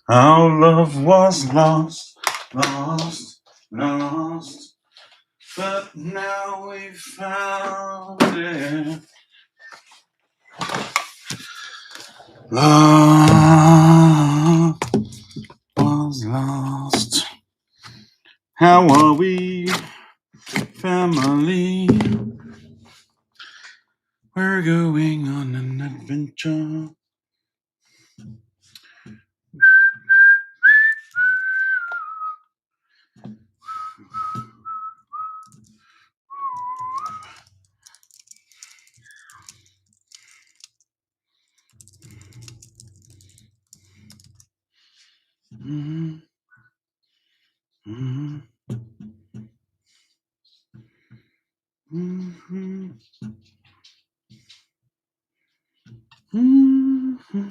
Our love was lost, lost, lost, but now we found it. Love was lost. How are we, family? We're going on an adventure. Mm-hmm. Mm-hmm. Mm-hmm. Mm-hmm.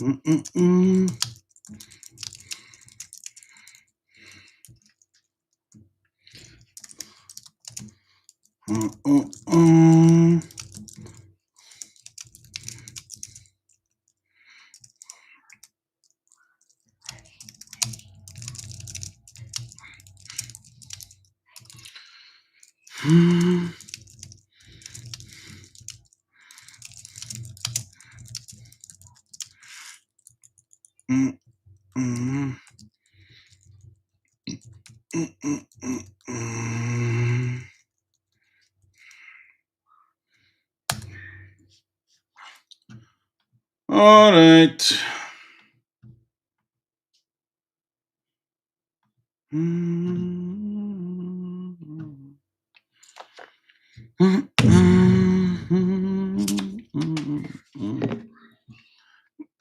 Mm-mm-mm. Mm-mm-mm. Mm-mm. Mm-mm. Mm-mm-mm. All right.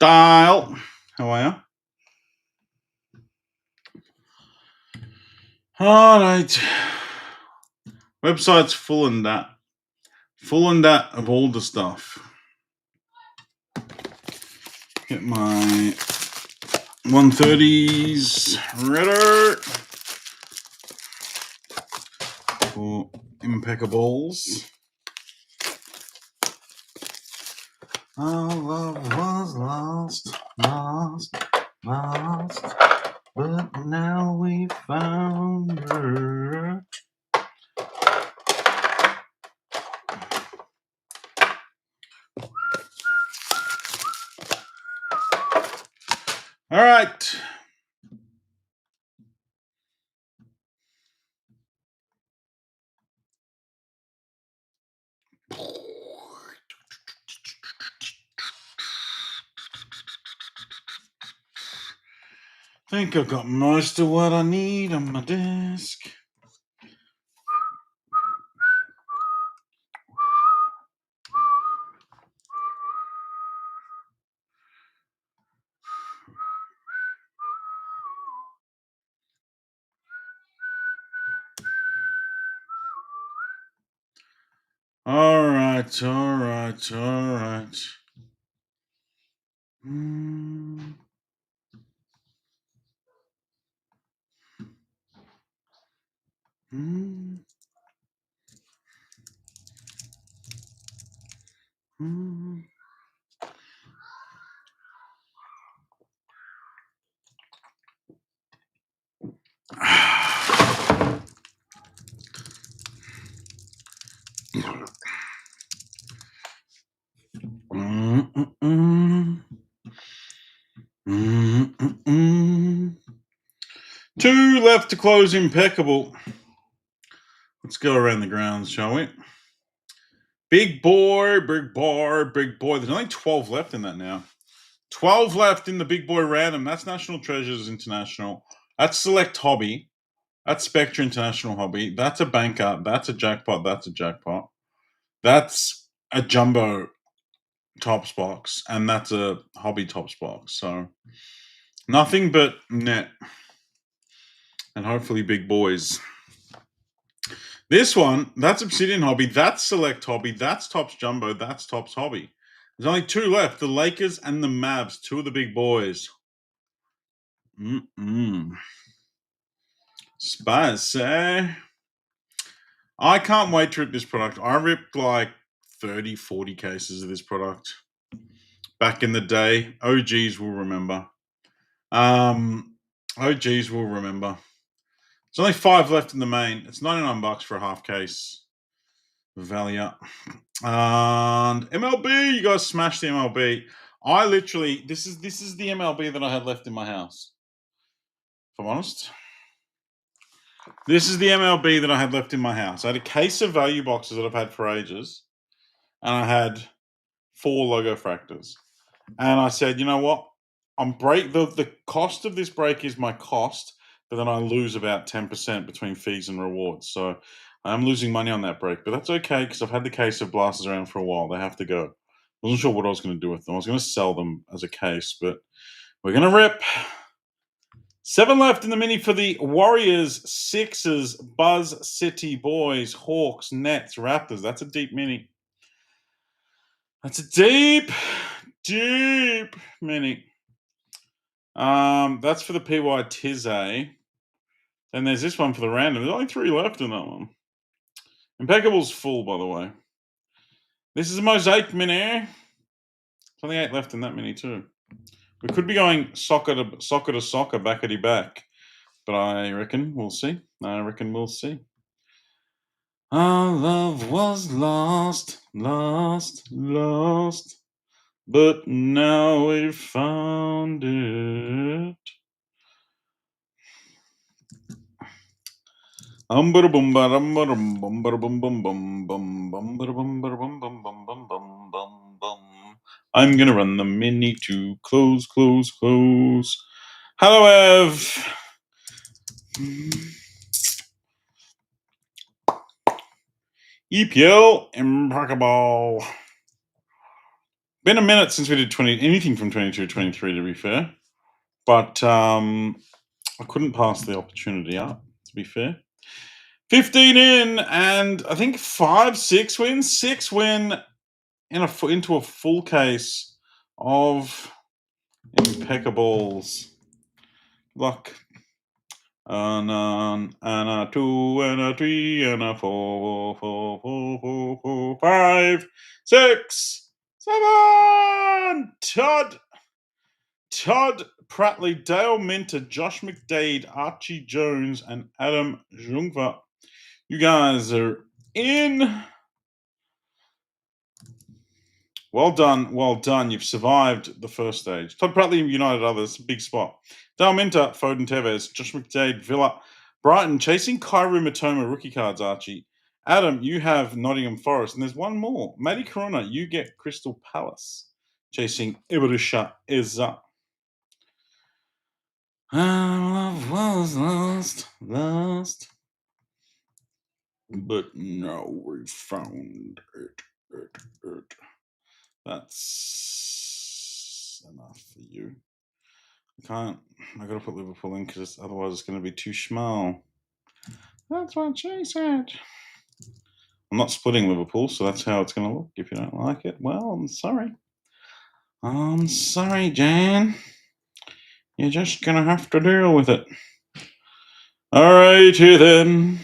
Dial. How are you? All right. Website's full and that. Full and that of all the stuff. Get my 130s ready for impeccables. Our love was lost, lost, lost, but now we found her. All right. Think I've got most of what I need on my desk. All right, all right, all right. Mm. Mm. Mm. Mm-mm-mm. Mm-mm-mm. Two left to close impeccable. Let's go around the grounds, shall we? Big boy, big boy, big boy. There's only 12 left in that now. 12 left in the big boy random. That's National Treasures International. That's Select Hobby. That's Spectre International Hobby. That's a banker. That's a jackpot. That's a jackpot. That's a jumbo tops box. And that's a hobby tops box. So nothing but net. And hopefully big boys. This one, that's Obsidian Hobby. That's Select Hobby. That's Tops Jumbo. That's Tops Hobby. There's only two left, the Lakers and the Mavs, two of the big boys. Spicy. I can't wait to rip this product. I ripped like 30, 40 cases of this product back in the day. OGs will remember. OGs will remember. There's only 5 left in the main. It's $99 for a half case. Valia. And MLB, you guys smashed the MLB. I literally, this is the MLB that I had left in my house. If I'm honest. This is the MLB that I had left in my house. I had a case of value boxes that I've had for ages. And I had 4 logo fractors. And I said, you know what? The cost of this break is my cost, but then I lose about 10% between fees and rewards. So I'm losing money on that break, but that's okay because I've had the case of blasters around for a while. They have to go. I wasn't sure what I was going to do with them. I was going to sell them as a case, but we're going to rip. 7 left in the mini for the Warriors, Sixers, Buzz City Boys, Hawks, Nets, Raptors. That's a deep mini. That's a deep mini. That's for the PY Tizay. Then there's this one for the random. There's only 3 left in that one. Impeccable's full, by the way. This is a mosaic mini. There's only 8 left in that mini too. We could be going soccer to soccer, backety back. But I reckon we'll see. Our love was lost. But now we've found it. I'm gonna run the mini to close. Hello, Ev. EPL impeccable. Been a minute since we did anything from 22 to 23, to be fair. But I couldn't pass the opportunity up, to be fair. 15 in, and I think 5, 6 wins. 6 win into a full case of impeccables. Luck. And a 2, and a 3, and a 4, 5, 6, 7. Todd Pratley, Dale Minter, Josh McDade, Archie Jones, and Adam Jungva. You guys are in. Well done. You've survived the first stage. Todd Pratley, United Others, big spot. Dale Minter, Foden Tevez, Josh McDade, Villa, Brighton, chasing Kairu Matoma, rookie cards, Archie. Adam, you have Nottingham Forest, and there's one more. Matty Corona, you get Crystal Palace, chasing Iberisha Eza. Love was lost, but now we found it. That's enough for you. I gotta put Liverpool in because otherwise it's going to be too small. That's what she said. I'm not splitting Liverpool, so that's how it's going to look. If you don't like it, well, I'm sorry. I'm sorry, Jan. You're just going to have to deal with it. Alrighty then.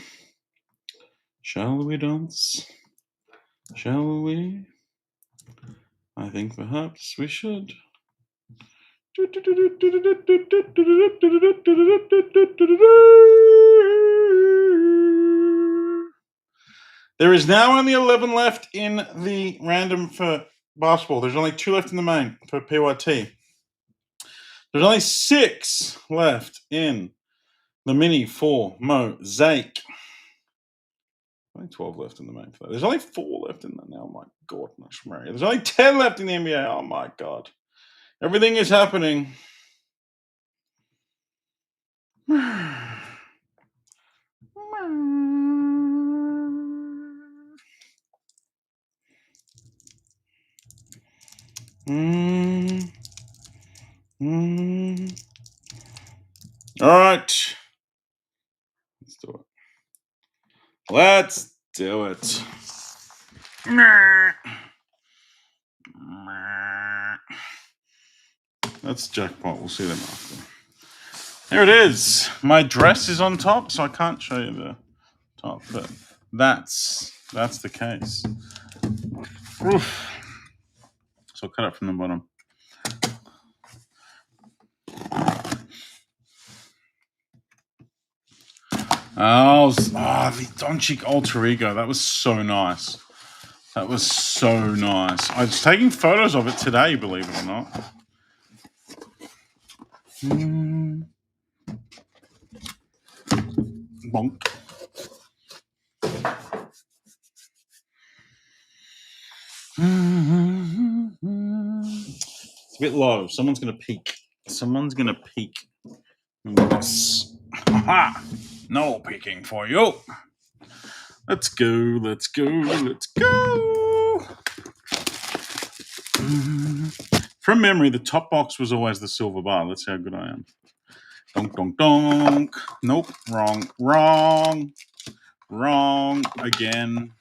Shall we dance? Shall we? I think perhaps we should. There is now only 11 left in the random for basketball. There's only 2 left in the main for PYT. There's only 6 left in the mini for Mosaic. Only 12 left in the main for that. There's only 4 left in that now. Oh my goodness, Mary. There's only 10 left in the NBA. Oh my God. Everything is happening. All right. Let's do it. That's jackpot. We'll see them after. Here it is. My dress is on top, so I can't show you the top, but that's the case. Oof. So I'll cut it from the bottom. Oh, the Doncic Alter Ego. That was so nice. That was so nice. I was taking photos of it today, believe it or not. Bonk. It's a bit low. Someone's going to peek. Someone's going to peek. Yes. Ha! No peeking for you. Let's go. Let's go. Let's go. From memory, the top box was always the silver bar. Let's see how good I am. Donk, donk, donk. Nope. Wrong. Wrong. Wrong. Again.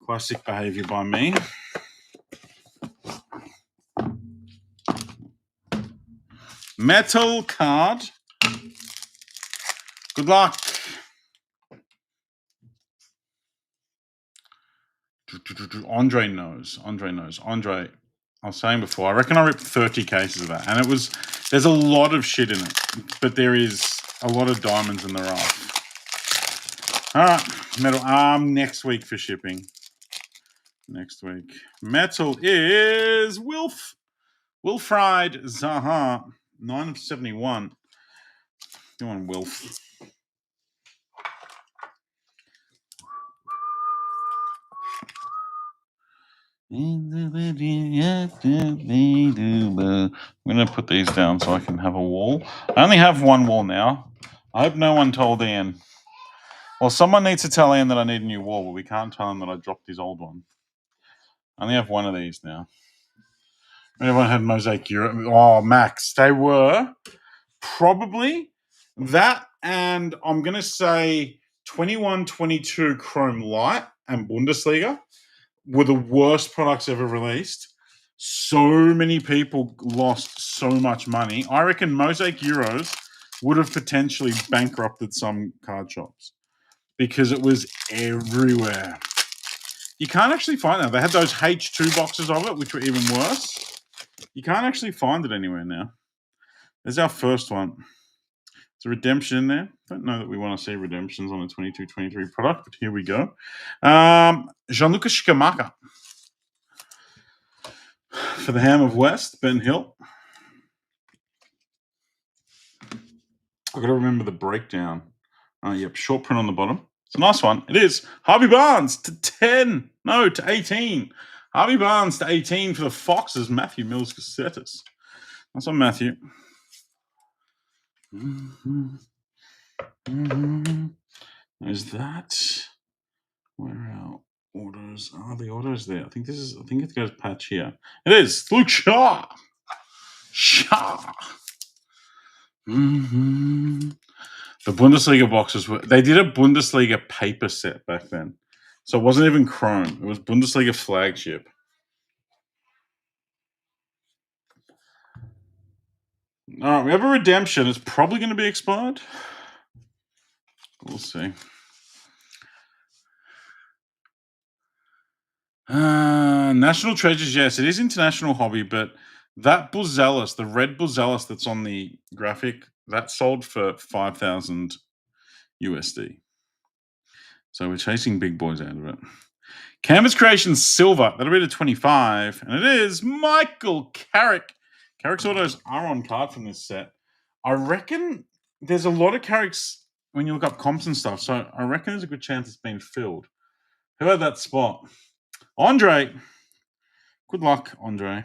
Classic behavior by me. Metal card. Good luck. Andre knows. Andre, I was saying before, I reckon I ripped 30 cases of that. And there's a lot of shit in it, but there is a lot of diamonds in the rough. All right, metal next week for shipping. Next week. Metal is Wilfried Zaha, 9 of 71. Go on, Wilf. I'm going to put these down so I can have a wall. I only have one wall now. I hope no one told Ian. Well, someone needs to tell Ian that I need a new wall, but we can't tell him that I dropped his old one. I only have one of these now. Everyone had Mosaic Europe. Oh, Max. They were probably that, and I'm going to say 21-22 Chrome Light and Bundesliga were the worst products ever released. So many people lost so much money. I reckon Mosaic Euros would have potentially bankrupted some card shops because it was everywhere. You can't actually find that. They had those H2 boxes of it, which were even worse. You can't actually find it anywhere now. There's our first one. There's a redemption in there. Don't know that we want to see redemptions on a 22-23 product, but here we go. Gianluca Scamacca. For the Ham of West, Ben Hill. I've got to remember the breakdown. Yep, short print on the bottom. It's a nice one. It is. Harvey Barnes to 10. No, to 18. Harvey Barnes to 18 for the Foxes. Matthew Mills Cassettas. That's on Matthew. Is that where our orders are? The orders there. I think it goes patch here. It is. Luke Shaw. The Bundesliga boxes they did a Bundesliga paper set back then. So it wasn't even Chrome. It was Bundesliga flagship. All right, we have a redemption. It's probably going to be expired. We'll see. National Treasures, yes, it is international hobby, but that Buzelis, the red Buzelis that's on the graphic, that sold for 5,000 USD. So we're chasing big boys out of it. Canvas Creations Silver, that'll be to 25, and it is Michael Carrick. Carrick's autos are on card from this set. I reckon there's a lot of Carricks when you look up comps and stuff, so I reckon there's a good chance it's been filled. Who had that spot? Andre. Good luck, Andre.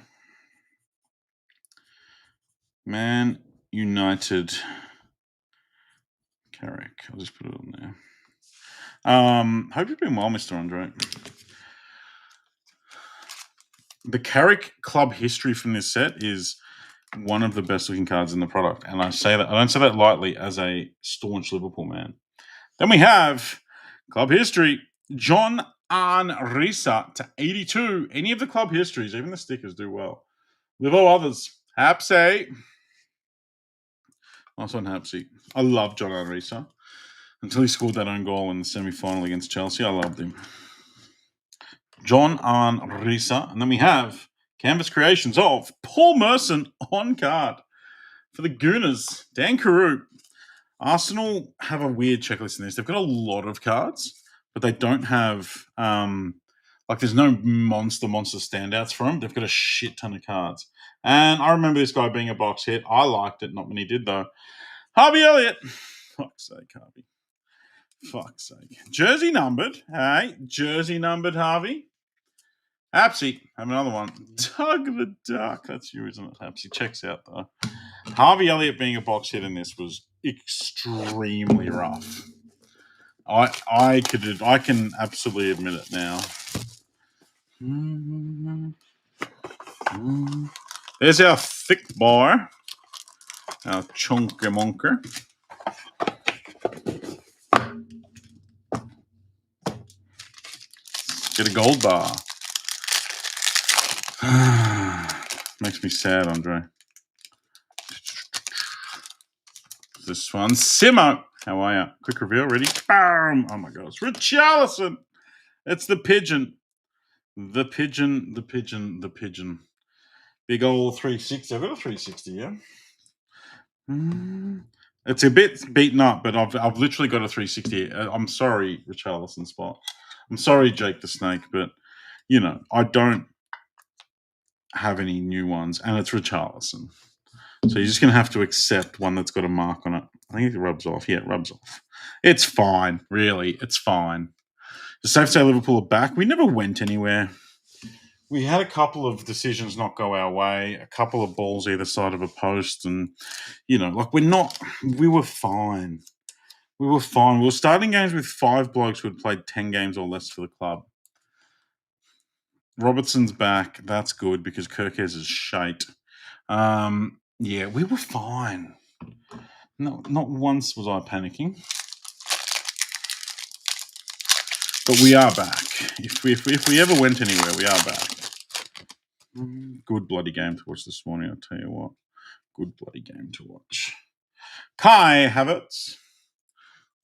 Man United. Carrick. I'll just put it on there. Hope you've been well, Mr. Andre. The Carrick club history from this set is one of the best looking cards in the product. And I don't say that lightly as a staunch Liverpool man. Then we have club history. John Arne Risa to 82. Any of the club histories, even the stickers do well. Livo others. Hapsay. Nice one, Hapsy. I love John Arisa. Until he scored that own goal in the semi-final against Chelsea, I loved him. John Arisa. And then we have Canvas Creations of Paul Merson on card. For the Gooners, Dan Carew. Arsenal have a weird checklist in this. They've got a lot of cards, but they don't have there's no monster standouts for them. They've got a shit ton of cards. And I remember this guy being a box hit. I liked it. Not many did, though. Harvey Elliott. Fuck's sake, Harvey. Fuck's sake. Jersey numbered. Hey, jersey numbered, Harvey. Hapsy. Have another one. Doug the Duck. That's you, isn't it, Hapsy? Checks out, though. Harvey Elliott being a box hit in this was extremely rough. I can absolutely admit it now. There's our thick bar, our chunky monker. Get a gold bar. Makes me sad, Andre. This one, Simo. How are you? Quick reveal, ready? Boom! Oh my gosh, Richarlison. It's the pigeon. The pigeon. Big old 360. I've got a 360, yeah. It's a bit beaten up, but I've literally got a 360. I'm sorry, Richarlison spot. I'm sorry, Jake the Snake, but I don't have any new ones, and it's Richarlison. So you're just going to have to accept one that's got a mark on it. I think it rubs off. Yeah, it rubs off. It's fine, really. It's fine. It's safe to say Liverpool are back. We never went anywhere. We had a couple of decisions not go our way, a couple of balls either side of a post, and, we were fine. We were fine. We were starting games with 5 blokes who had played 10 games or less for the club. Robertson's back. That's good because Kirkes is shite. Yeah, we were fine. No, not once was I panicking. But we are back. If we ever went anywhere, we are back. Good bloody game to watch this morning, I'll tell you what. Good bloody game to watch. Kai Havertz.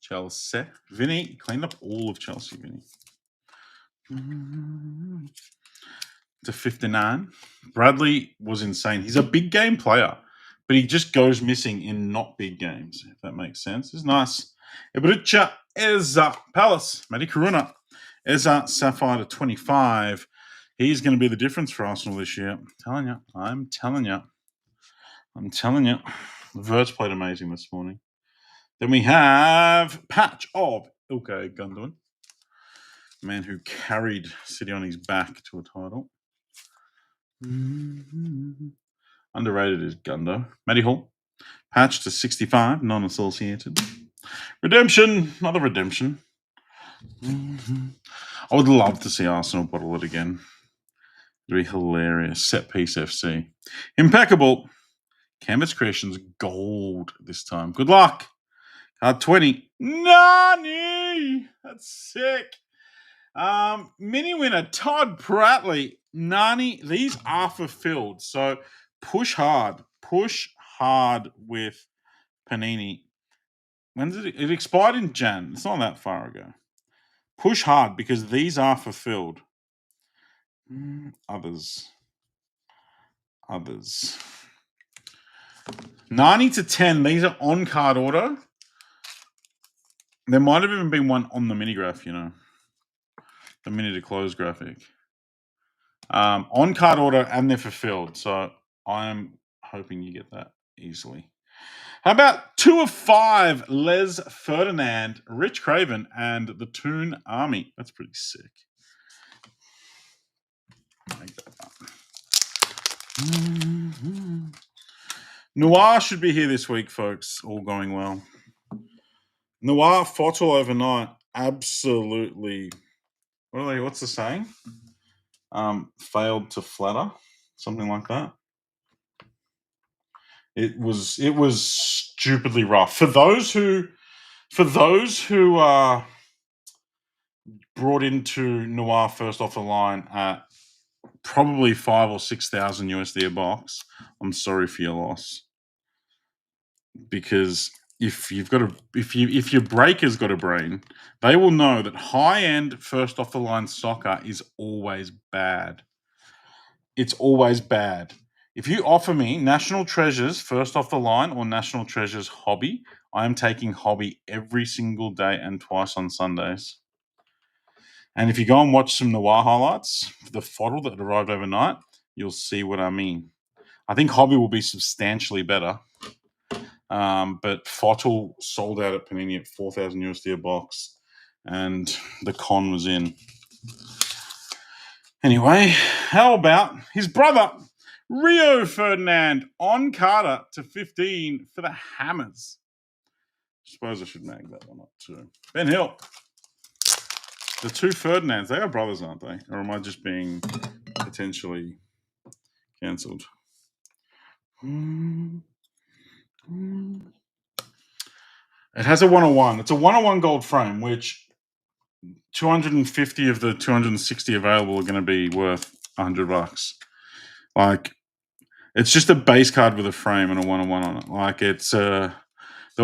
Chelsea. Vinny. Cleaned up all of Chelsea, Vinny. To 59. Bradley was insane. He's a big game player, but he just goes missing in not big games, if that makes sense. It's nice. Ibricha Eza Palace. Matty Karuna. Eza Sapphire to 25. He's going to be the difference for Arsenal this year. I'm telling you. Verts played amazing this morning. Then we have Patch of Ilkay Gundogan. The man who carried City on his back to a title. Underrated is Gundo. Matty Hall. Patch to 65, non-associated. Redemption. Another redemption. I would love to see Arsenal bottle it again. It'd be hilarious. Set piece FC. Impeccable. Canvas Creations gold this time. Good luck. Card 20. Nani! That's sick. Mini winner Todd Pratley. Nani. These are fulfilled. So push hard. Push hard with Panini. When did it expired in Jan? It's not that far ago. Push hard because these are fulfilled. Others. 90 to 10. These are on card order. There might have even been one on the mini graph, the mini to close graphic. On card order and they're fulfilled. So I am hoping you get that easily. How about 2 of 5? Les Ferdinand, Rich Craven, and the Toon Army. That's pretty sick. Make that up. Noir should be here this week, folks. All going well. Noir fought all overnight. Absolutely. What's the saying? Failed to flatter. Something like that. It was stupidly rough. For those who brought into Noir first off the line at probably 5,000 or 6,000 USD a box, I'm sorry for your loss. because if your breaker's got a brain, they will know that high-end first off the line soccer is always bad. It's always bad. If you offer me National Treasures first off the line or National Treasures Hobby, I am taking Hobby every single day and twice on Sundays. And if you go and watch some Noir highlights, the fodder that arrived overnight, you'll see what I mean. I think Hobby will be substantially better. But Fottle sold out at Panini at 4,000 USD a box, and the con was in. Anyway, how about his brother, Rio Ferdinand, on Carter to 15 for the Hammers? I suppose I should mag that one up too. Ben Hill. The two Ferdinands, they are brothers, aren't they? Or am I just being potentially cancelled? It has a 101. It's a 101 gold frame, which 250 of the 260 available are going to be worth $100. Like, it's just a base card with a frame and a 101 on it. Like, it's there'll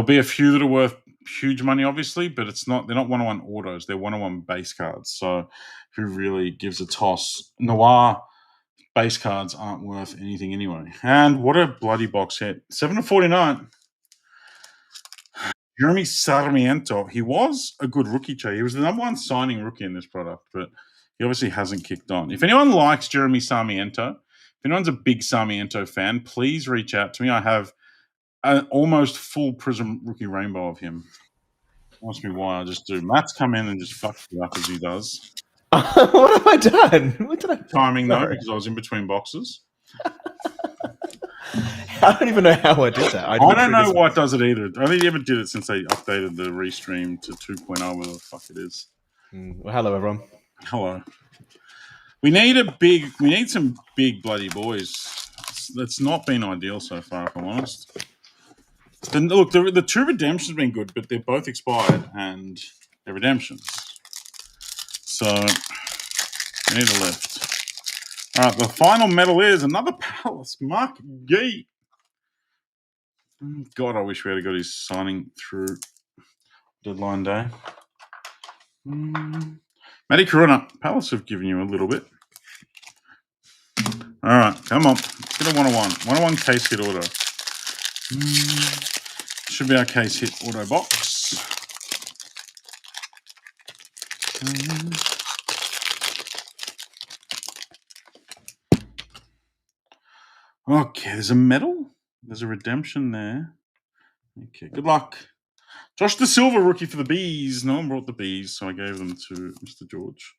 be a few that are worth huge money, obviously, but they're not 101 autos. They're 101 base cards. So who really gives a toss? Noir base cards aren't worth anything anyway. And what a bloody box hit. 7/49. Jeremy Sarmiento. He was a good rookie, Che. He was the number one signing rookie in this product, but he obviously hasn't kicked on. If anyone likes Jeremy Sarmiento, if anyone's a big Sarmiento fan, please reach out to me. I have an almost full Prism rookie rainbow of him. Ask me why I just do. Matt's come in and just fucked you up as he does. What have I done? What did I? Timing though, because I was in between boxes. I don't even know how I did that. I don't know why it does it either. I only ever did it since they updated the restream to 2.0, whatever the fuck it is. Well, hello everyone. Hello. We need some big bloody boys. It's not been ideal so far, if I'm honest. Look, the two redemptions have been good, but they're both expired and they're redemptions. So we need a lift. All right, the final medal is another Palace. Mark Gee. God, I wish we had got his signing through deadline day. Matty Corona. Palace have given you a little bit. All right, come on. Let's get a 101. 101 case hit auto. Should be our case hit auto box. Okay, there's a medal. There's a redemption there. Okay, good luck. Josh Da Silva, rookie for the Bees. No one brought the Bees, so I gave them to Mr. George.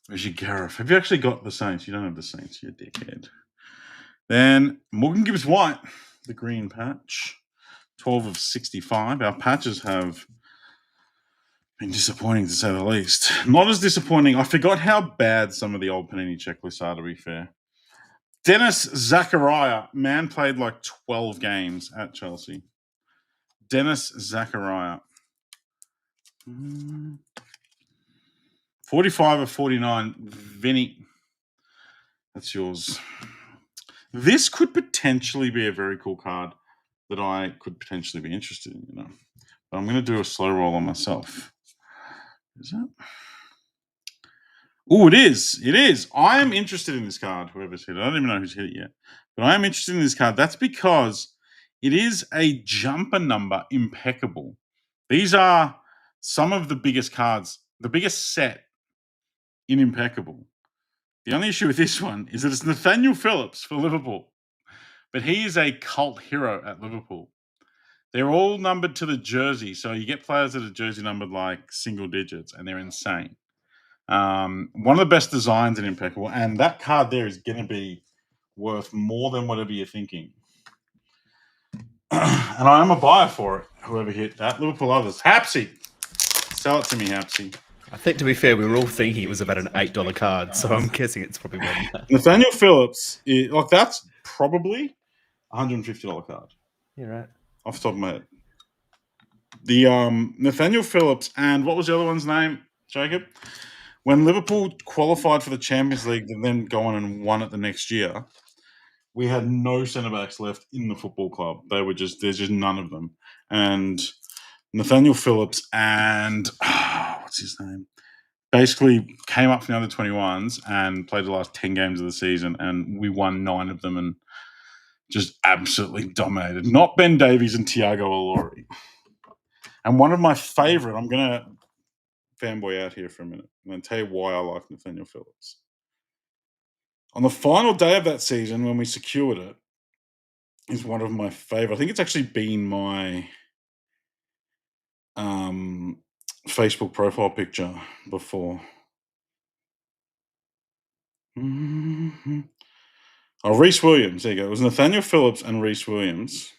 Where's your Gareth? Have you actually got the Saints? You don't have the Saints, you dickhead. Then Morgan Gibbs White, the green patch. 12 of 65. Our patches have been disappointing, to say the least. Not as disappointing. I forgot how bad some of the old Panini checklists are, to be fair. Dennis Zachariah. Man played like 12 games at Chelsea. Dennis Zachariah. 45 of 49. Vinny. That's yours. This could potentially be a very cool card that I could potentially be interested in, you know. But I'm going to do a slow roll on myself. Is that? Oh, it is. It is. I am interested in this card, whoever's hit it. I don't even know who's hit it yet. But I am interested in this card. That's because it is a jumper number impeccable. These are some of the biggest cards, the biggest set in impeccable. The only issue with this one is that it's Nathaniel Phillips for Liverpool. But he is a cult hero at Liverpool. They're all numbered to the jersey. So you get players that are jersey numbered like single digits, and they're insane. One of the best designs in impeccable. And that card there is going to be worth more than whatever you're thinking. And I am a buyer for it, whoever hit that. Liverpool others. Hapsy. Sell it to me, Hapsy. I think, to be fair, we were all thinking it was about an $8 card, so I'm guessing it's probably more than that. Nathaniel Phillips, that's probably $150 card. You're right. Off the top of my head. The Nathaniel Phillips and what was the other one's name, Jacob? When Liverpool qualified for the Champions League and then go on and won it the next year, we had no centre backs left in the football club. There's just none of them. And Nathaniel Phillips and what's his name? Basically came up from the under 21s and played the last 10 games of the season, and we won 9 of them and just absolutely dominated. Not Ben Davies and Thiago Ilori. And one of my favourite, I'm going to fanboy out here for a minute. I'm going to tell you why I like Nathaniel Phillips. On the final day of that season, when we secured it, is one of my favourite. I think it's actually been my Facebook profile picture before. Mm-hmm. Oh, Reece Williams. There you go. It was Nathaniel Phillips and Reece Williams.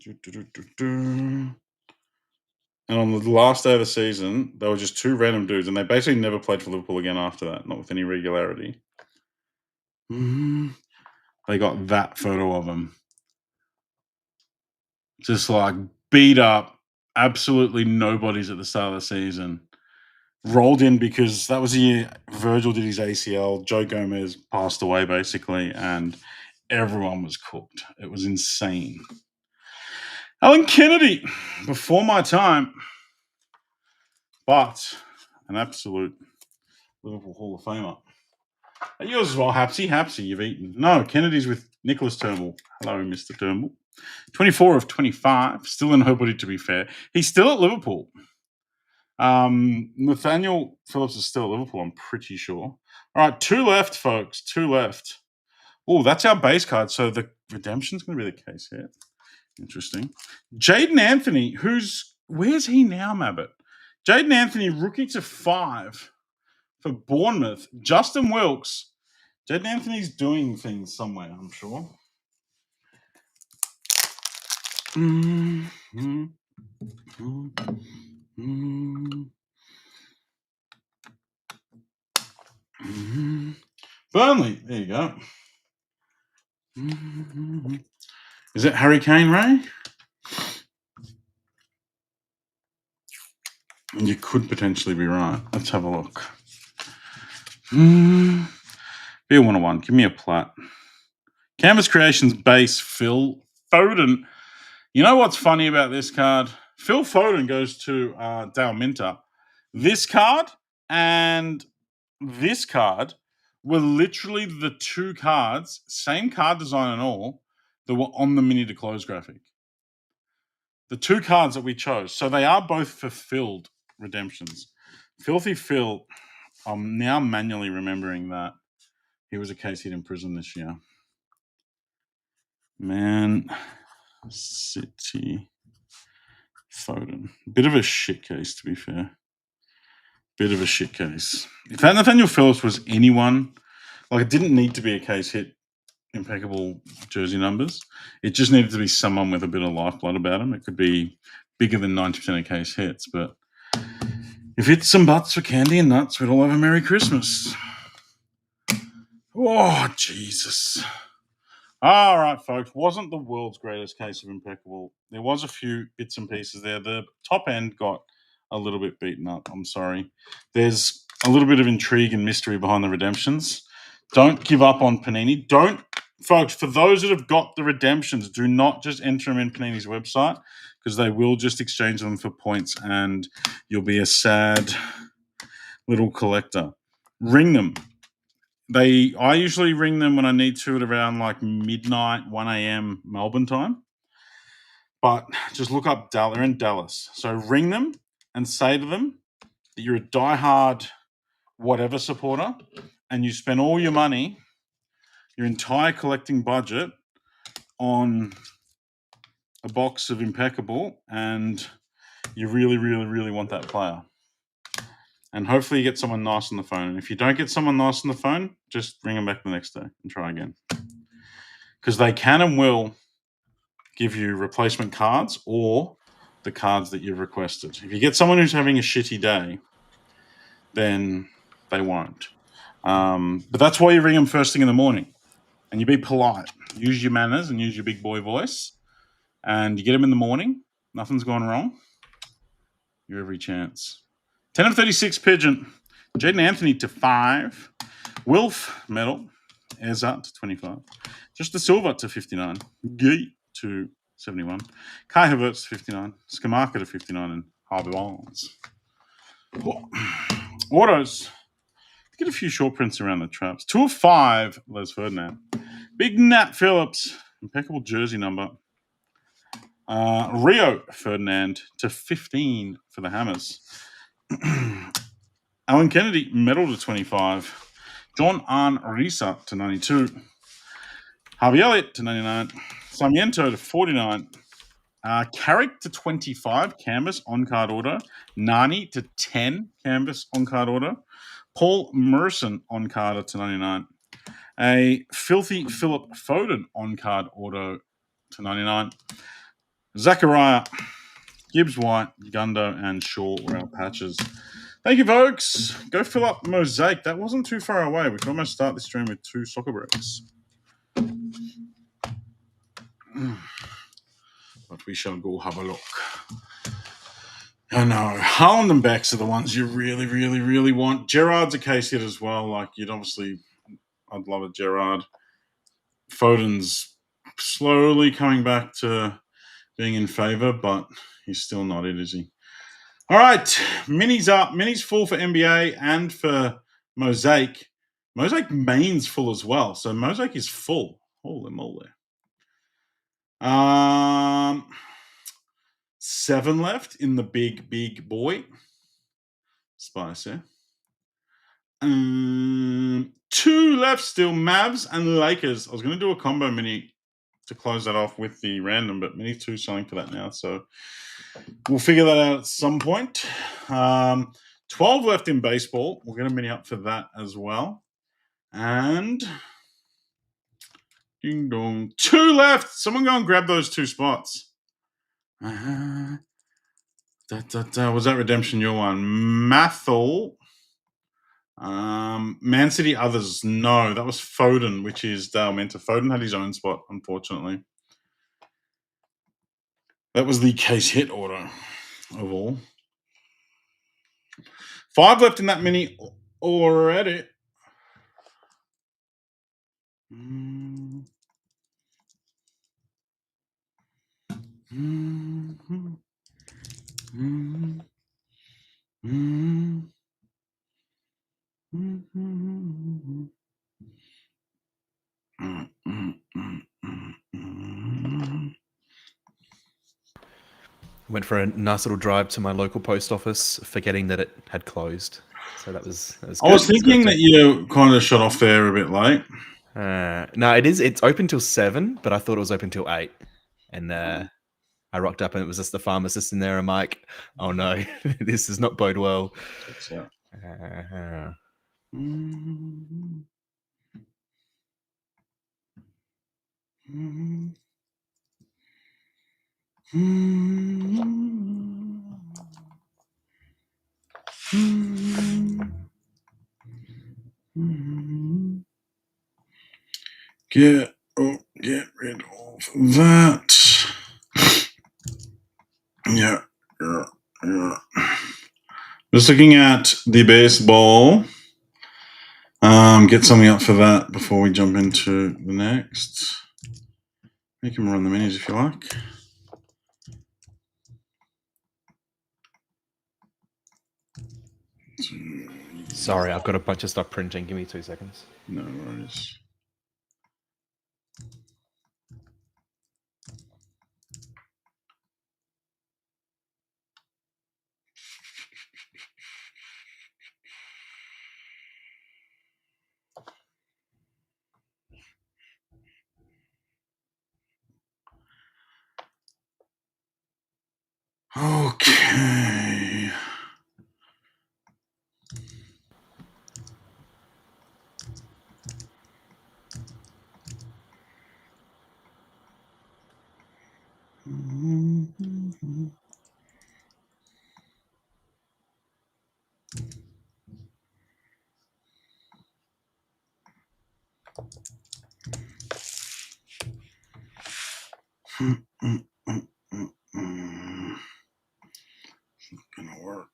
And on the last day of the season, they were just 2 random dudes, and they basically never played for Liverpool again after that, not with any regularity. They got that photo of them. Just like beat up, absolutely nobodies at the start of the season. Rolled in because that was the year Virgil did his ACL. Joe Gomez passed away, basically, and everyone was cooked. It was insane. Alan Kennedy, before my time, but an absolute Liverpool Hall of Famer. Yours as well, Hapsy, you've eaten. No, Kennedy's with Nicholas Turnbull. Hello, Mr. Turnbull. 24 of 25, still in nobody, to be fair. He's still at Liverpool. Nathaniel Phillips is still at Liverpool, I'm pretty sure. All right, 2 left, folks. 2 left. Oh, that's our base card. So the redemption's going to be the case here. Interesting. Jaden Anthony, where's he now, Mabbott? Jaden Anthony, rookie to 5 for Bournemouth. Justin Wilkes. Jaden Anthony's doing things somewhere, I'm sure. Burnley, there you go. Is it Harry Kane, Ray? You could potentially be right. Let's have a look. Be a 1-1. Give me a plat. Canvas Creations base, Phil Foden. You know what's funny about this card? Phil Foden goes to Dale Minter. This card and this card were literally the 2 cards, same card design and all, that were on the mini to close graphic. The 2 cards that we chose. So they are both fulfilled redemptions. Filthy Phil, I'm now manually remembering that he was a case hit in prison this year. Man City Foden. Bit of a shit case, to be fair. Bit of a shit case. If that Nathaniel Phillips was anyone, like, it didn't need to be a case hit, impeccable jersey numbers. It just needed to be someone with a bit of lifeblood about him. It could be bigger than 90% of case hits, but if it's some butts for candy and nuts, we'd all have a Merry Christmas. Oh, Jesus. All right, folks. Wasn't the world's greatest case of impeccable. There was a few bits and pieces there. The top end got a little bit beaten up. I'm sorry. There's a little bit of intrigue and mystery behind the redemptions. Don't give up on Panini. Folks, for those that have got the redemptions, do not just enter them in Panini's website, because they will just exchange them for points and you'll be a sad little collector. Ring them. I usually ring them when I need to at around like midnight, 1 a.m. Melbourne time. But just look up Dallas. They're in Dallas. So ring them and say to them that you're a diehard whatever supporter and you spend all your money, your entire collecting budget, on a box of impeccable, and you really, really, really want that player. And hopefully you get someone nice on the phone. And if you don't get someone nice on the phone, just ring them back the next day and try again. Because they can and will give you replacement cards or the cards that you've requested. If you get someone who's having a shitty day, then they won't. But that's why you ring them first thing in the morning. And you be polite. Use your manners and use your big boy voice. And you get them in the morning. Nothing's gone wrong. You're every chance. 10 of 36 Pigeon. Jaden Anthony to 5. Wilf medal. Ezza to 25. Just the Silva to 59. Gee to 71. Kai Havertz to 59. Skamaka to 59. And Harvey Barnes. Autos. Get a few short prints around the traps. 2 of 5, Les Ferdinand. Big Nat Phillips. Impeccable jersey number. Rio Ferdinand to 15 for the Hammers. Alan Kennedy, medal to 25. John Arn Risa to 92. Harvey Elliott to 99. Sarmiento to 49. Carrick to 25, canvas on card order. Nani to 10, canvas on card order. Paul Merson on card to 99. A filthy Philip Foden on card order to 99. Zachariah, Gibbs White, Gundo, and Shaw were our patches. Thank you, folks. Go fill up Mosaic. That wasn't too far away. We can almost start this stream with 2 soccer breaks. But we shall go have a look. I know. Haaland and Becks are the ones you really, really, really want. Gerrard's a case hit as well. Like, I'd love a Gerrard. Foden's slowly coming back to being in favour, but he's still not it, is he? All right. Minis up. Minis full for NBA and for Mosaic. Mosaic main's full as well. So Mosaic is full. Holy moly. 7 left in the big boy. Spicy. 2 left still. Mavs and Lakers. I was going to do a combo mini to close that off with the random, but mini 2 selling for that now. So we'll figure that out at some point. 12 left in baseball. We'll get a mini up for that as well. And ding dong. 2 left. Someone go and grab those 2 spots. Was that redemption your one? Mathel. Man City others. No, that was Foden, which is Dale Menta. Foden had his own spot, unfortunately. That was the case hit order of all. 5 left in that mini already. Went for a nice little drive to my local post office, forgetting that it had closed. So that was good. I was thinking that you kind of shut off there a bit late. No, it's open till 7, but I thought it was open till 8. And I rocked up and it was just the pharmacist in there. I'm like, oh no, this does not bode well. Get rid of that. Yeah. Just looking at the baseball. Get something up for that before we jump into the next. You can run the minis if you like. Sorry, I've got a bunch of stuff printing. Give me 2 seconds. No worries. Okay. It's not gonna work.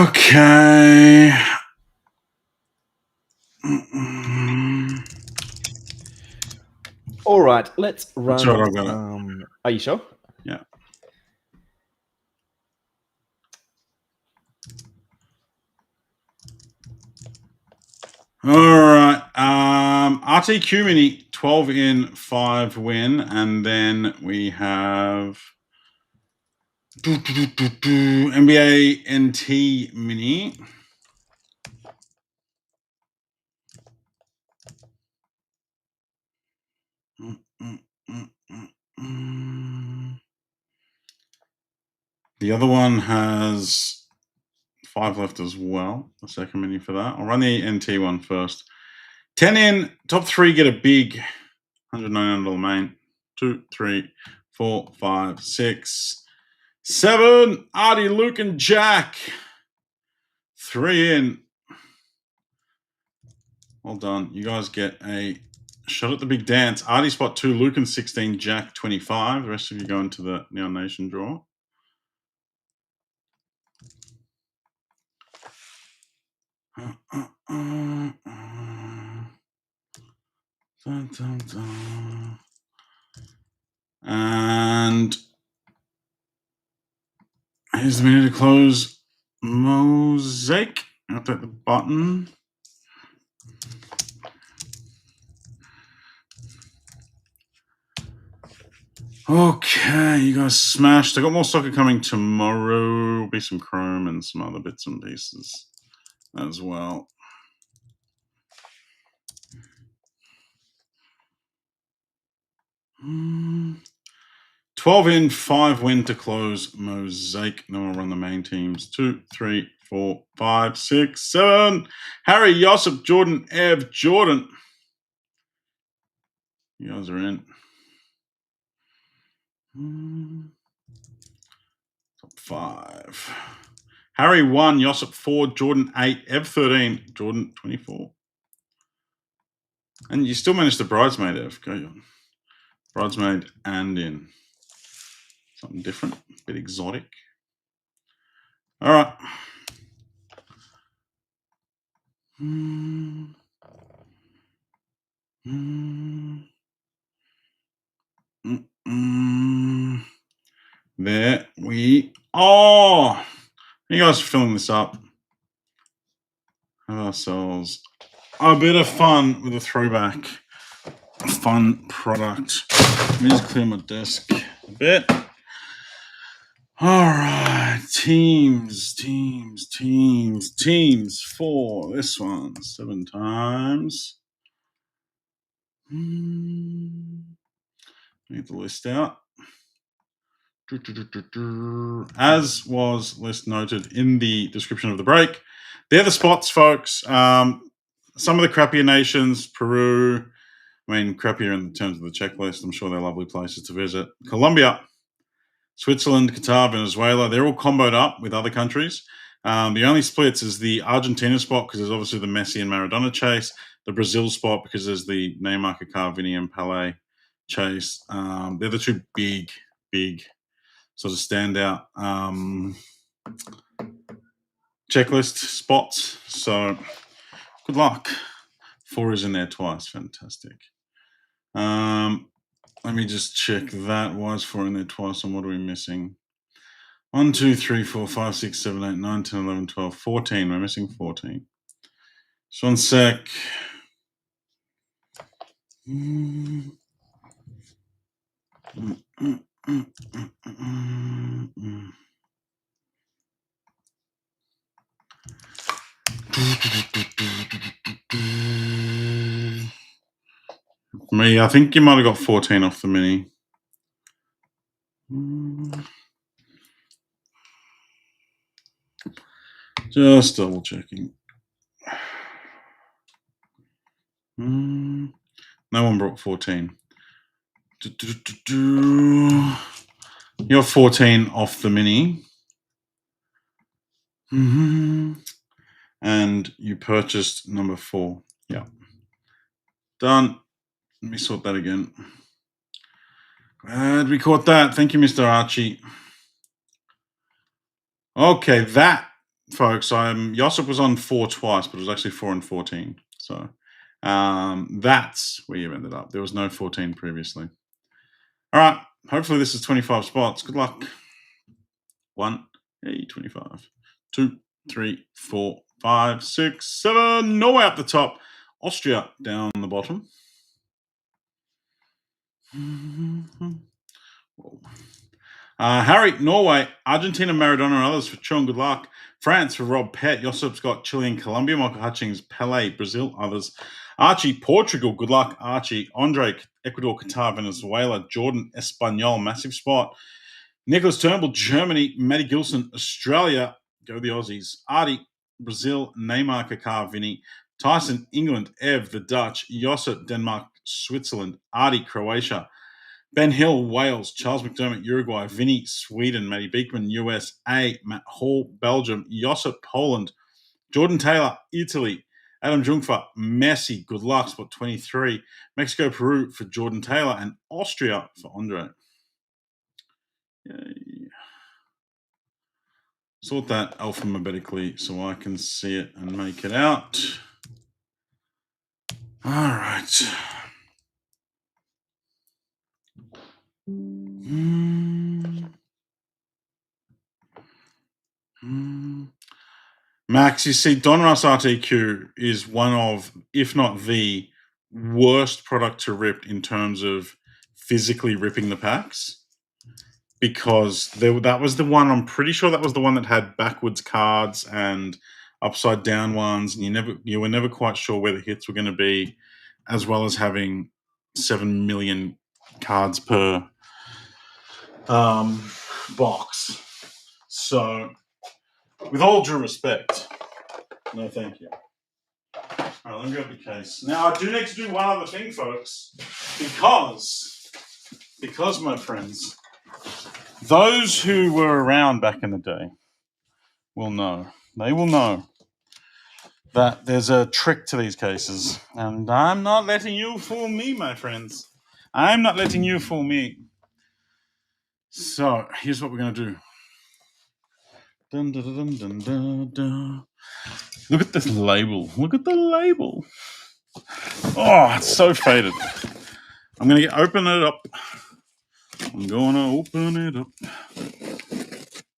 Okay. All right, let's run. That's right, I've got it. Are you sure? Yeah. All right. RTQ Mini, 12 in, 5 win. And then we have NBA NT Mini. The other one has 5 left as well. The second mini for that. I'll run the NT one first. 10 in, top 3 get a big $199 main. 2, 3, 4, 5, 6, 7. Artie, Luke, and Jack. 3 in. Well done. You guys get a shot at the big dance. Artie spot 2, Luke and 16, Jack 25. The rest of you go into the Neon Nation draw. And here's the minute to close Mosaic. I'll take the button. Okay, you guys smashed. I got more soccer coming tomorrow. Be some chrome and some other bits and pieces as well. Hmm. 12 in, 5 win to close Mosaic. Then we'll run the main teams. 2, 3, 4, 5, 6, 7. Harry, Josip, Jordan, Ev, Jordan. You guys are in. Top 5. Harry 1, Josip 4, Jordan 8, Ev 13, Jordan 24. And you still managed the bridesmaid, Ev. Go on. Bridesmaid and in. Something different, a bit exotic. All right. There we are. You guys are filling this up. Have ourselves a bit of fun with a throwback. Fun product. Let me just clear my desk a bit. All right, teams for this one, 7 times. Get the list out. As was list noted in the description of the break, they're the spots, folks. Some of the crappier nations, Peru, I mean, crappier in terms of the checklist. I'm sure they're lovely places to visit. Colombia, Switzerland, Qatar, Venezuela, they're all comboed up with other countries. The only splits is the Argentina spot because there's obviously the Messi and Maradona chase. The Brazil spot because there's the Neymar, Kaká, Vini, and Pelé chase. They're the two big sort of standout checklist spots. So good luck. 4 is in there twice. Fantastic. Let me just check that. Why is 4 in there twice? And what are we missing? 1, 2, 3, 4, 5, 6, 7, 8, 9, 10, 11, 12, 14. We're missing 14. Just one sec. Me, I think you might have got 14 off the mini. Just double checking. No one brought 14. You're 14 off the mini. And you purchased number 4. Yeah. Done. Let me sort that again. Glad we caught that. Thank you, Mr. Archie. Okay, that, folks, Josip was on 4 twice, but it was actually 4 and 14. So that's where you ended up. There was no 14 previously. All right. Hopefully this is 25 spots. Good luck. 1, 25. 2, 3, 4, 5, 6, 7. Norway up the top. Austria down the bottom. Harry, Norway, Argentina, Maradona, and others for Chong. Good luck. France for Rob Pett. Josip's got Chile and Colombia. Michael Hutchings, Pele, Brazil, others. Archie, Portugal. Good luck, Archie. Andre, Ecuador, Qatar, Venezuela. Jordan, Espanol. Massive spot. Nicholas Turnbull, Germany. Matty Gilson, Australia. Go the Aussies. Artie, Brazil. Neymar, Kaká, Vinny. Tyson, England. Ev, the Dutch. Josip, Denmark, Switzerland. Artie, Croatia. Ben Hill, Wales. Charles McDermott, Uruguay. Vinny, Sweden. Matty Beekman, USA. Matt Hall, Belgium. Josip, Poland. Jordan Taylor, Italy. Adam Jungfer, Messi. Good luck, spot 23. Mexico, Peru for Jordan Taylor. And Austria for Andre. Yay. Sort that alphabetically so I can see it and make it out. All right. Max, you see, Donruss RTQ is one of, if not the worst product to rip in terms of physically ripping the packs, because that was the one, I'm pretty sure that was the one that had backwards cards and upside down ones, and you were never quite sure where the hits were going to be, as well as having 7 million cards per box. So, with all due respect, no thank you. All right, let me grab the case. Now, I do need to do one other thing, folks, because my friends, those who were around back in the day will know. They will know that there's a trick to these cases, and I'm not letting you fool me, my friends. I'm not letting you fool me. So, here's what we're going to do. Dun, dun, dun, dun, dun, dun. Look at this label. Look at the label. Oh, it's so faded. I'm going to open it up.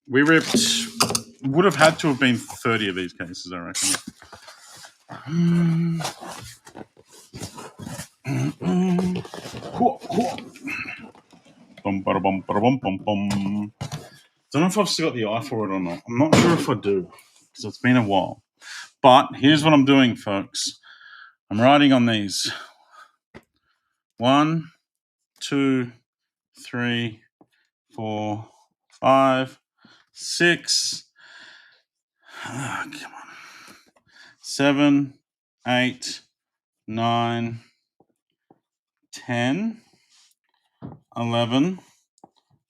We ripped, would have had to have been 30 of these cases, I reckon. Don't know if I've still got the eye for it or not. I'm not sure if I do, because it's been a while. But here's what I'm doing, folks. I'm writing on these. 1, 2, 3, 4, 5, 6. Oh, come on. 7, 8, 9, 10, 11,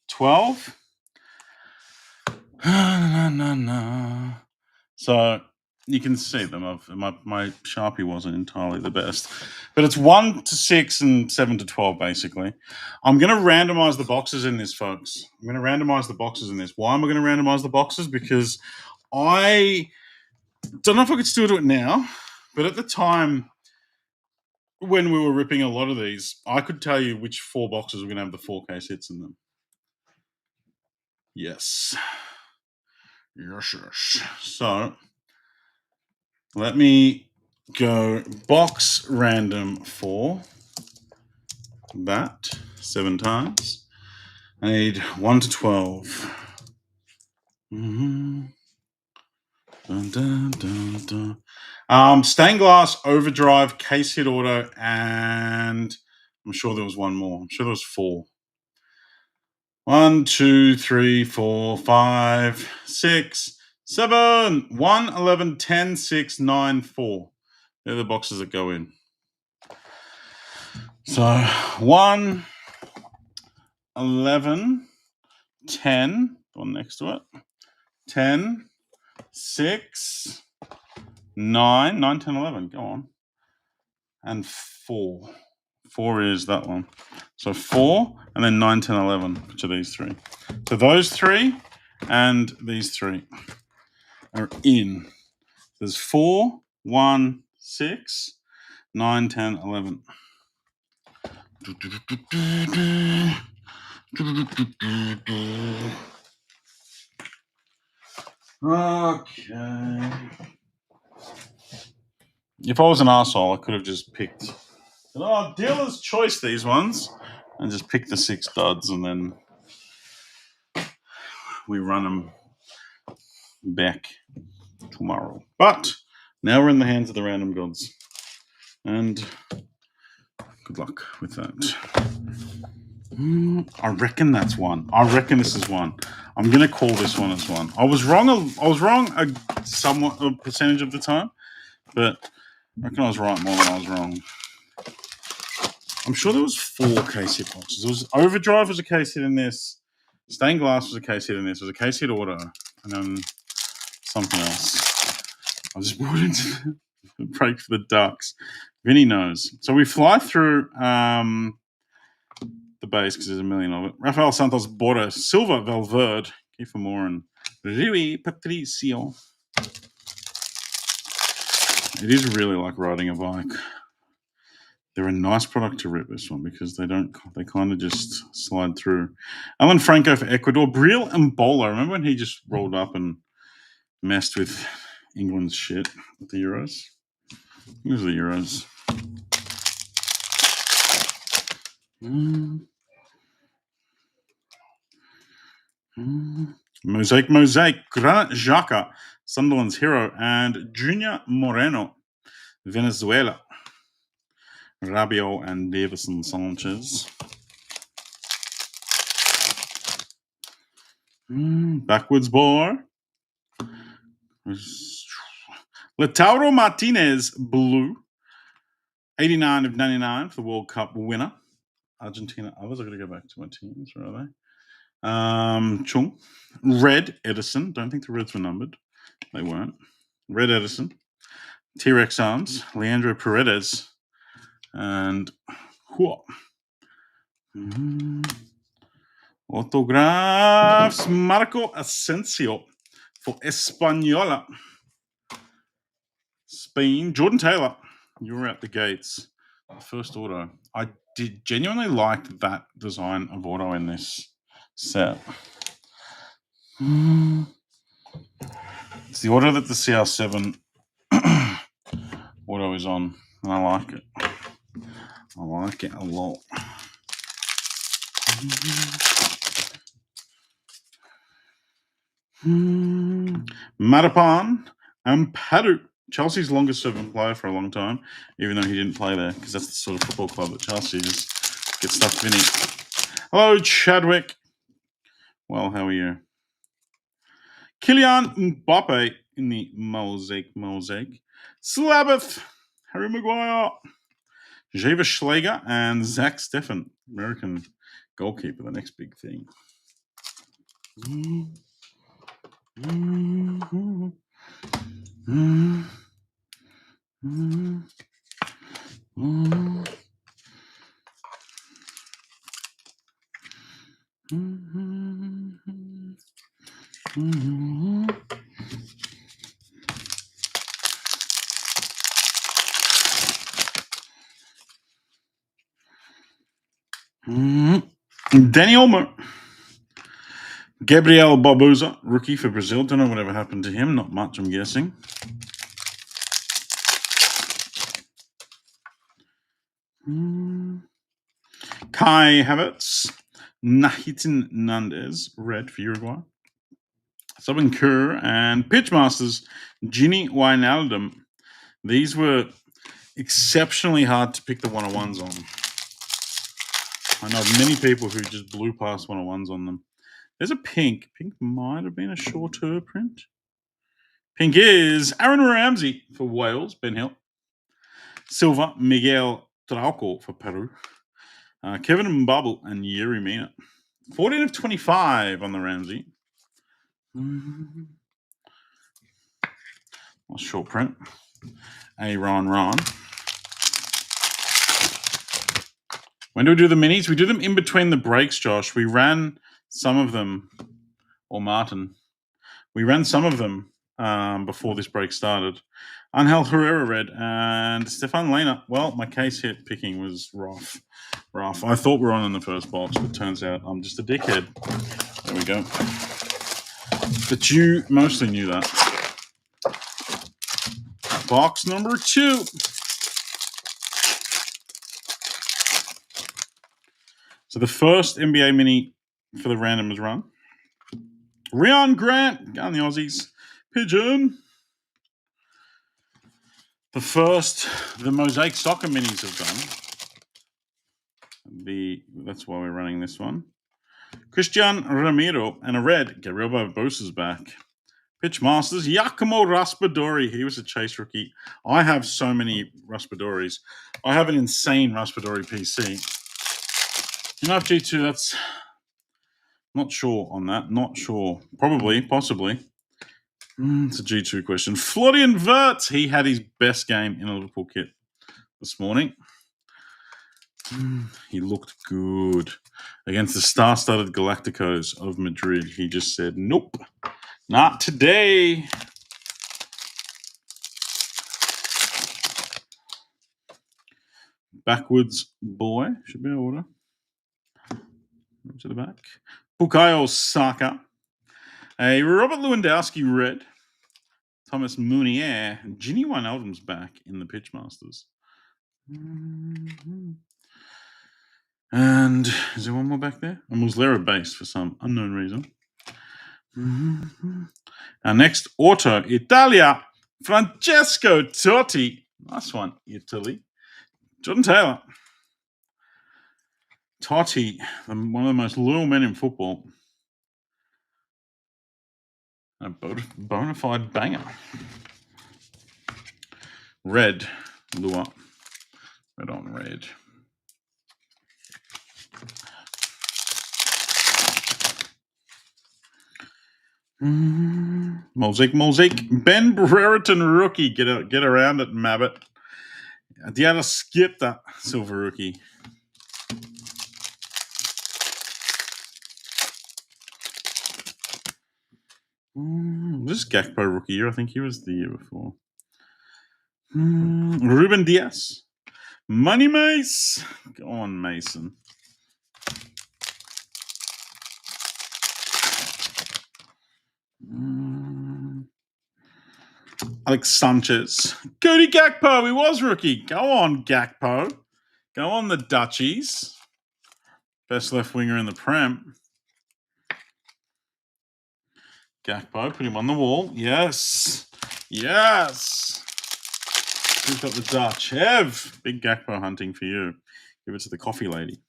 12. So you can see them. My Sharpie wasn't entirely the best, but it's 1 to 6 and 7 to 12 basically. I'm going to randomize the boxes in this, folks. I'm going to randomize the boxes in this. Why am I going to randomize the boxes? Because I don't know if I could still do it now, but at the time when we were ripping a lot of these, I could tell you which 4 boxes were going to have the 4 case hits in them. Yes. So let me go box random for that 7 times. I need 1 to 12. Dun, dun, dun, dun. Stained glass, overdrive, case hit auto, and I'm sure there was one more. I'm sure there was 4. 1, 2, 3, 4, 5, 6, 7, 1, 11, 10, 6, 9, 4. They're the boxes that go in. So 1, 11, 10, one next to it, 10, 6, 9, 9, 10, 11, go on, and 4. 4 is that one. So 4, and then 9, 10, 11, which are these three. So those three and these three are in. There's 4, 1, 6, 9, 10, 11. Okay. If I was an arsehole, I could have just picked, dealer's choice these ones, and just pick the 6 duds, and then we run them back tomorrow. But now we're in the hands of the random gods, and good luck with that. I reckon that's one. I reckon this is one. I'm gonna call this one as one. I was wrong a somewhat a percentage of the time, but I reckon I was right more than I was wrong. I'm sure there was 4 case hit boxes. There was Overdrive was a case hit in this. Stained Glass was a case hit in this. It was a case hit auto, and then something else. I just brought into the break for the Ducks. Vinny knows. So we fly through the base because there's a million of it. Rafael Santos bought a silver Valverde, Kiefer Moore, and Rui Patricio. It is really like riding a bike. They're a nice product to rip, this one, because they kind of just slide through. Alan Franco for Ecuador. Briel and Bolo. Remember when he just rolled up and messed with England's shit at the Euros? It was the Euros. Mosaic. Granit Xhaka, Sunderland's hero. And Junior Moreno, Venezuela. Rabiot and Davison Sanchez. Backwards bar. Lautaro Martinez, blue. 89 of 99 for the World Cup winner. Argentina others. I've got to go back to my teams. Where are they? Chung. Red Edison. Don't think the Reds were numbered. They weren't. Red Edison. T-Rex Arms. Leandro Paredes. And autographs. Marco Asensio for Española. Spain. Jordan Taylor. You were at the gates. First auto. I did genuinely like that design of auto in this set. It's the auto that the CR7 auto is on, and I like it. I like it a lot. Matapan and Padu. Chelsea's longest serving player for a long time, even though he didn't play there, because that's the sort of football club that Chelsea is. Get stuff, Vinny. Hello, Chadwick. Well, how are you? Kylian Mbappe in the mosaic. Slabeth, Harry Maguire, Java Schläger, and Zach Steffen, American goalkeeper, the next big thing. Danny Olmo. Gabriel Barbosa, rookie for Brazil. Don't know whatever happened to him. Not much, I'm guessing. Kai Havertz. Nahitin Nandez, red for Uruguay. Southern Kerr and Pitchmasters, Ginny Wijnaldum. These were exceptionally hard to pick the 101s on. I know many people who just blew past 101s on them. There's a pink. Pink might have been a shorter print. Pink is Aaron Ramsey for Wales, Ben Hill. Silver, Miguel Trauco for Peru. Kevin Mbabble and Yuri Mina. 14 of 25 on the Ramsey. A short print. Ron. When do we do the minis? We do them in between the breaks, Josh. We ran some of them, or Martin. We ran some of them before this break started. Angel Herrera red and Stefan Lehner. Well, my case hit picking was rough. I thought we were on in the first box, but turns out I'm just a dickhead. There we go. But you mostly knew that. Box number 2. So the first NBA mini for the randomers run. Rion Grant, got the Aussies. Pigeon. The Mosaic Soccer minis have done. That's why we're running this one. Christian Ramiro and a red. Gabriel Barbosa's back. Pitch Masters. Giacomo Raspadori. He was a chase rookie. I have so many Raspadoris. I have an insane Raspadori PC. You know, G2, that's... Not sure on that. Not sure. Probably. Possibly. It's a G2 question. Florian Wirtz. He had his best game in a Liverpool kit this morning. He looked good. Against the star-studded Galacticos of Madrid. He just said, nope. Not today. Backwards boy. Should be able to. To the back. Bukayo Saka. A Robert Lewandowski red. Thomas Meunier. Ginny Wijnaldum's back in the Pitchmasters. And is there one more back there? A Muslera base for some unknown reason. Our next auto, Italia. Francesco Totti. Nice one, Italy. Jordan Taylor. Totti, one of the most loyal men in football. A bona fide banger. Red. Lua. Red on red. Mosaic. Ben Brereton rookie. Get around it, Mabbit. Diana skip that silver rookie. This Gakpo rookie year. I think he was the year before. Ruben Diaz. Money Mace. Go on, Mason. Alex Sanchez. Cody Gakpo. He was rookie. Go on, Gakpo. Go on, the Dutchies. Best left winger in the Prem. Gakpo. Put him on the wall. Yes. Who's got the Dutch? Ev. Big Gakpo hunting for you. Give it to the coffee lady.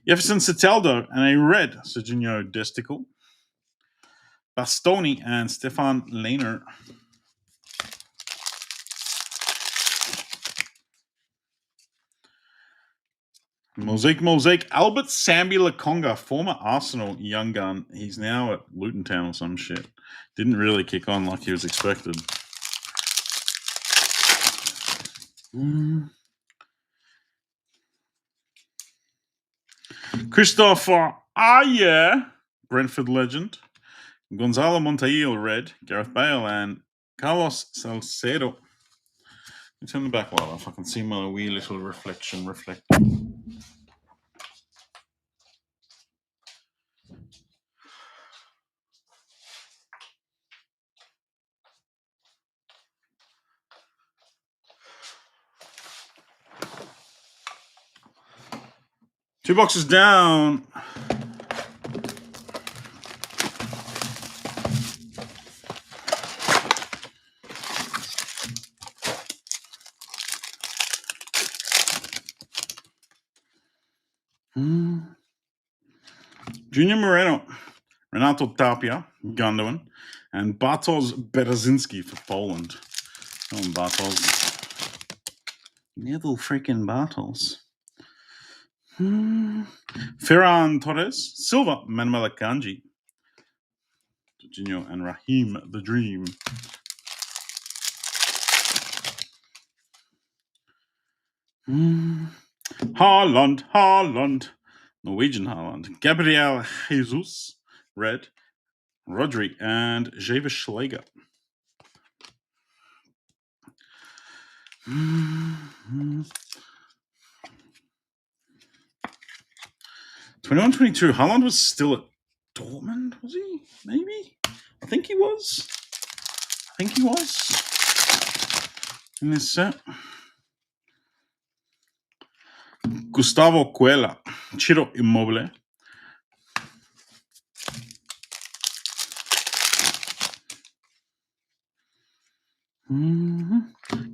Jefferson Soteldo and a red Serginho Desticle. Bastoni and Stefan Lehner. Mosaic. Albert Sambi Lakonga, former Arsenal young gun. He's now at Luton Town or some shit. Didn't really kick on like he was expected. Christopher Ayer, Brentford legend. Gonzalo Montiel, red. Gareth Bale and Carlos Salcedo. Let me turn the back light off. I can see my wee little reflection reflecting. Two boxes down. Junior Moreno, Renato Tapia, Gundogan, and Bartosz Berezinski for Poland. Come on, Bartos. Neville freaking Bartos. Ferran Torres, Silva, Manuel Akanji, Jorginho, and Raheem the Dream. Haaland, Norwegian Haaland, Gabriel Jesus, red, Rodri, and Javier Schläger. 21-22. Haaland was still at Dortmund, was he? Maybe? I think he was. In this set. Gustavo Cuela, Ciro Immobile.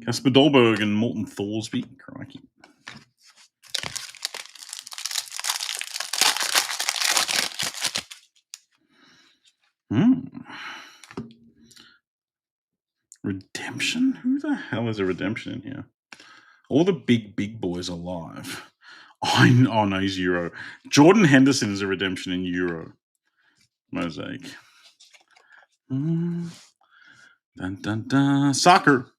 Casper Dolberg and Morten Thorsby. Crikey. Redemption? Who the hell is a redemption in here? All the big boys are live. Oh no, he's Euro. Jordan Henderson is a redemption in Euro. Mosaic. Dun dun dun. Soccer.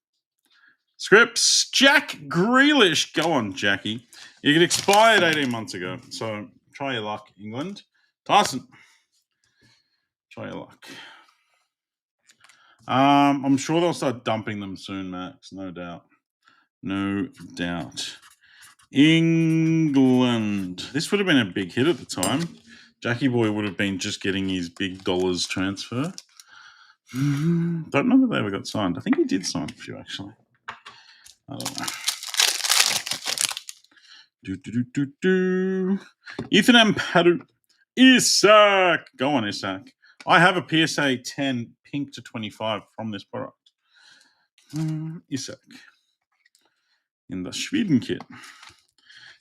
Scripts. Jack Grealish. Go on, Jackie. It expired 18 months ago. So try your luck, England. Tyson. Try your luck. I'm sure they'll start dumping them soon, Max. No doubt. England. This would have been a big hit at the time. Jackie Boy would have been just getting his big dollars transfer. Don't know that they ever got signed. I think he did sign a few, actually. I don't know. Ethan Ampadu. Isak. Go on, Isak. I have a PSA 10 pink to 25 from this product. Isak. In the Sweden kit.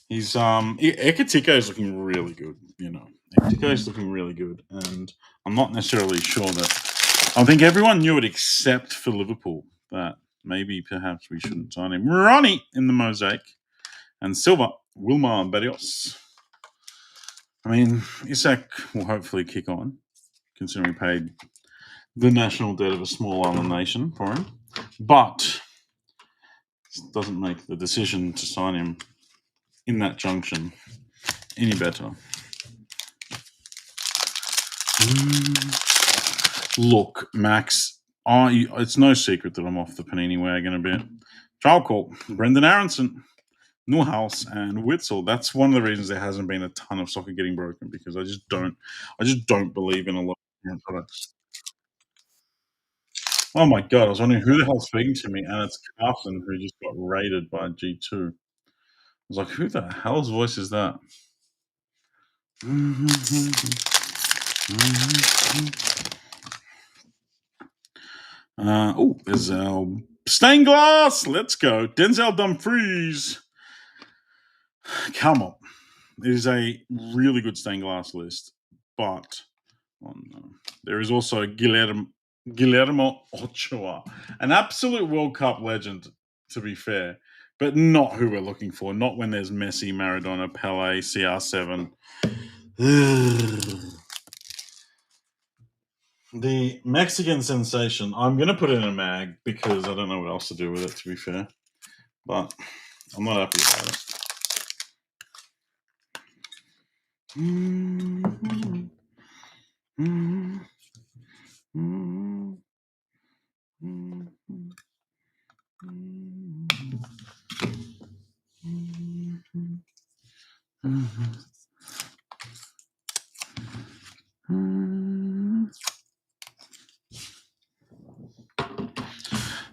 He's Ekatiko is looking really good, Ekatiko is looking really good, and I'm not necessarily sure that I think everyone knew it except for Liverpool that maybe perhaps we shouldn't sign him. Ronnie in the mosaic, and Silva, Wilmar Barrios. I mean, Isak will hopefully kick on, considering we paid the national debt of a small island nation for him, but it doesn't make the decision to sign him in that junction any better. Look, Max, it's no secret that I'm off the Panini wagon a bit. Trial call, Brendan Aronson, Newhouse, and Witzel. That's one of the reasons there hasn't been a ton of soccer getting broken, because I just don't believe in a lot of different products. Oh my god, I was wondering who the hell's speaking to me, and it's Carson, who just got raided by G2. I was like, who the hell's voice is that? There's our stained glass. Let's go. Denzel Dumfries. Come on. It is a really good stained glass list, but there is also Guillermo Ochoa, an absolute World Cup legend, to be fair, but not who we're looking for. Not when there's Messi, Maradona, Pele, CR7. The Mexican sensation. I'm going to put it in a mag because I don't know what else to do with it, to be fair. But I'm not happy about it.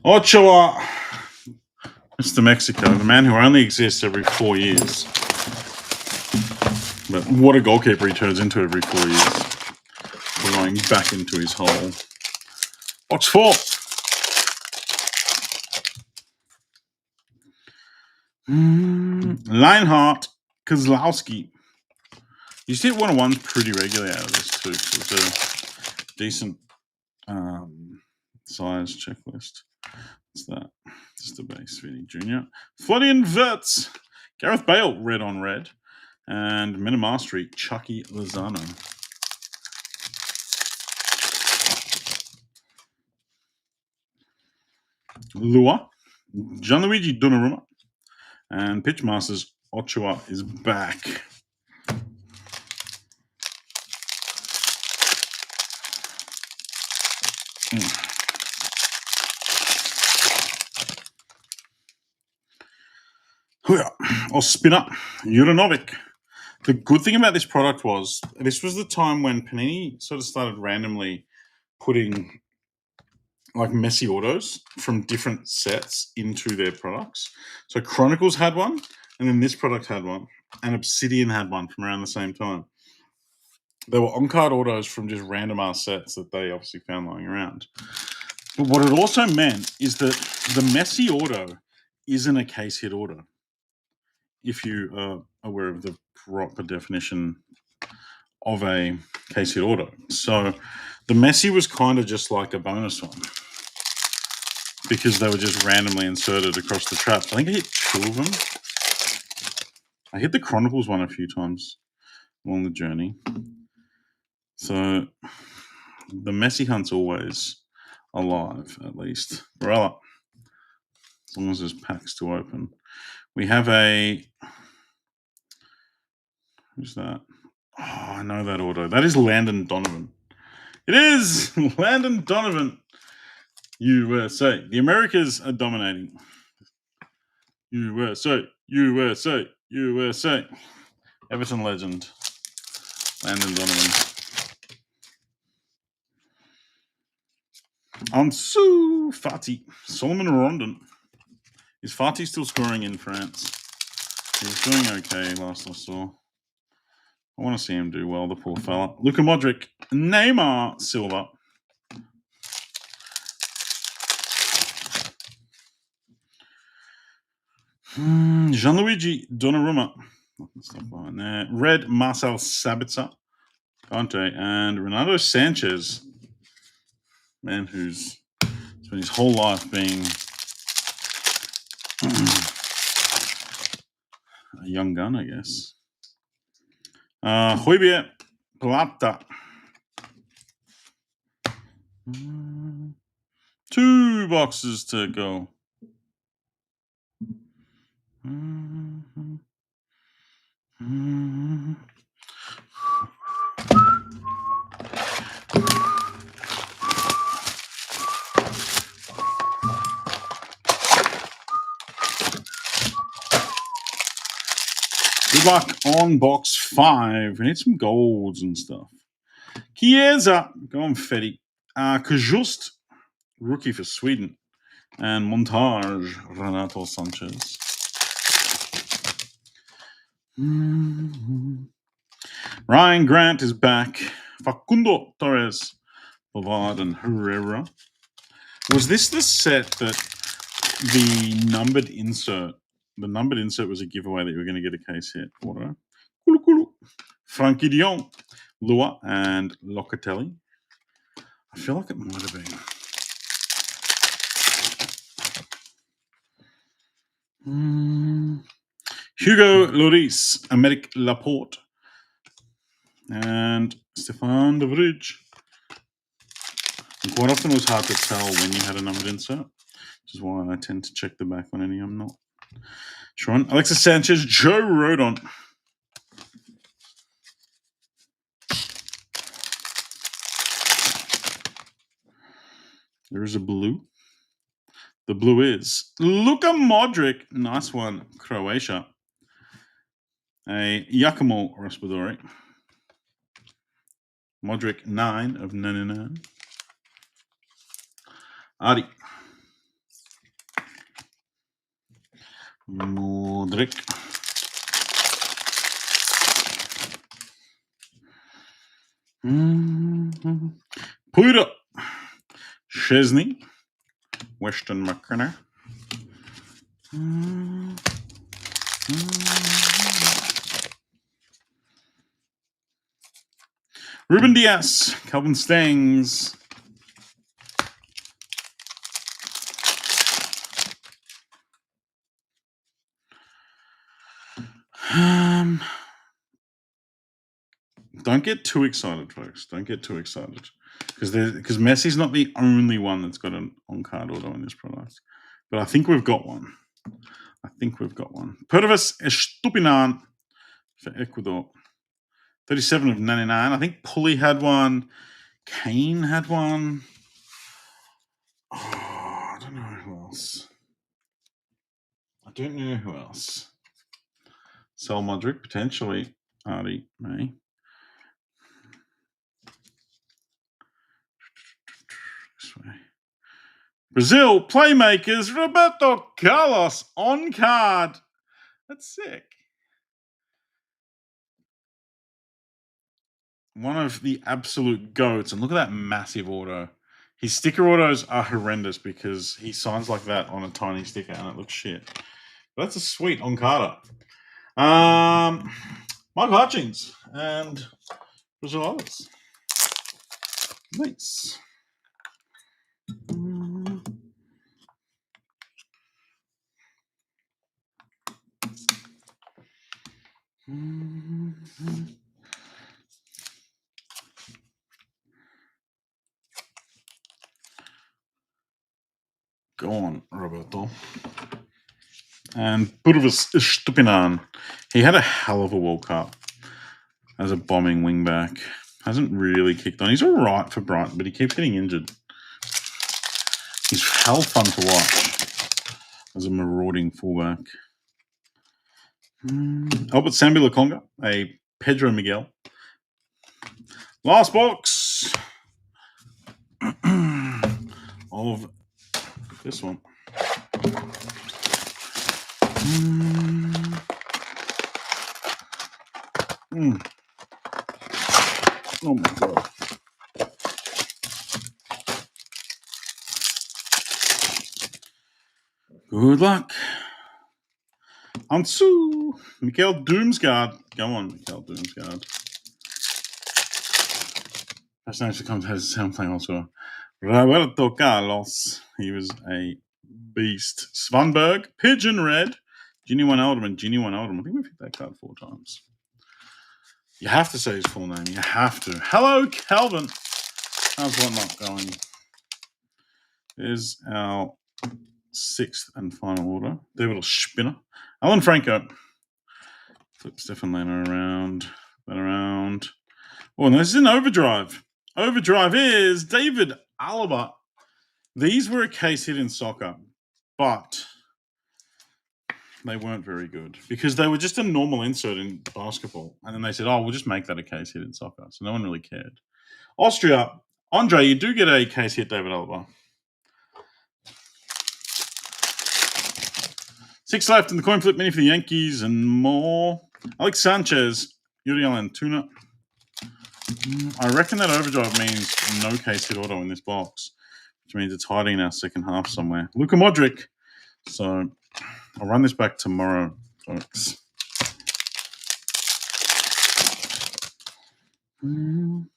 Ochoa, Mr. Mexico, the man who only exists every 4 years. But what a goalkeeper he turns into every 4 years. Going back into his hole. Box 4. Leinhardt, Kozlowski, You used to hit 101s pretty regularly out of this too. It was a decent size checklist. What's that? Just a base Vinny Jr. Florian Wirtz, Gareth Bale, red on red, and Meta Mastery, Chucky Lozano. Lua, Gianluigi Donnarumma, and Pitchmasters Ochoa is back. Or spinner, Juranovic. The good thing about this product was this was the time when Panini sort of started randomly putting like messy autos from different sets into their products. So Chronicles had one, and then this product had one, and Obsidian had one from around the same time. They were on-card autos from just random ass sets that they obviously found lying around. But what it also meant is that the messy auto isn't a case hit auto, if you are aware of the proper definition of a case hit auto. So the messy was kind of just like a bonus one because they were just randomly inserted across the traps. I think I hit 2 of them. I hit the Chronicles one a few times along the journey. So the messy hunt's always alive, at least. Barella, as long as there's packs to open. We have a... Who's that? Oh, I know that auto. That is Landon Donovan. It is Landon Donovan. USA. The Americas are dominating. USA. USA. USA. Everton legend. Landon Donovan. Ansu Fati. Solomon Rondon. Is Fati still scoring in France? He was doing okay last I saw. I want to see him do well, the poor fella. Luka Modric. Neymar Silva. Gianluigi Donnarumma. Stuff behind there. Red Marcel Sabitzer. Conte. And Renato Sanchez. Man who's spent his whole life being a young gun, I guess. Javier Plata. 2 boxes to go. Good luck on box 5. We need some golds and stuff. Chiesa, go on Fetty. Kajust, rookie for Sweden. And Montage, Renato Sanchez. Ryan Grant is back. Facundo Torres, Bavard, and Herrera. Was this the set that the numbered insert was a giveaway that you were going to get a case hit? Auto. Kulu Kulu. Frankie Dion, Lua, and Locatelli. I feel like it might have been. Hugo Lloris, Americ Laporte, and Stefan de Vrij. Quite often it was hard to tell when you had a numbered insert, which is why I tend to check the back on any I'm not sure on. Alexis Sanchez, Joe Rodon. There is a blue. The blue is Luka Modric. Nice one, Croatia. A Giacomo Raspadori. Modric, 9 of 99. Adi. Modric. Puyra. Chesney. Weston McKenna. Ruben Diaz, Calvin Stangs. Don't get too excited, folks. Don't get too excited. Because Messi's not the only one that's got an on-card auto in this product. But I think we've got one. Purvis Estupinan for Ecuador. 37 of 99. I think Pulley had one. Kane had one. Oh, I don't know who else. Sal Modric, potentially. Artie May. This way. Brazil, playmakers, Roberto Carlos on card. That's sick. One of the absolute goats. And look at that massive auto. His sticker autos are horrendous because he signs like that on a tiny sticker and it looks shit. But that's a sweet on card. Michael Hutchings and Brazil Others. Nice. Go on, Roberto. And Purvis Stupinan. He had a hell of a World Cup as a bombing wingback. Hasn't really kicked on. He's all right for Brighton, but he keeps getting injured. He's hell fun to watch as a marauding fullback. Albert Sambi Lakonga, a Pedro Miguel. Last box of this one. Oh my god. Good luck. Ansu. Mikael Doomsgaard. Go on, Mikael Doomsgaard. First name to come to his sound playing also. Roberto Carlos. He was a beast. Svanberg. Pigeon Red. Ginny Wijnaldum. I think we've hit that card 4 times. You have to say his full name. You have to. Hello, Calvin. How's whatnot going? There's our 6th and final order. Their little spinner. Alan Franco. Flip Stefan Leno around. That around. Oh, no, this is an overdrive. Overdrive is David Alaba. These were a case hit in soccer, but they weren't very good because they were just a normal insert in basketball. And then they said, oh, we'll just make that a case hit in soccer. So no one really cared. Austria. Andre, you do get a case hit, David Alaba. 6 left in the coin flip mini for the Yankees and more. Alex Sanchez, Yuri Alantuna. I reckon that overdrive means no case hit auto in this box, which means it's hiding in our second half somewhere. Luka Modric. So I'll run this back tomorrow, folks. Leon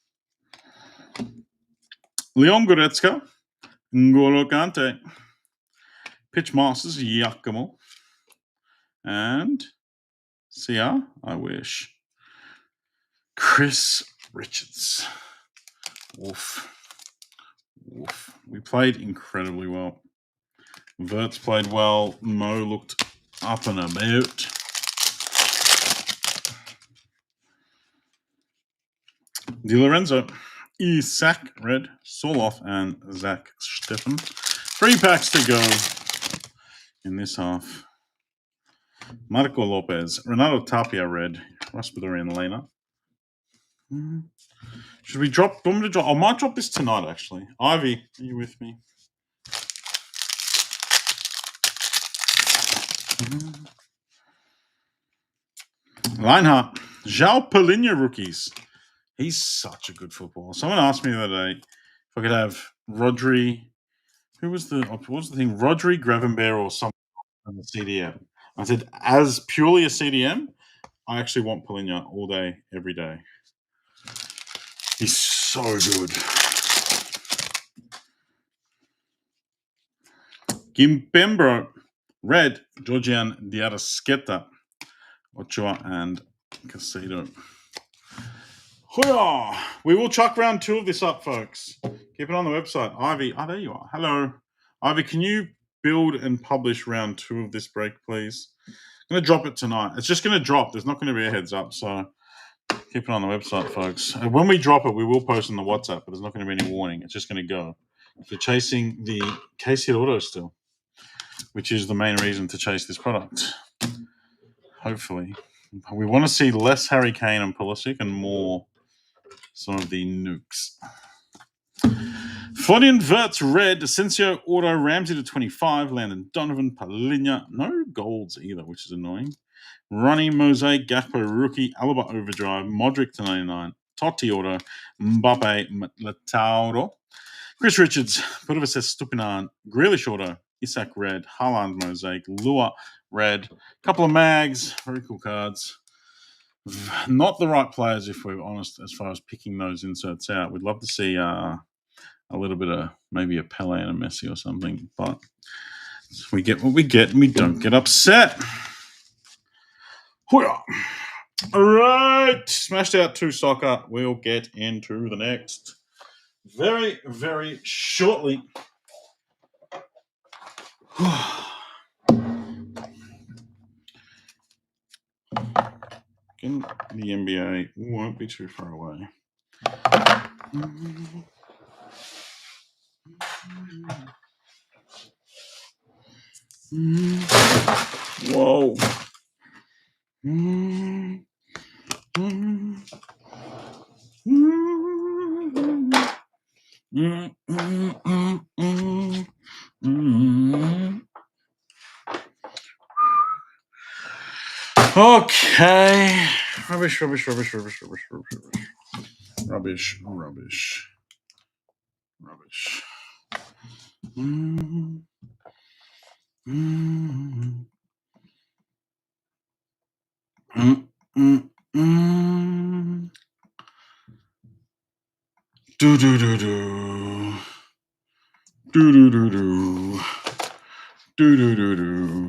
Goretzka. N'Golo Kante. Pitch Masters, Giacomo. And CR, I wish. Chris Richards. Woof. We played incredibly well. Verts played well. Mo looked up and about. Di Lorenzo. Isak Red. Soloff and Zach Steffen. 3 packs to go in this half. Marco Lopez. Renato Tapia Red. Raspadorian Lena. Should we drop? Do you want me to drop? I might drop this tonight, actually. Ivy, are you with me? Leinhardt. João Palinha rookies. He's such a good footballer. Someone asked me the other day if I could have Rodri. What was the thing? Rodri, Gravenberg, or something on the CDM. I said, as purely a CDM, I actually want Palinha all day, every day. He's so good. Gimbembro, red, Georgian Diarasqueta, Ochoa, and Casado. Hooyah! We will chuck round 2 of this up, folks. Keep it on the website. Ivy, there you are. Hello. Ivy, can you build and publish round 2 of this break, please? I'm going to drop it tonight. It's just going to drop. There's not going to be a heads up, so keep it on the website, folks. And when we drop it, we will post on the WhatsApp, but there's not going to be any warning. It's just going to go. If you're chasing the case hit auto still, which is the main reason to chase this product, hopefully. We want to see less Harry Kane and Pulisic and more some of the nukes. Florian Wirtz red, Asensio auto, Ramsey to 25, Landon Donovan, Palinha, no golds either, which is annoying. Ronnie Mosaic, Gakpo rookie, Alaba overdrive, Modric to 99, Totti auto, Mbappe Latauro, Chris Richards, Pudovic Stupinan, Grealish auto, Isak red, Haaland Mosaic, Lua red, couple of mags, very cool cards. Not the right players, if we're honest, as far as picking those inserts out. We'd love to see a little bit of maybe a Pele and a Messi or something, but we get what we get and we don't get upset. All right, smashed out 2 soccer. We'll get into the next very, very shortly. The NBA won't be too far away. Whoa. Okay. Rubbish.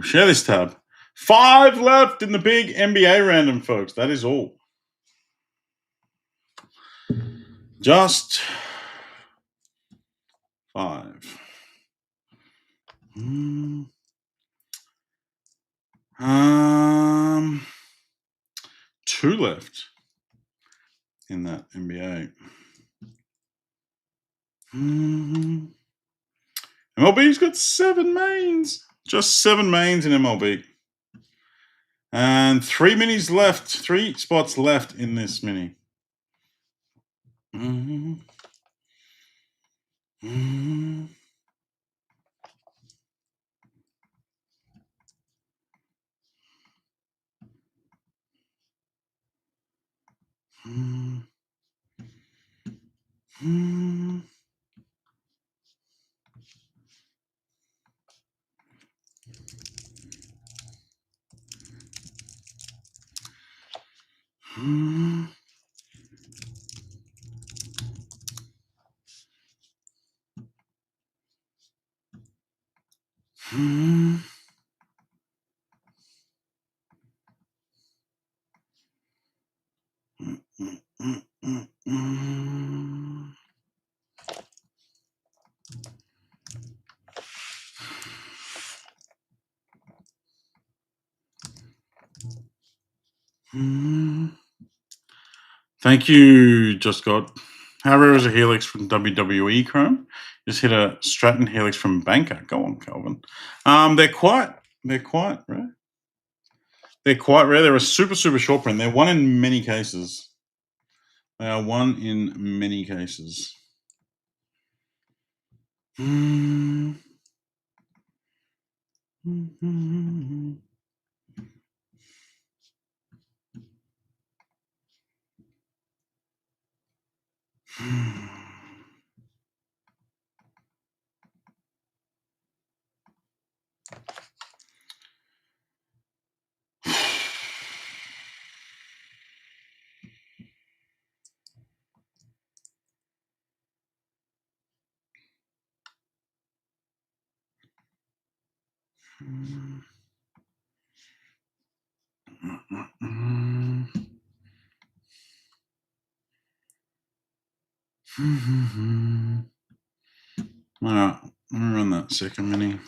Share this tab. 5 left in the big NBA random, folks. That is all. Just 5. 2 left in that NBA. MLB's got 7 mains. Just 7 mains in MLB. And 3 minis left. 3 spots left in this mini. Thank you, Just God. How rare is a Helix from WWE Chrome? Just hit a Stratton Helix from Banker. Go on, Calvin. They're quite rare. They're quite rare. They're a super short print. They're one in many cases. They are one in many cases. All right, let me run that second mini.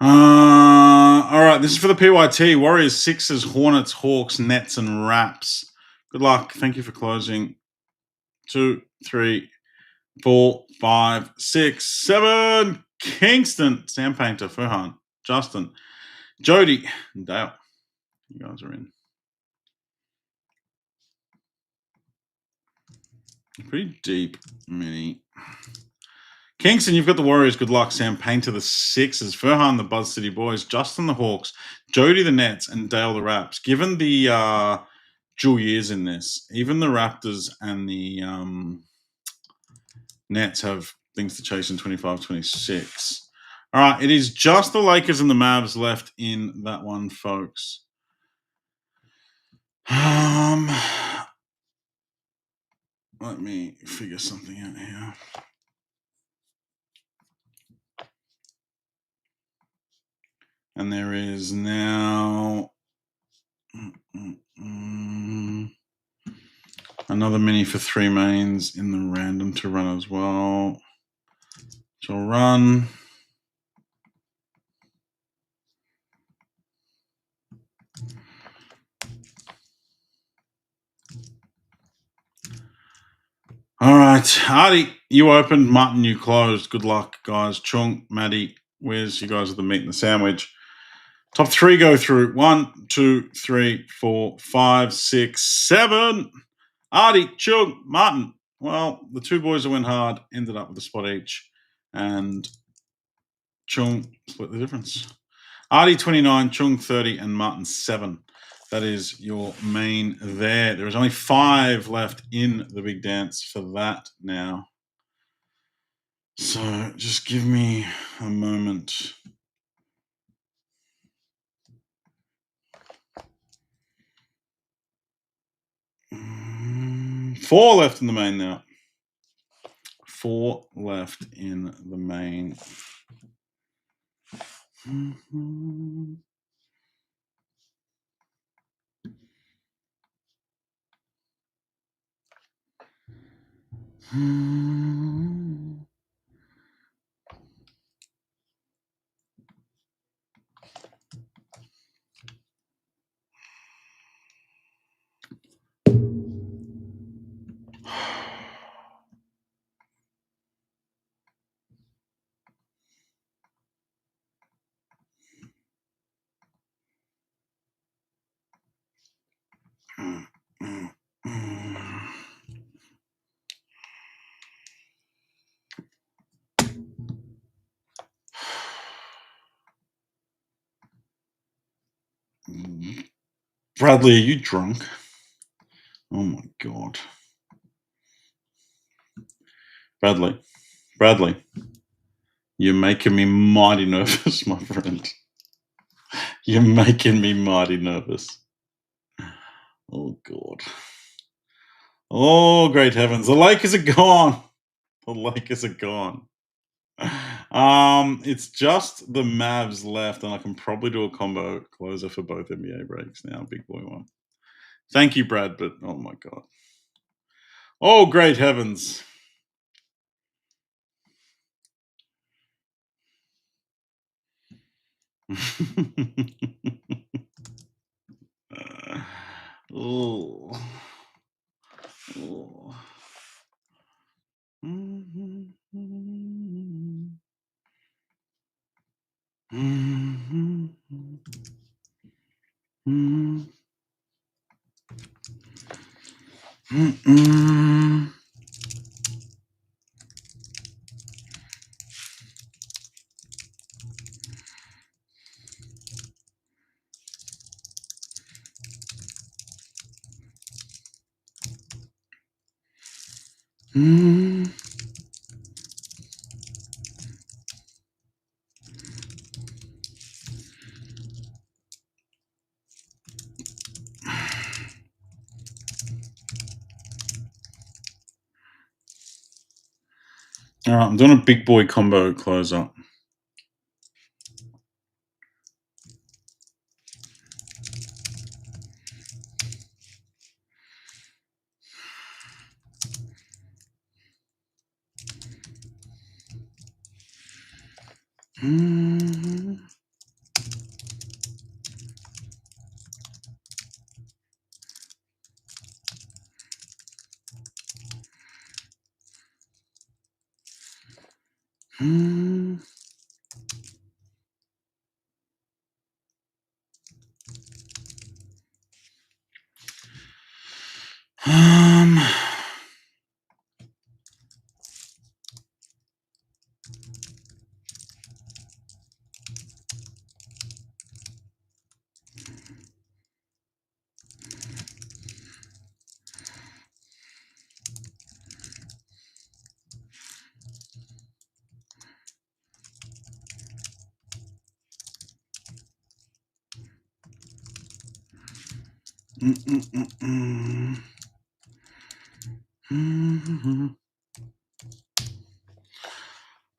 All right, this is for the PYT. Warriors, Sixers, Hornets, Hawks, Nets, and Raps. Good luck. Thank you for closing. 2, 3, 4, 5, 6, 7. Kingston, Sam Painter, Furhan, Justin, Jody, and Dale. You guys are in. Pretty deep mini. Kingston, you've got the Warriors. Good luck. Sam Painter, the Sixers. Furhan, the Buzz City Boys. Justin, the Hawks. Jody, the Nets. And Dale, the Raps. Given the dual years in this, even the Raptors and the Nets have things to chase in 25-26. All right, it is just the Lakers and the Mavs left in that one, folks. Let me figure something out here. And there is now another mini for 3 mains in the random to run as well. So I'll run. All right, Artie, you opened. Martin, you closed. Good luck, guys. Chung, Maddie, Wiz, you guys are the meat and the sandwich. Top 3 go through. 1, 2, 3, 4, 5, 6, 7. Artie, Chung, Martin. Well, the 2 boys that went hard ended up with a spot each. And Chung split the difference. Artie 29, Chung 30, and Martin 7. That is your main there. There is only 5 left in the big dance for that now. So just give me a moment. Four left in the main now. 4 left in the main. Bradley, are you drunk? Oh my God. Bradley, you're making me mighty nervous, my friend. You're making me mighty nervous. Oh God. Oh, great heavens. The Lakers are gone. The Lakers are gone. It's just the Mavs left, and I can probably do a combo closer for both NBA breaks now, big boy one. Thank you, Brad, but oh my God. Oh, great heavens. Oh. Oh. All right, I'm doing a big boy combo close up.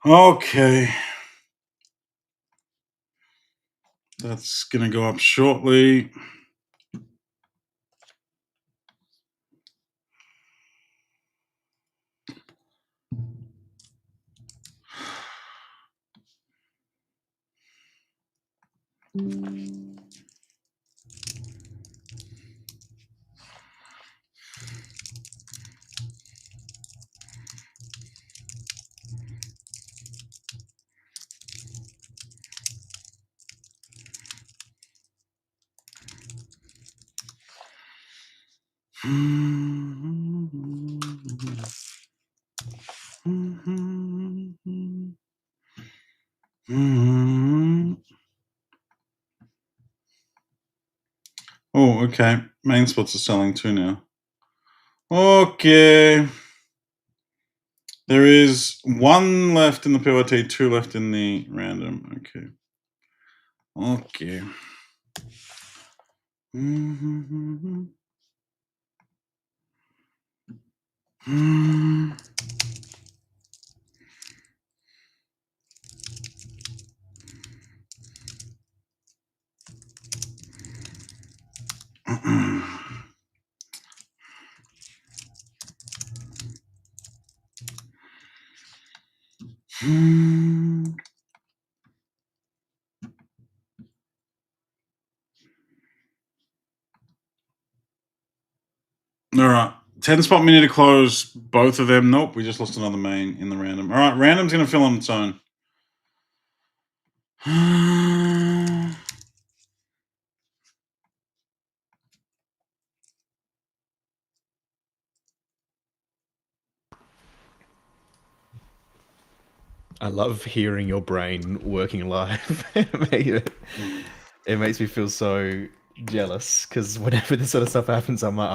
Okay. That's going to go up shortly. Oh, okay. Main spots are selling too now. Okay. There is 1 left in the PYT, 2 left in the random. Okay. Okay. All right. 10 spot mini to close both of them. Nope, we just lost another main in the random. All right, random's going to fill on its own. I love hearing your brain working live. It makes me feel so jealous because whenever this sort of stuff happens, I'm like,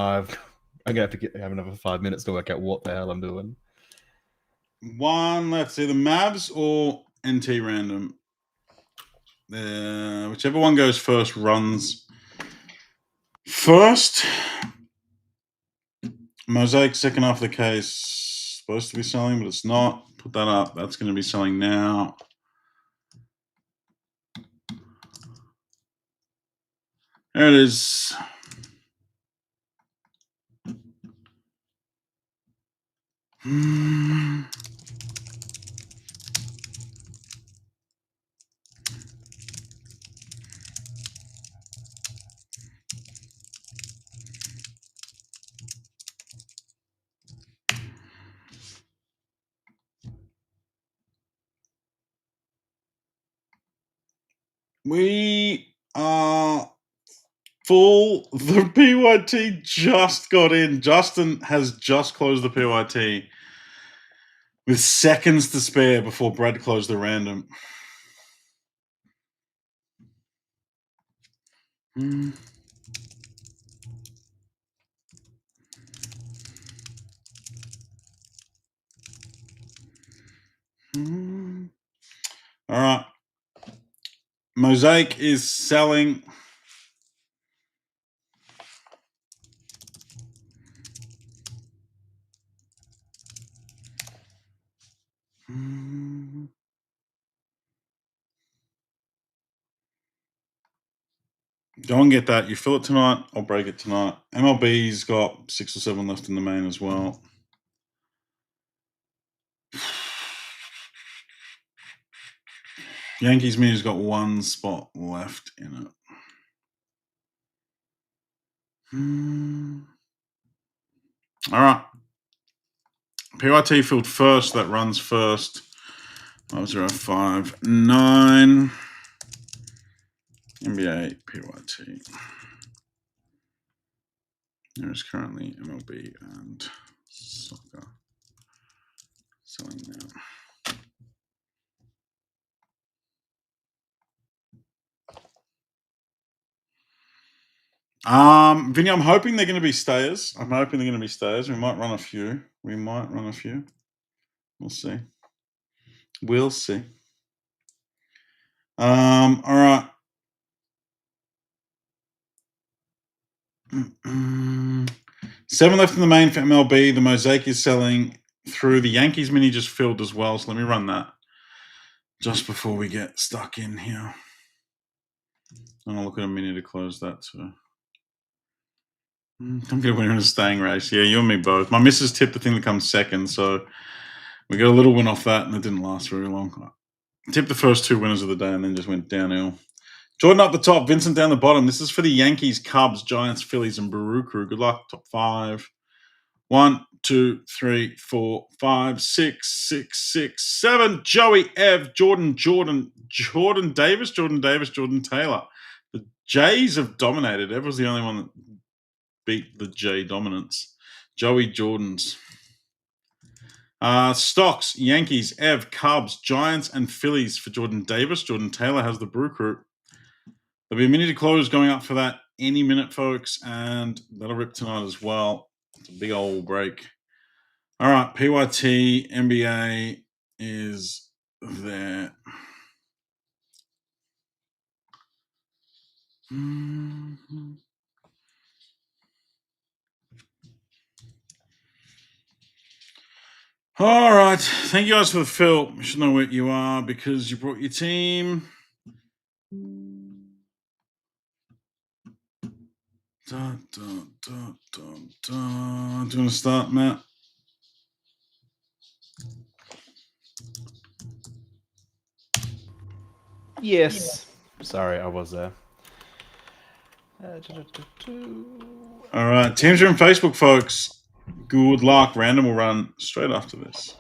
I'm gonna have to have another 5 minutes to work out what the hell I'm doing. 1 left, either Mavs or NT random. Whichever one goes first runs first. Mosaic second half of the case supposed to be selling, but it's not. Put that up. That's going to be selling now. There it is. We are full. The PYT just got in. Justin has just closed the PYT with seconds to spare before Brad closed the random. All right. Mosaic is selling. Go and get that. You fill it tonight. I'll break it tonight. MLB's got 6 or 7 left in the main as well. Yankees Mini's got 1 spot left in it. All right. PYT filled first. That runs first. 5059. NBA PYT. There is currently MLB and soccer selling now. Vinny, I'm hoping they're going to be stayers. We might run a few. We'll see. All right. 7 left in the main for MLB. The Mosaic is selling through. The Yankees Mini just filled as well. So let me run that just before we get stuck in here. And I'll look at a mini to close that too. I'm going to win in a staying race. Yeah, you and me both. My missus tipped the thing that comes second, so we got a little win off that, and it didn't last very long. I tipped the first 2 winners of the day and then just went downhill. Jordan up the top, Vincent down the bottom. This is for the Yankees, Cubs, Giants, Phillies, and Brew Crew. Good luck. Top 5. 1, 2, 3, 4, 5, 6, 7. Joey, Ev, Jordan Davis, Jordan Taylor. The Jays have dominated. Ev was the only one that beat the J dominance. Joey Jordans. Stocks, Yankees, Ev, Cubs, Giants, and Phillies for Jordan Davis. Jordan Taylor has the Brew Crew. There'll be a minute to close going up for that any minute, folks, and that'll rip tonight as well. It's a big old break. All right, PYT, NBA is there. All right. Thank you guys for the fill. You should know where you are because you brought your team. Do you want to start, Matt? Yes. Sorry, I was there. All right. Teams are on Facebook, folks. Good luck. Random will run straight after this.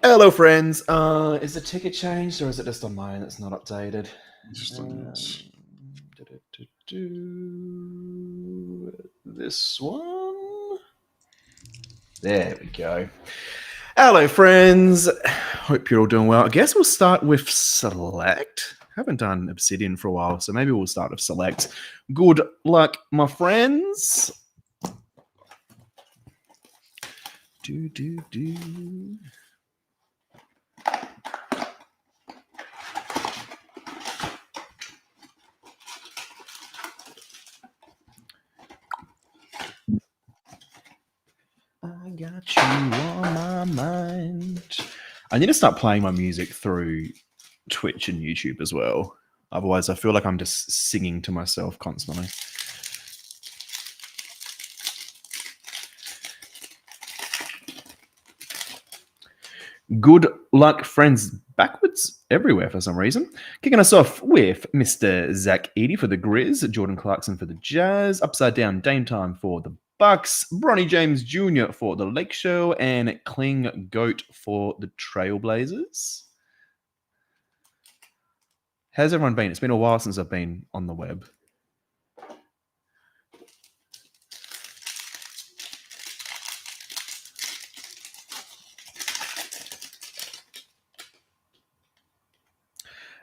Hello, friends. Is the ticket changed or is it just on mine that's not updated? Just on this. This one. There we go. Hello, friends. Hope you're all doing well. I guess we'll start with Select. Haven't done Obsidian for a while, so maybe we'll start with Select. Good luck, my friends. I got you on my mind. I need to start playing my music through Twitch and YouTube as well. Otherwise, I feel like I'm just singing to myself constantly. Good luck, friends. Backwards everywhere for some reason. Kicking us off with Mr. Zach Eady for the Grizz, Jordan Clarkson for the Jazz, Upside Down Dame Time for the Bucks, Bronny James Jr. for the Lake Show, and Kling Goat for the Trailblazers. How's everyone been? It's been a while since I've been on the web.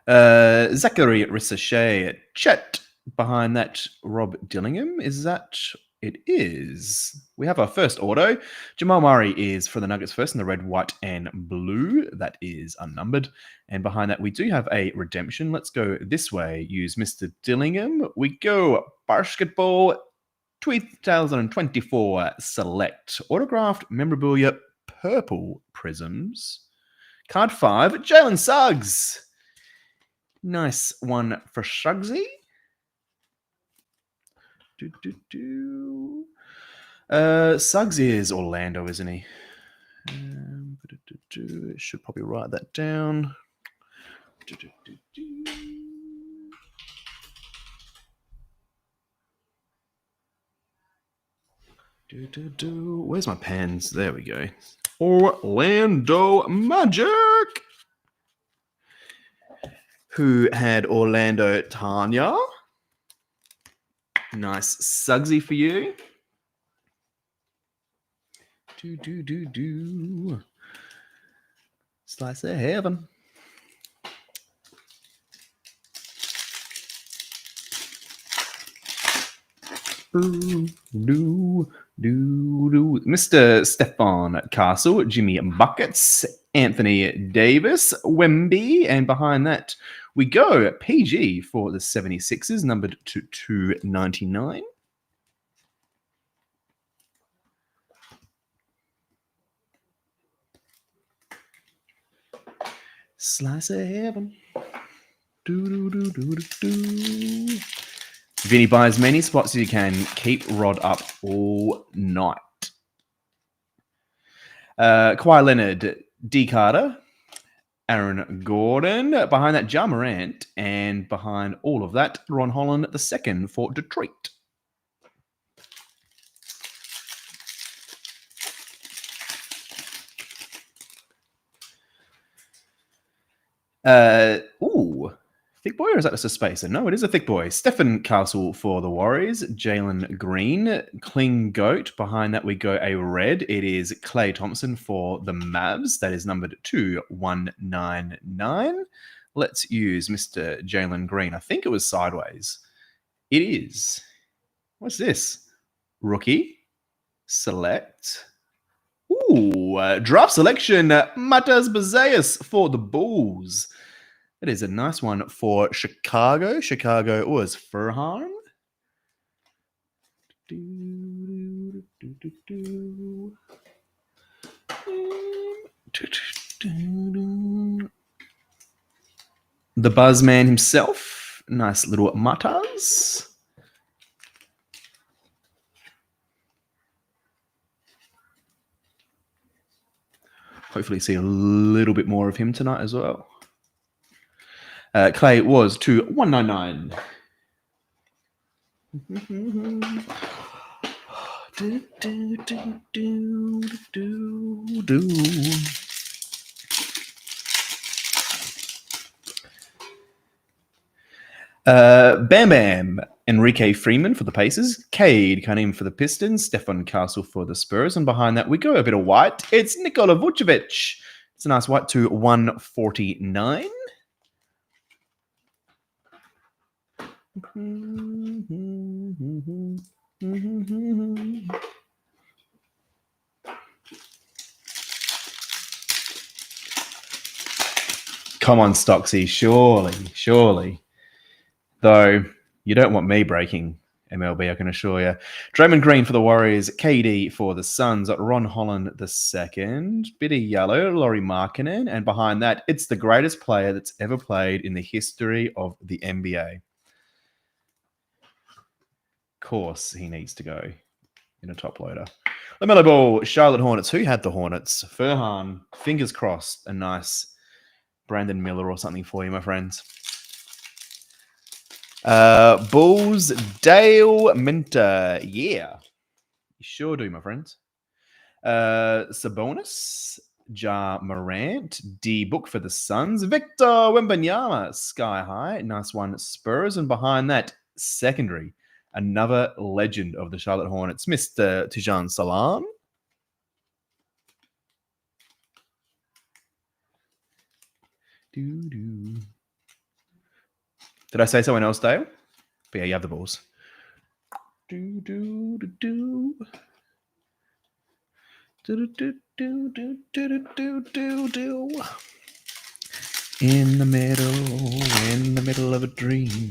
Zachary Rissachet, Chet behind that, Rob Dillingham. Is that it? Is. We have our first auto. Jamal Murray is for the Nuggets first in the red, white, and blue. That is unnumbered. And behind that, we do have a redemption. Let's go this way. Use Mr. Dillingham. We go basketball 2024 select autographed memorabilia purple prisms. Card 5, Jalen Suggs. Nice one for Suggsy. Suggs is Orlando, isn't he? Should probably write that down. Where's my pens? There we go. Orlando Magic. Who had Orlando Tanya? Nice Suggsy for you. Slice of heaven. Mr. Stefan Castle, Jimmy Buckets, Anthony Davis, Wemby, and behind that we go PG for the 76ers, numbered to 299. Slice of heaven. Vinny, buy as many spots as you can. Keep Rod up all night. Kawhi Leonard, D. Carter, Aaron Gordon. Behind that, Ja Morant. And behind all of that, Ron Holland II for Detroit. Thick boy, or is that just a spacer? No, it is a thick boy. Stephen Castle for the Warriors. Jalen Green. Kling Goat. Behind that, we go a red. It is Klay Thompson for the Mavs. That is numbered 2199. Let's use Mr. Jalen Green. I think it was sideways. It is. What's this? Rookie. Select. Draft selection. Matas Bazeas for the Bulls. That is a nice one for Chicago. Chicago was Furhan. The Buzzman himself. Nice little Matas. Hopefully see a little bit more of him tonight as well. Clay was to 199. Bam Bam, Enrique Freeman for the Pacers, Cade Cunningham for the Pistons, Stefan Castle for the Spurs, and behind that we go a bit of white. It's Nikola Vucevic. It's a nice white to 149. Come on, Stocksy, surely. Though you don't want me breaking MLB, I can assure you. Draymond Green for the Warriors, KD for the Suns, Ron Holland II, bit of yellow, Lauri Markkanen, and behind that, it's the greatest player that's ever played in the history of the NBA. Of course, he needs to go in a top loader. LaMelo Ball, Charlotte Hornets. Who had the Hornets? Furhan, fingers crossed, a nice Brandon Miller or something for you, my friends. Bulls, Dale Minter. Yeah. You sure do, my friends. Sabonis, Ja Morant, D Book for the Suns, Victor Wembanyama, Sky High. Nice one, Spurs. And behind that, secondary, another legend of the Charlotte Hornets, Mr. Tijan Salam. Did I say someone else, Dale? But yeah, you have the balls. In the middle of a dream.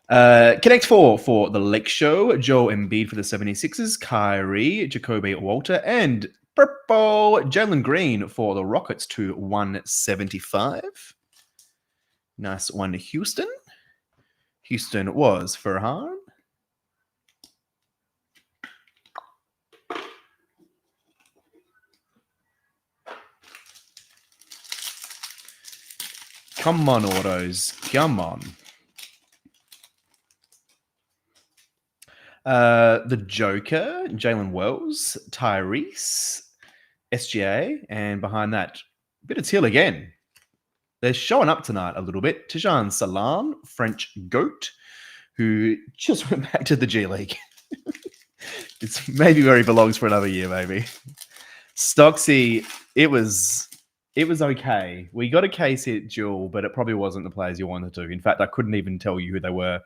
Connect 4 for the Lake Show. Joel Embiid for the 76ers. Kyrie, Jacoby Walter, and Purple Jalen Green for the Rockets to 175. Nice one, Houston. Houston was Farhan. Come on, autos. Come on. The Joker, Jalen Wells, Tyrese, SGA, and behind that, a bit of Teal again. They're showing up tonight a little bit. Tijan Salam, French GOAT, who just went back to the G League. It's maybe where he belongs for another year, maybe. Stocksy, it was okay. We got a case hit duel, but it probably wasn't the players you wanted to. In fact, I couldn't even tell you who they were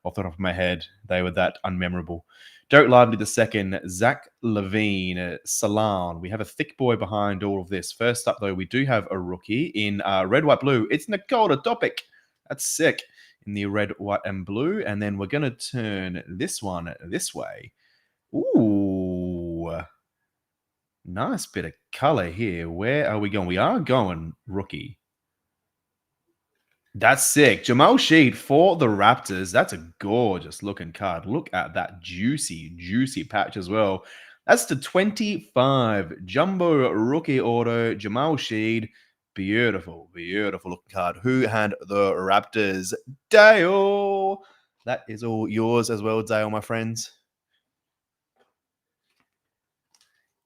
off the top of my head. They were that unmemorable. Derek Lively the second, Zach Levine, Salan. We have a thick boy behind all of this. First up, though, we do have a rookie in red, white, blue. It's Nikola Topic. That's sick. In the red, white, and blue. And then we're going to turn this one this way. Ooh. Nice bit of color here. Where are we going? We are going rookie. That's sick. Jamal Sheed for the Raptors. That's a gorgeous looking card. Look at that juicy, juicy patch as well. That's the 25 jumbo rookie auto. Jamal Sheed. Beautiful, beautiful looking card. Who had the Raptors? Dale. That is all yours as well, Dale, my friends.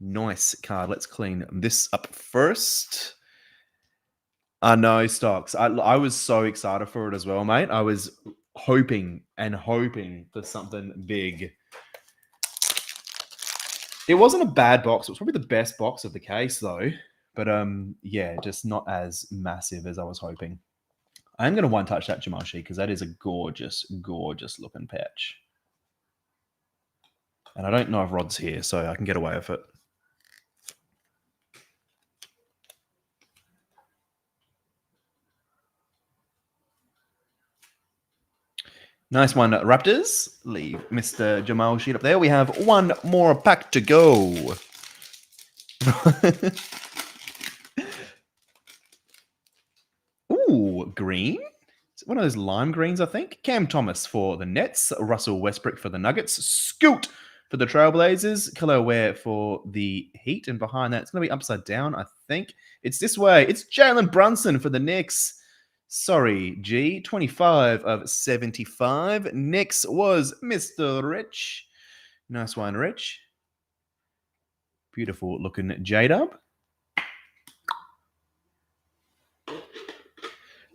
Nice card. Let's clean this up first. No, Stocks. I was so excited for it as well, mate. I was hoping for something big. It wasn't a bad box. It was probably the best box of the case, though. But yeah, just not as massive as I was hoping. I'm going to one-touch that Jamal Sheet because that is a gorgeous, gorgeous looking patch. And I don't know if Rod's here, so I can get away with it. Nice one, Raptors. Leave Mr. Jamal Sheet up there. We have one more pack to go. Ooh, green. It's one of those lime greens, I think. Cam Thomas for the Nets. Russell Westbrook for the Nuggets. Scoot for the Trailblazers. Khalil Ware for the Heat. And behind that, it's going to be upside down, I think. It's this way. It's Jalen Brunson for the Knicks. Sorry, G. 25 of 75. Knicks was Mr. Rich. Nice one, Rich. Beautiful looking J-Dub.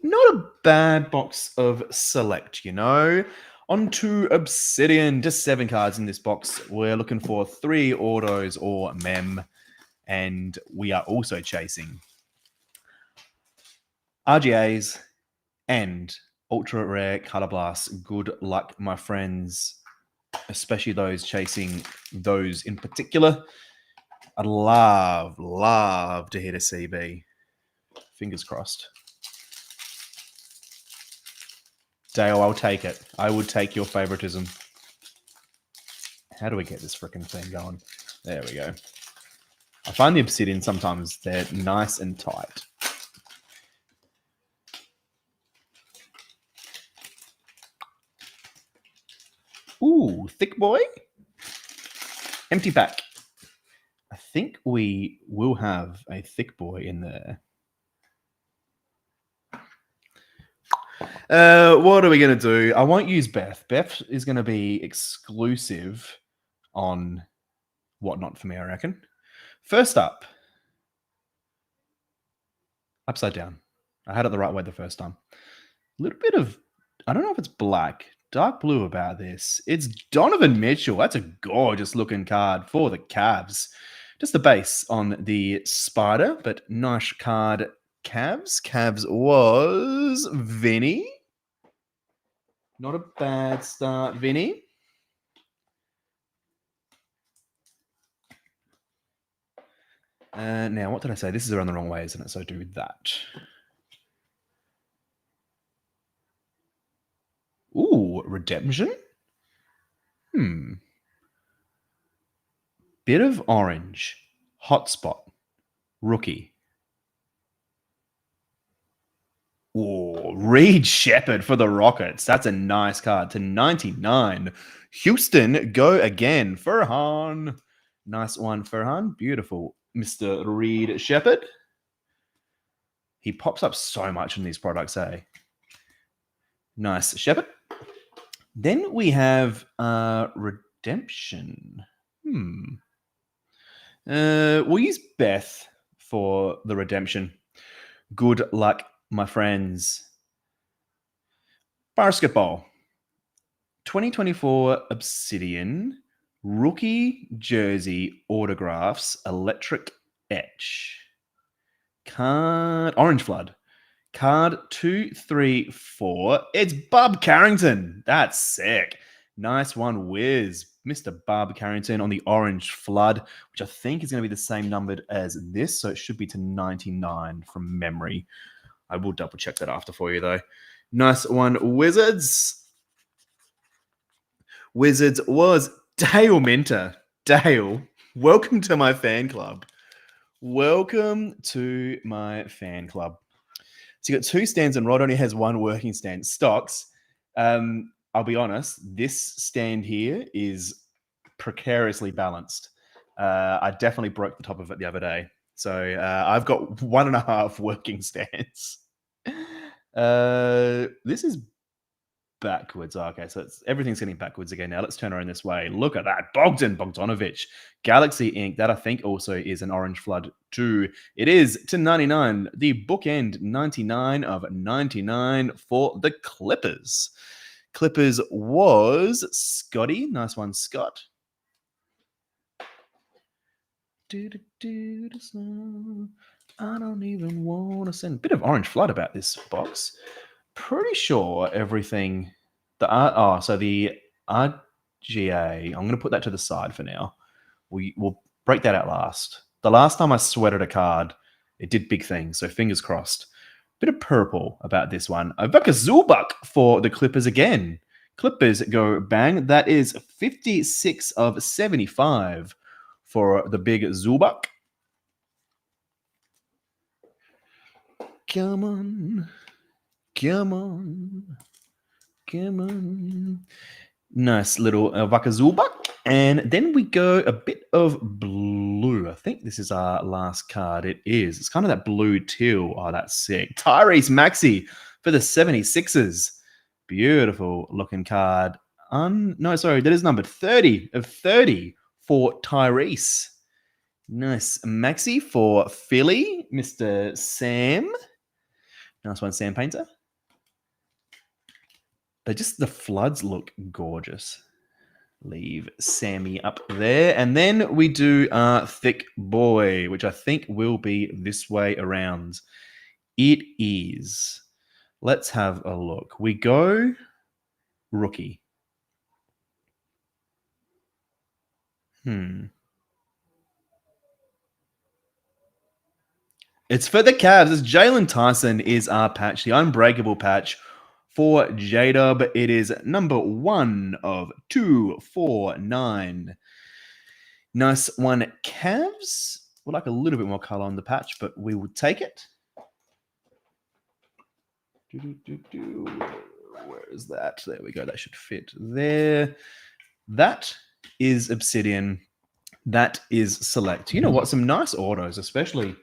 Not a bad box of select, you know. On to Obsidian. Just 7 cards in this box. We're looking for 3 autos or mem. And we are also chasing RGAs and ultra rare color blasts. Good luck, my friends, especially those chasing those in particular. I'd love to hit a CB. Fingers crossed. Dale, I'll take it. I would take your favoritism. How do we get this freaking thing going? There we go. I find the Obsidian sometimes they're nice and tight. Ooh, thick boy. Empty pack. I think we will have a thick boy in there. What are we going to do? I won't use Beth. Beth is going to be exclusive on whatnot for me, I reckon. First up, upside down. I had it the right way the first time. A little bit of, I don't know if it's black, dark blue about this. It's Donovan Mitchell. That's a gorgeous looking card for the Cavs. Just the base on the Spider, but nice card. Cavs. Cavs was Vinny. Not a bad start, Vinny. Now, what did I say? This is around the wrong way, isn't it? So do that. Ooh, redemption? Bit of orange. Hotspot, rookie. Oh, Reed Shepherd for the Rockets. That's a nice card to 99. Houston, go again. Furhan. Nice one, Furhan. Beautiful. Mr. Reed Shepherd. He pops up so much in these products, eh? Nice, Shepherd. Then we have Redemption. We'll use Beth for the Redemption. Good luck, my friends. Basketball. 2024 Obsidian rookie jersey autographs electric etch. Card Orange Flood. Card 234. It's Bob Carrington. That's sick. Nice one, Wiz. Mr. Bob Carrington on the Orange Flood, which I think is going to be the same numbered as this. So it should be to 99 from memory. I will double check that after for you, though. Nice one, Wizards. Wizards was Dale Minter. Dale, welcome to my fan club. Welcome to my fan club. So you got two stands and Rod only has one working stand. Stocks. I'll be honest, this stand here is precariously balanced. I definitely broke the top of it the other day. So I've got 1.5 working stands. This is backwards. Okay, so everything's getting backwards again now. Let's turn around this way. Look at that. Bogdanovich. Galaxy Ink. That I think also is an Orange Flood too. It is to 99. The bookend 99 of 99 for the Clippers. Clippers was Scotty. Nice one, Scott. I don't even want to send. Bit of Orange Flood about this box. Pretty sure everything. So the RGA. I'm going to put that to the side for now. We'll break that out last. The last time I sweated a card, it did big things. So fingers crossed. Bit of purple about this one. Ivaka Zubac for the Clippers again. Clippers go bang. That is 56 of 75 for the big Zubac. Come on. Come on. Come on. Nice little Ivaka Zubac. And then we go a bit of blue. I think this is our last card. It is. It's kind of that blue teal. Oh, that's sick. Tyrese Maxey for the 76ers. Beautiful looking card. No, sorry. That is numbered 30 of 30 for Tyrese. Nice. Maxey for Philly. Mr. Sam. Nice one, Sam Painter. The floods look gorgeous. Leave Sammy up there. And then we do Thick Boy, which I think will be this way around. It is. Let's have a look. We go rookie. It's for the Cavs. It's Jalen Tyson is our patch, the unbreakable patch for J-Dub. It is number 1 of 249. Nice one, Cavs. We'd like a little bit more color on the patch, but we will take it. Where is that? There we go. That should fit there. That is Obsidian. That is Select. You know what? Some nice autos, especially.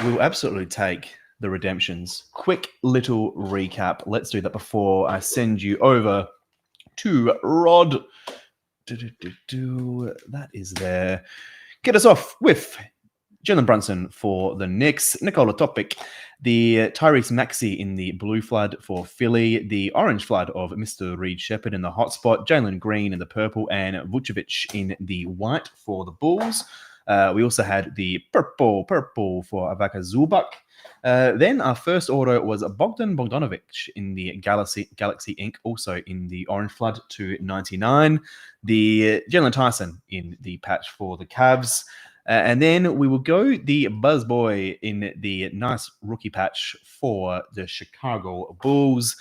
We'll absolutely take the redemptions. Quick little recap. Let's do that before I send you over to Rod. That is there. Get us off with Jalen Brunson for the Knicks, Nikola Topic, the Tyrese Maxey in the blue flood for Philly, the orange flood of Mr. Reed Shepherd in the hotspot, Jalen Green in the purple, and Vucevic in the white for the Bulls. We also had the purple for Ivaka Zubac. Then our first auto was Bogdanovich in the Galaxy Ink, also in the orange flood to 99. The Jalen Tyson in the patch for the Cavs. And then we will go the Buzz Boy in the nice rookie patch for the Chicago Bulls.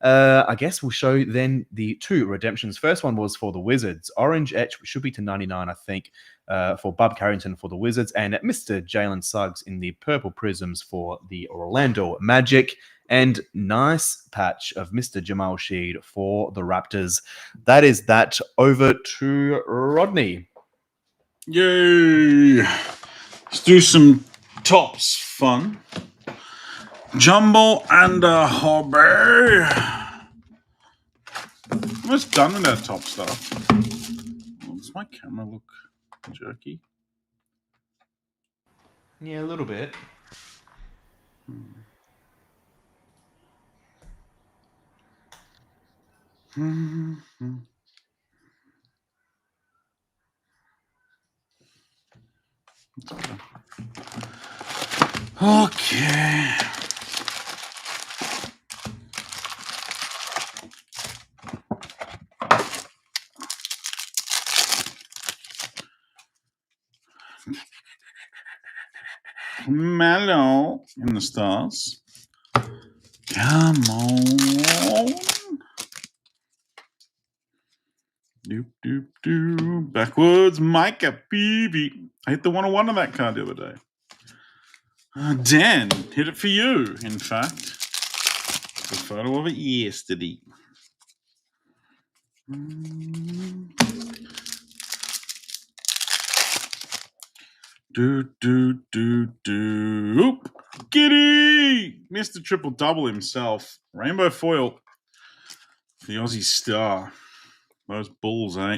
I guess we'll show then the 2 redemptions. First one was for the Wizards. Orange Etch should be to 99, I think, for Bob Carrington for the Wizards, and Mr. Jalen Suggs in the purple prisms for the Orlando Magic. And nice patch of Mr. Jamal Sheed for the Raptors. That is that. Over to Rodney. Yay! Let's do some tops fun. Jumbo and a hobby. Almost done with that top stuff. Oh, does my camera look jerky? Yeah, a little bit. Okay. Mellow in the stars. Come on. Doop, doop, doop. Backwards, Micah Peavy. I hit the 101 on that card the other day. Dan, hit it for you, in fact. The photo of it yesterday. Oop. Giddy! Mr. Triple Double himself. Rainbow foil for the Aussie Star. Those Bulls, eh?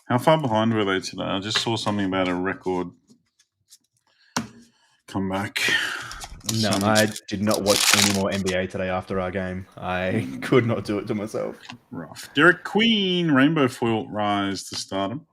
How far behind were they today? I just saw something about a record comeback. No, I did not watch any more NBA today after our game. I could not do it to myself. Rough. Derek Queen, Rainbow Foil Rise to stardom.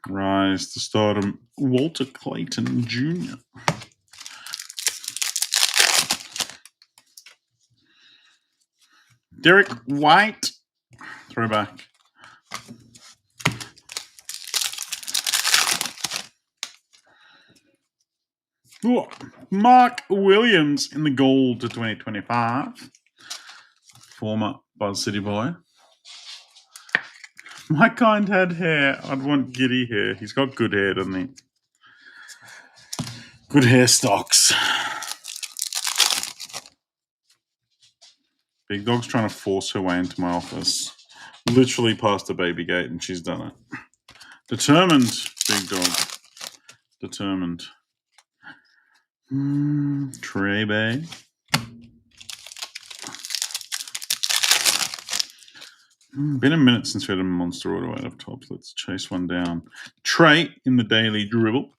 Rise to stardom, Walter Clayton Jr. Derek White, throwback. Ooh, Mark Williams in the gold to 2025. Former Buzz City boy. My kind had hair. I'd want giddy hair. He's got good hair, doesn't he? Good hair stocks. Big Dog's trying to force her way into my office. Literally past the baby gate, and she's done it. Determined, Big Dog. Determined. Trey Bay. Been a minute since we had a monster auto out of tops. Let's chase one down. Trey in the daily dribble.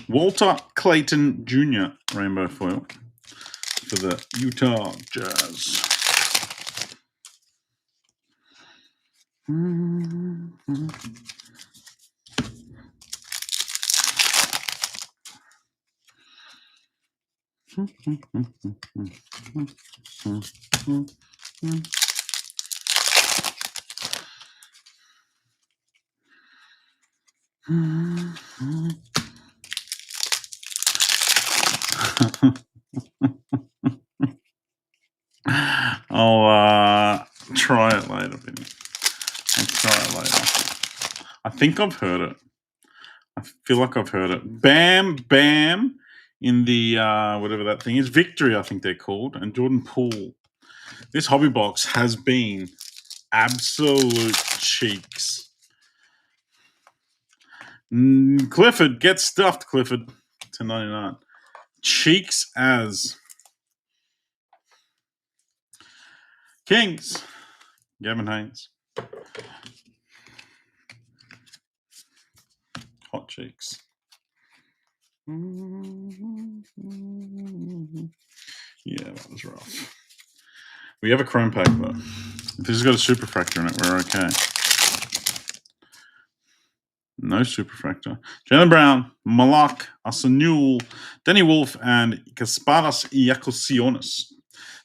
Walter Clayton Jr. Rainbow foil for the Utah Jazz. I'll try it later, Benny. I'll try it later. I think I've heard it. I feel like I've heard it. Bam Bam in the whatever that thing is. Victory, I think they're called. And Jordan Poole. This hobby box has been absolute cheeks. Clifford, get stuffed, Clifford, to 99. Cheeks as. Kings, Gavin Haynes. Hot cheeks. Yeah, that was rough. We have a chrome pack, though. If this has got a superfractor in it, we're okay. No superfractor. Jalen Brown, Malak, Asanul, Danny Wolf, and Kasparas Iakosionis.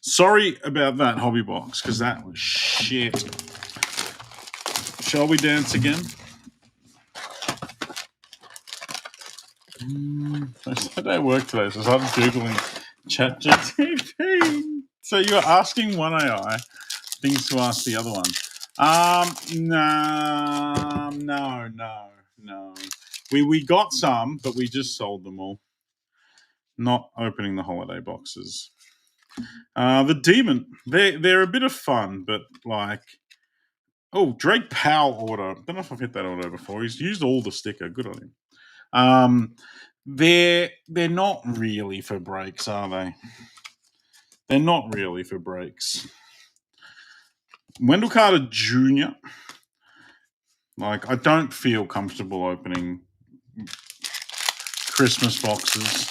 Sorry about that hobby box, because that was shit. Shall we dance again? First day at work today, so I started Googling ChatGPT. So you're asking one AI things to ask the other one. No. We got some, but we just sold them all. Not opening the holiday boxes. The Demon, they're a bit of fun, but like, oh, Drake Powell order. Don't know if I've hit that order before. He's used all the sticker. Good on him. They're not really for breaks, are they? They're not really for breaks. Wendell Carter Jr. Like, I don't feel comfortable opening Christmas boxes.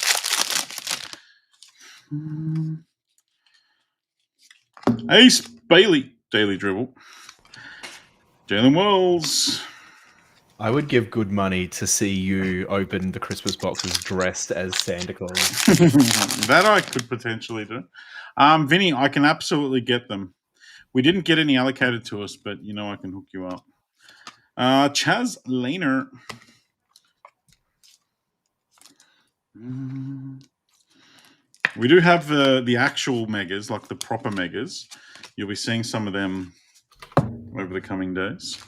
Ace Bailey, Daily Dribble. Jalen Wells. I would give good money to see you open the Christmas boxes dressed as Santa Claus. That I could potentially do. Vinny, I can absolutely get them. We didn't get any allocated to us, but you know I can hook you up. Chaz Lehner. We do have the actual megas, like the proper megas. You'll be seeing some of them over the coming days.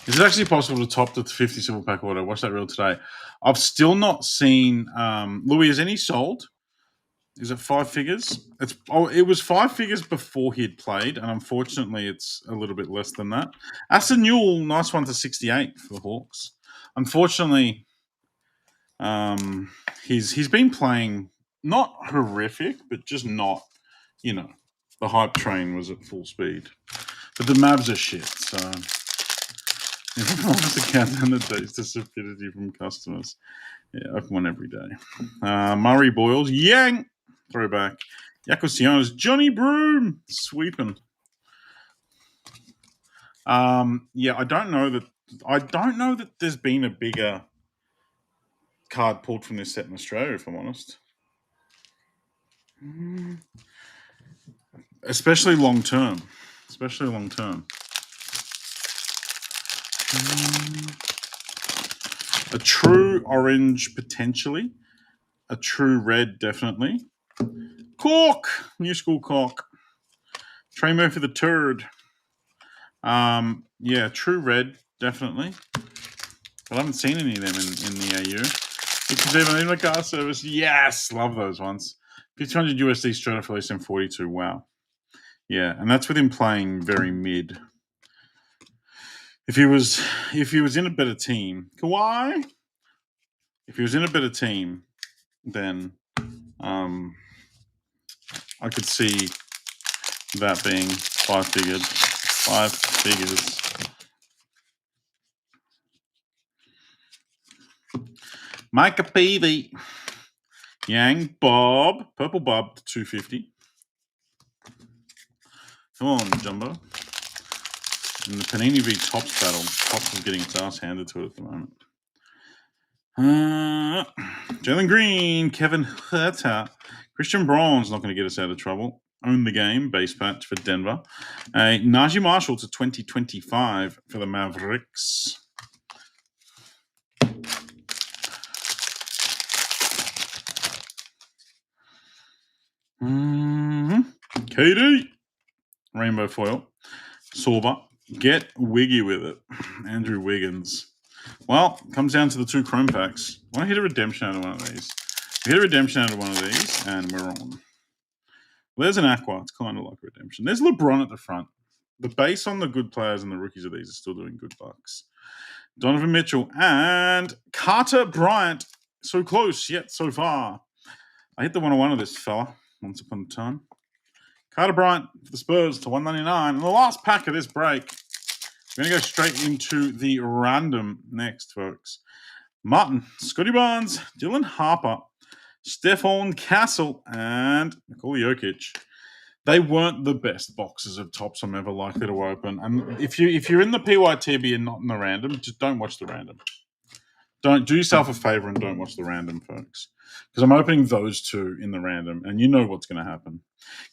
Is it actually possible to top the 50 silver pack order? Watch that reel today. I've still not seen. Louis, is any sold? Is it 5 figures? It was 5 figures before he'd played, and unfortunately, it's a little bit less than that. Asa Newell, nice one to 68 for the Hawks. Unfortunately, he's been playing not horrific, but just not. You know, the hype train was at full speed, but the Mavs are shit. So everyone wants to count down the days to stupidity from customers. Yeah, open one every day. Murray Boyles, Yang. Throwback. Yakosianos, Johnny Broom sweeping. Yeah, I don't know that there's been a bigger card pulled from this set in Australia, if I'm honest. Especially long term. A true orange potentially. A true red definitely. Cork! New school Cork. Trey Murphy the turd. Yeah, true red, definitely. But I haven't seen any of them in the AU. Because even in my car service, yes, love those ones. 1500 USD straight off release in 42. Wow. Yeah, and that's with him playing very mid. If he was in a better team, Kawhi. If he was in a better team, then I could see that being 5 figures. 5 figures. Micah Peavy. Yang Bob. Purple Bob to 250. Come on, Jumbo. In the Panini v Tops battle, Tops is getting its ass handed to it at the moment. Jalen Green, Kevin Huerter, Christian Braun's not going to get us out of trouble. Own the game, base patch for Denver. Najee Marshall to 2025 for the Mavericks. KD, Rainbow Foil. Sorba, get wiggy with it. Andrew Wiggins. Well, comes down to the 2 chrome packs. I want to hit a redemption out of one of these. We hit a redemption out of one of these, and we're on. Well, there's an Aqua. It's kind of like a redemption. There's LeBron at the front. The base on the good players and the rookies of these are still doing good bucks. Donovan Mitchell and Carter Bryant. So close, yet so far. I hit the 101 of this fella once upon a time. Carter Bryant for the Spurs to 199. And the last pack of this break. We're going to go straight into the random next, folks. Martin, Scotty Barnes, Dylan Harper, Stefan Castle, and Nikola Jokic. They weren't the best boxes of tops I'm ever likely to open. And if you're in the PYTB and not in the random, just don't watch the random. Don't do yourself a favor and don't watch the random, folks, because I'm opening those two in the random, and you know what's going to happen.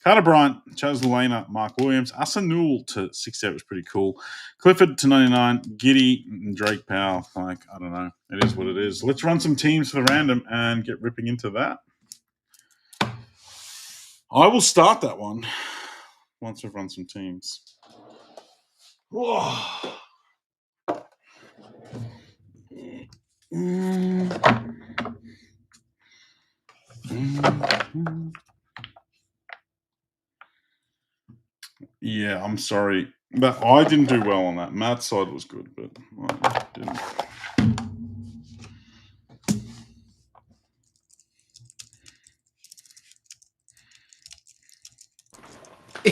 Carter Bryant, Chaz Lena, Mark Williams, Asanul to 68 was pretty cool. Clifford to 99, Giddy, and Drake Powell. Like, I don't know. It is what it is. Let's run some teams for the random and get ripping into that. I will start that one once we've run some teams. Whoa. Yeah, I'm sorry. But I didn't do well on that. Matt's side was good, but I didn't.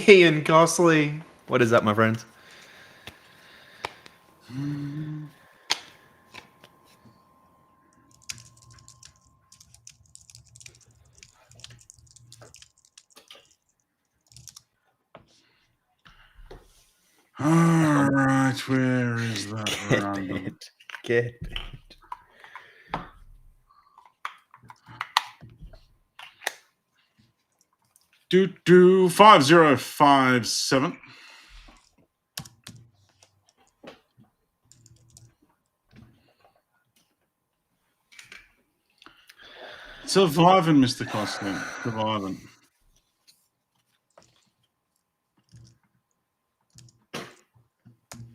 Ian Gosley. What is that, my friends? All right, where is that Get random? it. Get it. Do 5057. Surviving, Mr. Costner. Surviving.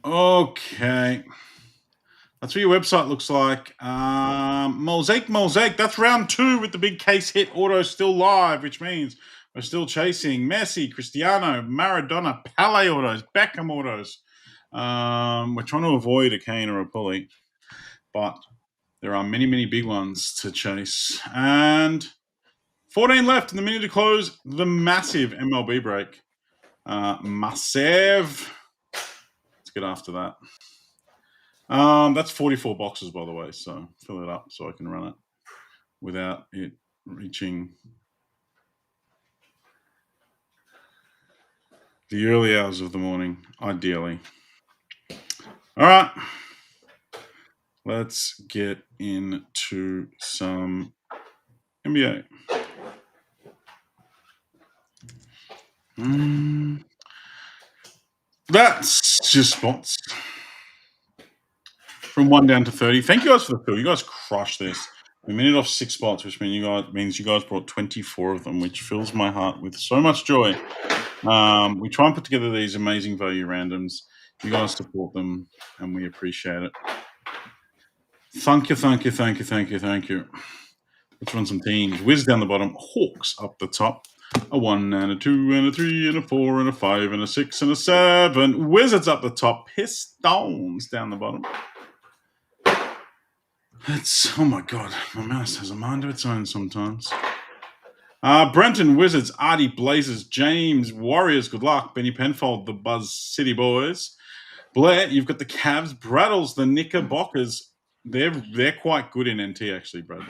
Okay. That's what your website looks like. Mosaic. That's round 2 with the big case hit auto still live, which means we're still chasing Messi, Cristiano, Maradona, Pele autos, Beckham autos. We're trying to avoid a Kane or a Pulley, but there are many, many big ones to chase. And 14 left in the minute to close the massive MLB break. Massive. Let's get after that. That's 44 boxes, by the way, so fill it up so I can run it without it reaching the early hours of the morning, ideally. All right. Let's get into some NBA. That's just spots. From 1 down to 30. Thank you guys for the fill. You guys crushed this. We minute off 6 spots, which means you guys brought 24 of them, which fills my heart with so much joy. We try and put together these amazing value randoms. You guys support them, and we appreciate it. Thank you. Let's run some teams. Wiz down the bottom, Hawks up the top. A 1 and a 2 and a 3 and a 4 and a 5 and a 6 and a 7. Wizards up the top. Pistons down the bottom. Oh my god, my mouse has a mind of its own sometimes. Brenton, Wizards, Artie, Blazers, James, Warriors, good luck. Benny Penfold, the Buzz City Boys. Blair, you've got the Cavs, Braddles, the Knickerbockers. They're quite good in NT, actually, Brad.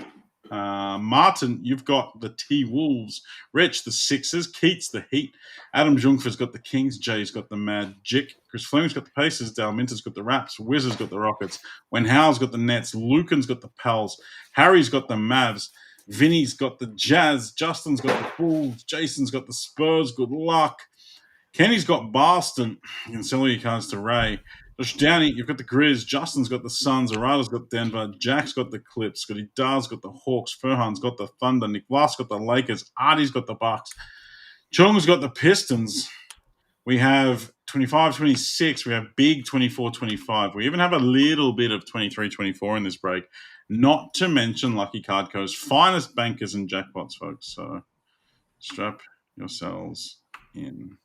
Martin, you've got the T-Wolves. Rich, the Sixers. Keats, the Heat. Adam Jungfer's got the Kings. Jay's got the Magic. Chris Fleming's got the Pacers. Dale Minter's got the Raps. Wizards got the Rockets. Wen Howe's got the Nets. Lucan's got the Pels. Harry's got the Mavs. Vinny's got the Jazz. Justin's got the Bulls. Jason's got the Spurs. Good luck. Kenny's got Boston. You can sell all your cards to Ray. Josh Downey, you've got the Grizz. Justin's got the Suns. Arada's got Denver. Jack's got the Clips. Scotty Dar's got the Hawks. Furhan's got the Thunder. Nick Lass got the Lakers. Artie's got the Bucks. Chong's got the Pistons. We have 25-26. We have big 24-25. We even have a little bit of 23-24 in this break. Not to mention Lucky Card Co's finest bankers and jackpots, folks. So strap yourselves in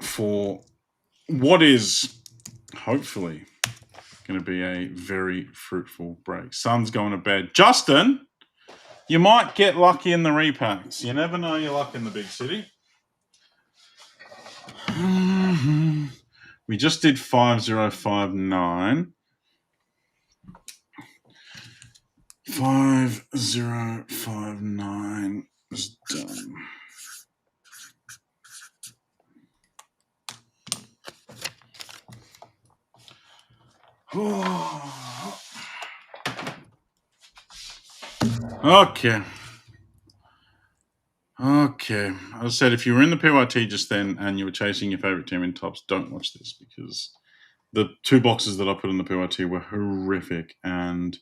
for what is hopefully going to be a very fruitful break. Sun's going to bed. Justin, you might get lucky in the repacks. You never know your luck in the big city. We just did 5059. 5059 is done. Okay. Okay. I said if you were in the PYT just then and you were chasing your favorite team in tops, don't watch this because the 2 boxes that I put in the PYT were horrific and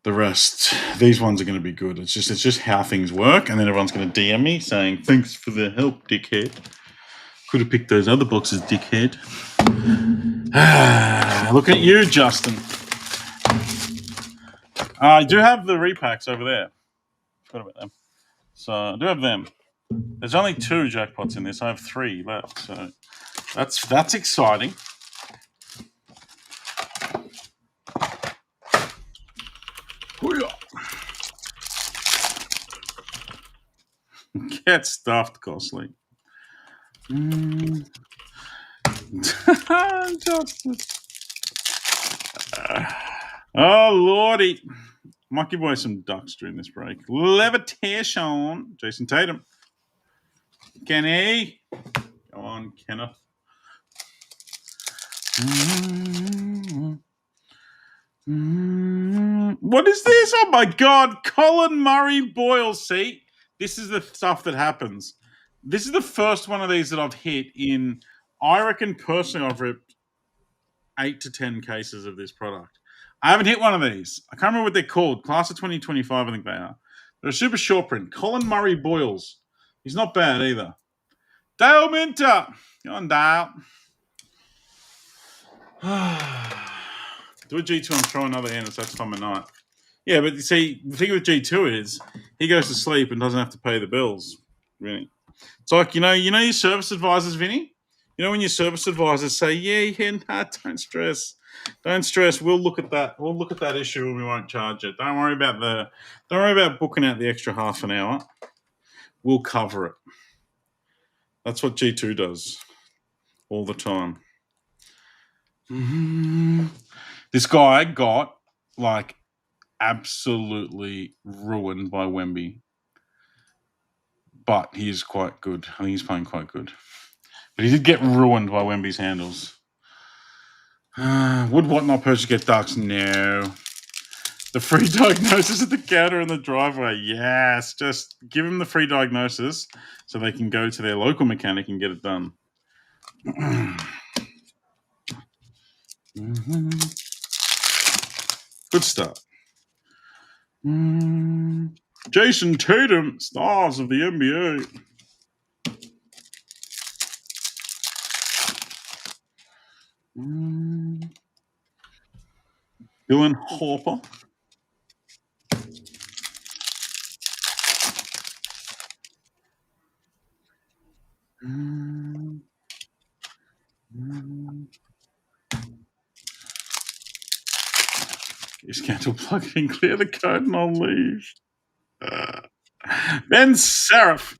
the rest, these ones are going to be good. It's just how things work, and then everyone's going to DM me saying, "Thanks for the help, dickhead. Could have picked those other boxes, dickhead." Look at you, Justin. I do have the repacks over there. Forgot about them. So I do have them. There's only 2 jackpots in this. I have 3 left, so that's exciting. Get stuffed, Costly. Oh, Lordy. Might give away some ducks during this break. Levitation. Jason Tatum. Kenny. Go on, Kenneth. What is this? Oh my God. Colin Murray Boyle. See? This is the stuff that happens. This is the first one of these that I've hit in, I reckon personally I've ripped 8 to 10 cases of this product. I haven't hit one of these. I can't remember what they're called. Class of 2025, I think they are. They're a super short print. Colin Murray Boyles. He's not bad either. Dale Minter. Go on, Dale. Do a G2 and throw another in. It's that time of night. Yeah, but you see, the thing with G2 is he goes to sleep and doesn't have to pay the bills. Really. It's like, you know your service advisors, Vinny? You know when your service advisors say, nah, don't stress. Don't stress. We'll look at that. We'll look at that issue and we won't charge it. Don't worry about booking out the extra half an hour. We'll cover it. That's what G2 does all the time. This guy got like absolutely ruined by Wemby. But he is quite good. I think he's playing quite good. But he did get ruined by Wemby's handles. Would Whatnot purchase get ducks? No. The free diagnosis at the counter in the driveway. Yes. Just give them the free diagnosis so they can go to their local mechanic and get it done. Good start. Jason Tatum, stars of the NBA. Dylan Harper. You scandal plug it in, clear the code, and I'll leave. Ben Seraph.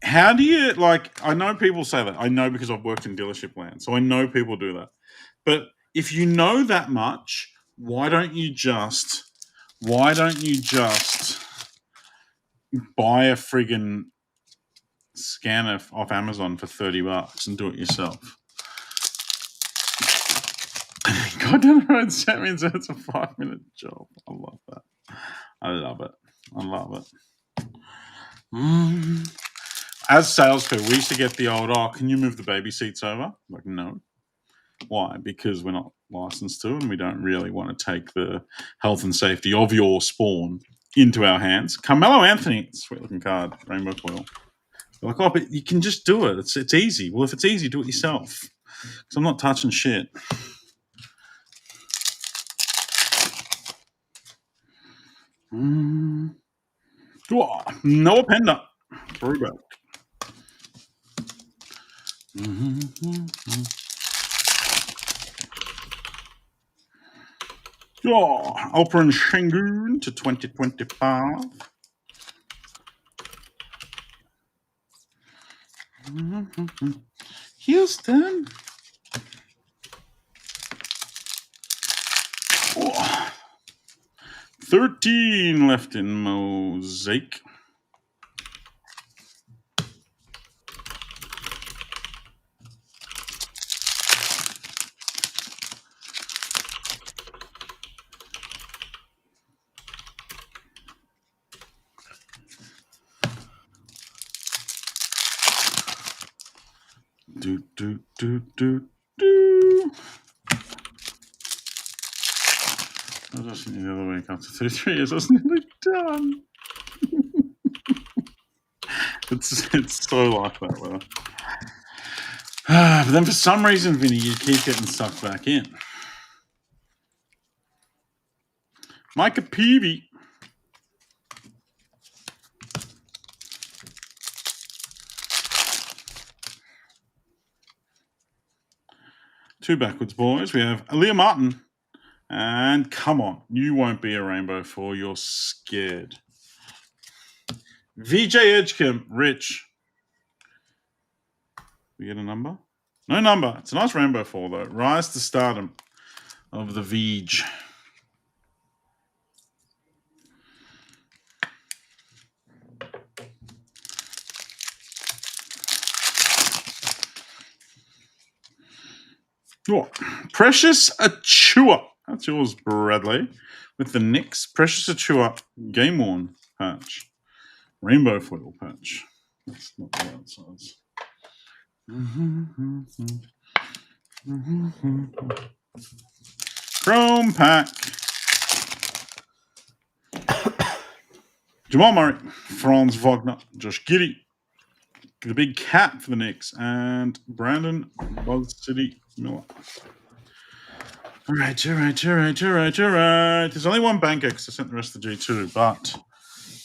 How do you, I know people say that. I know because I've worked in dealership land. So I know people do that. But if you know that much, why don't you just buy a friggin' scanner off Amazon for $30 and do it yourself? God down the road, that means it's a 5-minute job. I love that. I love it. As salespeople, we used to get the old, can you move the baby seats over? Like, no. Why? Because we're not licensed to, and we don't really want to take the health and safety of your spawn into our hands. Carmelo Anthony, sweet looking card, rainbow foil. They're like, but you can just do it. It's easy. Well, if it's easy, do it yourself. Because I'm not touching shit. Noah Pender. Throwback. Alperen Şengün to 2025. Houston. 13 left in Mosaic. Do. I was just thinking the other week after 33 years, I was nearly done. it's so like that, weather. But then for some reason, Vinny, you keep getting sucked back in. Micah Peavy. Two backwards, boys. We have Aaliyah Martin. And come on, you won't be a rainbow four. You're scared. VJ Edgecombe, Rich. We get a number? No number. It's a nice rainbow four, though. Rise to stardom of the Vij. Oh, Precious Achua. That's yours, Bradley. With the Knicks. Precious Achua game worn patch. Rainbow foil patch. That's not the right size. Chrome pack. Jamal Murray, Franz Wagner, Josh Giddey, the big cat for the Knicks, and Brandon Buzz City Miller. All right. There's only one banker because I sent the rest of the G2, but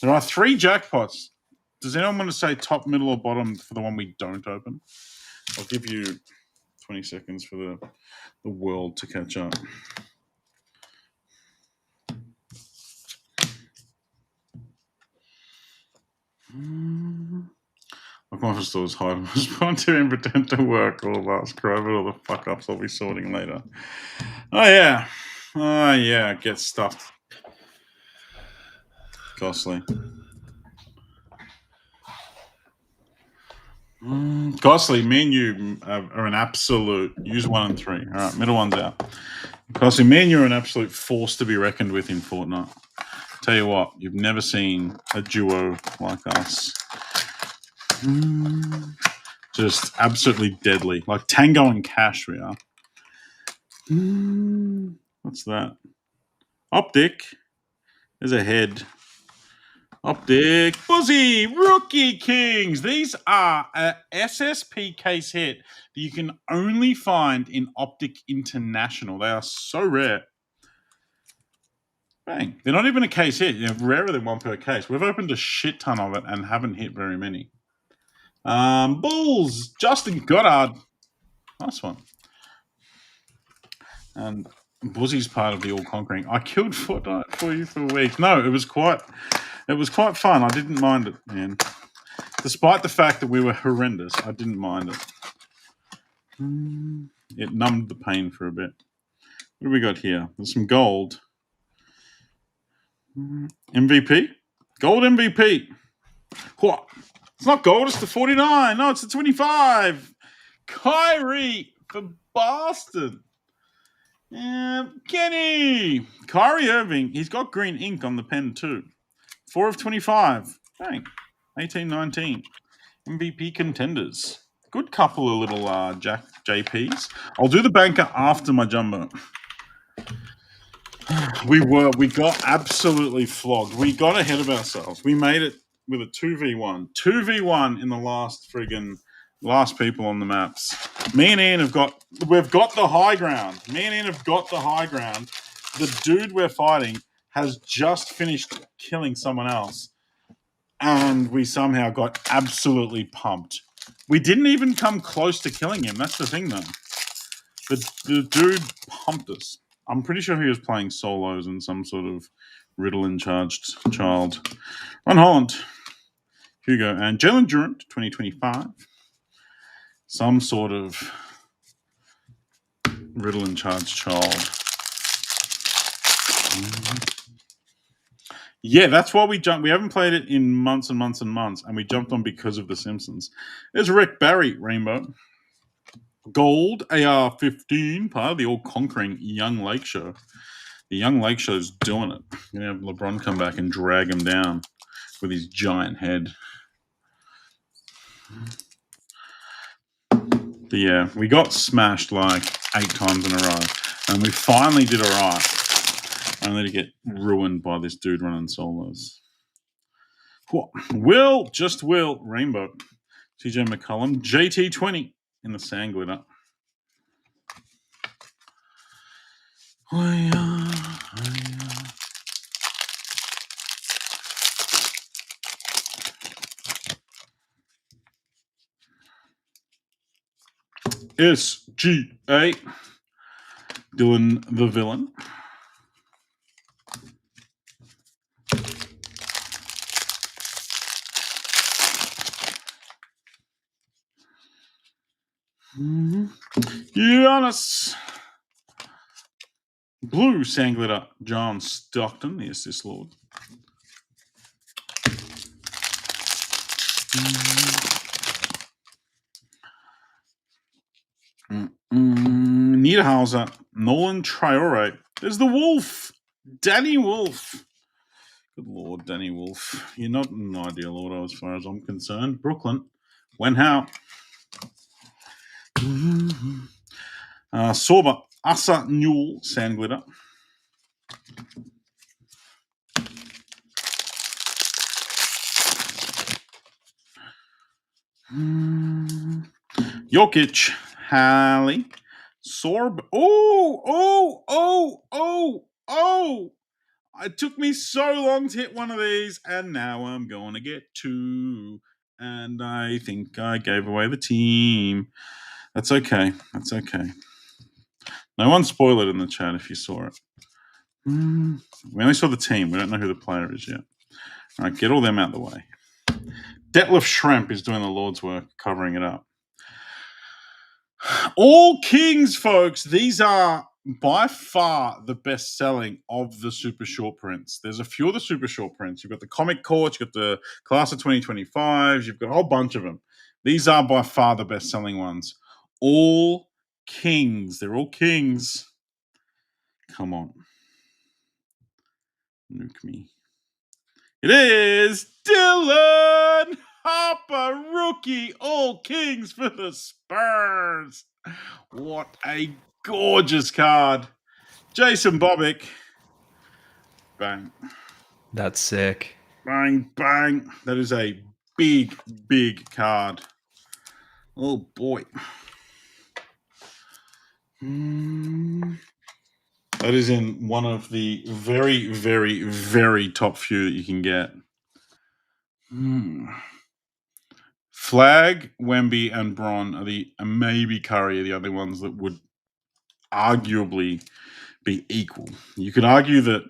there are 3 jackpots. Does anyone want to say top, middle, or bottom for the one we don't open? I'll give you 20 seconds for the world to catch up. My confidence store is high. I respond to and pretend to work all last cry, but all the fuck ups I'll be sorting later. Oh yeah, get stuffed. Costly. Costly, me and you are an absolute. Use 1 and 3. All right, middle one's out. Costly, me and you are an absolute force to be reckoned with in Fortnite. Tell you what, you've never seen a duo like us. Just absolutely deadly. Like Tango and Cash, we are. What's that? Optic. There's a head. Optic. Buzzy. Rookie Kings. These are a SSP case hit that you can only find in Optic International. They are so rare. Bang. They're not even a case hit. They're rarer than 1 per case. We've opened a shit ton of it and haven't hit very many. Bulls. Justin Goddard. Nice one. And Buzzy's part of the all conquering. I killed Fortnite for you for a week. No, it was quite fun. I didn't mind it, man. Despite the fact that we were horrendous, I didn't mind it. It numbed the pain for a bit. What do we got here? There's some gold. MVP? Gold MVP. What? It's not gold, it's the 49. No, it's the 25. Kyrie for Boston. Kenny. Kyrie Irving. He's got green ink on the pen too. 4 of 25. Bang. 18-19. MVP contenders. Good couple of little JPs. I'll do the banker after my jumbo. We got absolutely flogged. We got ahead of ourselves. We made it with a 2v1. 2v1 in the last people on the maps. Me and Ian we've got the high ground. Me and Ian have got the high ground. The dude we're fighting has just finished killing someone else. And we somehow got absolutely pumped. We didn't even come close to killing him. That's the thing, though. The dude pumped us. I'm pretty sure he was playing solos and some sort of Ritalin-charged child. Ron Holland, Hugo, and Jalen Durant, 2025. Some sort of Ritalin-charged child. Yeah, that's why we jumped. We haven't played it in months and months and months, and we jumped on because of The Simpsons. There's Rick Barry, Rainbow. Gold, AR-15, part of the all-conquering Young Lake Show. The Young Lake Show's doing it. You're going to have LeBron come back and drag him down with his giant head. But yeah, we got smashed like 8 times in a row, and we finally did all right, only to get ruined by this dude running solos. Will, Rainbow. TJ McCollum, JT20 in the sand glitter. SGA, Dylan the Villain. Giannis. Blue sand glitter, John Stockton, the assist lord. Niederhauser, Nolan Traore. There's the Wolf, Danny Wolf. Good Lord, Danny Wolf. You're not an ideal order as far as I'm concerned. Brooklyn, Wen Hao. Sorba, Asa Newell, sand glitter. Jokic, Hallie, Sorb. Oh! It took me so long to hit one of these, and now I'm going to get 2. And I think I gave away the team. That's okay. No one spoil it in the chat if you saw it. We only saw the team. We don't know who the player is yet. All right, get all them out of the way. Detlef Schrempf is doing the Lord's work, covering it up. All Kings, folks. These are by far the best selling of the super short prints. There's a few of the super short prints. You've got the Comic Court, you've got the Class of 2025s, you've got a whole bunch of them. These are by far the best selling ones. All Kings. They're all Kings. Come on. Nuke me. It is Dylan Harper, rookie, all Kings for the Spurs. What a gorgeous card. Jason Bobbick. Bang. That's sick. Bang, bang. That is a big, big card. Oh, boy. That is in one of the very, very, very top few that you can get. Flag, Wemby, and Bron are the maybe Curry are the only ones that would arguably be equal. You could argue that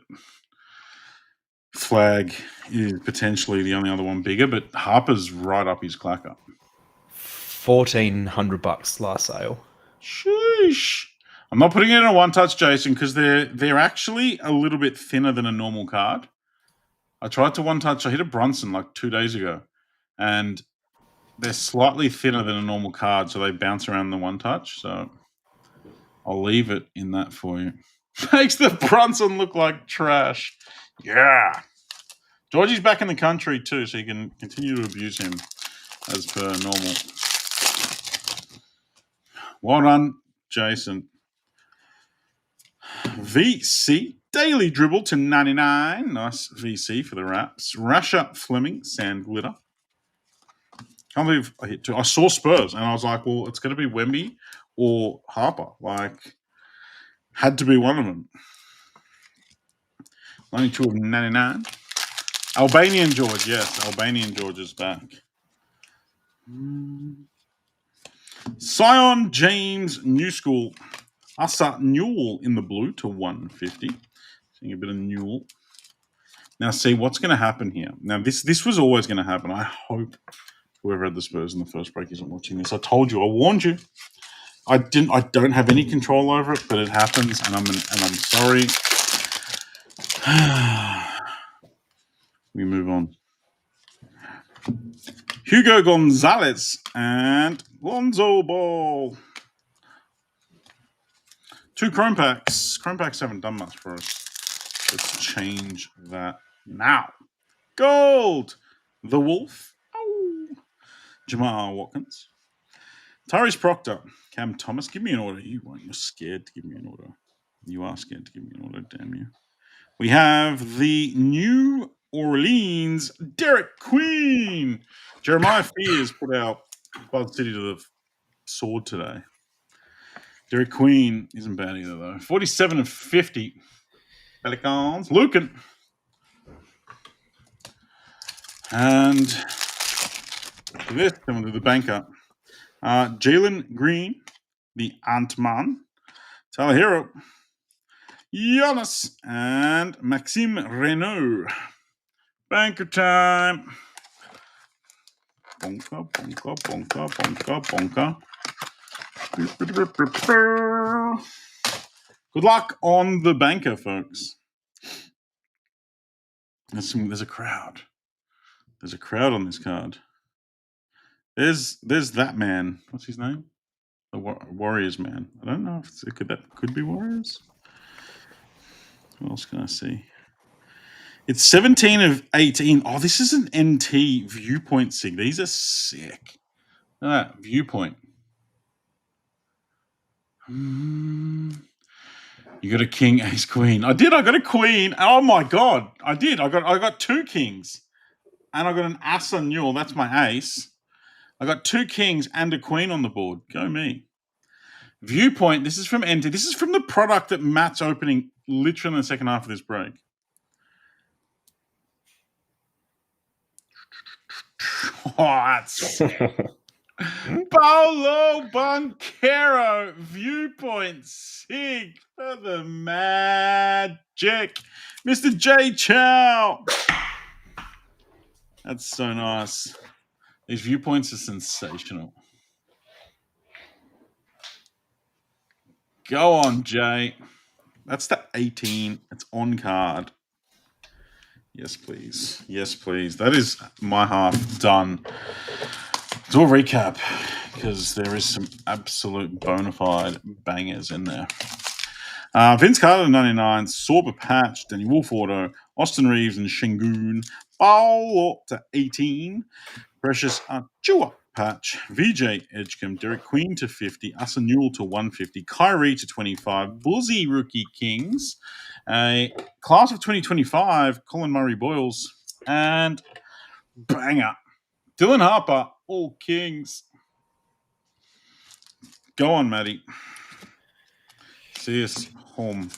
Flag is potentially the only other one bigger, but Harper's right up his clacker. $1,400 last sale. Sheesh. I'm not putting it in a one-touch, Jason, because they're actually a little bit thinner than a normal card. I tried to one-touch. I hit a Brunson like 2 days ago, and they're slightly thinner than a normal card, so they bounce around the one-touch. So I'll leave it in that for you. Makes the Brunson look like trash. Yeah. Georgie's back in the country too, so you can continue to abuse him as per normal. Well done, Jason. VC, Daily Dribble to 99. Nice VC for the Raps. Rasha Fleming, sand glitter. Can't believe I hit 2. I saw Spurs, and I was like, well, it's going to be Wemby or Harper. Like, had to be one of them. 92 of 99. Albanian George, yes. Albanian George is back. Sion James, New School. Asa Newell in the blue to 150. Seeing a bit of Newell. Now, see what's going to happen here. Now, this was always going to happen. I hope whoever had the Spurs in the first break isn't watching this. I told you. I warned you. I don't have any control over it, but it happens, and I'm sorry. We move on. Hugo Gonzalez and Lonzo Ball. 2 Chrome Packs. Chrome Packs haven't done much for us. Let's change that now. Gold. The Wolf. Oh. Jamal Watkins. Tyrese Proctor. Cam Thomas. Give me an order. You won't. You're scared to give me an order. You are scared to give me an order, damn you. We have the New Orleans Derek Queen. Jeremiah Fears put out Bud City to the sword today. Derek Queen isn't bad either, though. 47 of 50. Pelicans. Lucan. And this coming to the banker. Jalen Green, the Ant-Man. Tyler Hero. Giannis and Maxime Renault. Banker time. Bonka, bonka, bonka, bonka, bonka. Good luck on the banker, folks. There's a crowd. There's a crowd on this card. There's that man. What's his name? The Warriors man. I don't know if that could be Warriors. What else can I see? It's 17 of 18. Oh, this is an NT viewpoint sig. These are sick. Look at that viewpoint. You got a king, ace, queen. I did. I got a queen. Oh my god, I did. I got 2 kings, and I got an ass on Newell. That's my ace. I got 2 kings and a queen on the board. Go me. Viewpoint. This is from NT. This is from the product that Matt's opening literally in the second half of this break. Oh, that's Paolo Banchero, viewpoint sig for the Magic. Mr. J. Chow. That's so nice. These viewpoints are sensational. Go on, Jay. That's the 18. It's on card. Yes, please. Yes, please. That is my half done. Do a recap because there is some absolute bona fide bangers in there. Vince Carter 99, Sorba Patch, Danny Wolf Auto, Austin Reeves and Shingun, Paul to 18, Precious Achua Patch, VJ Edgecombe, Derek Queen to 50, Asa Newell to 150, Kyrie to 25, Bullsy Rookie Kings, a Class of 2025, Colin Murray Boyles, and banger, Dylan Harper, all Kings. Go on, Matty. See us home.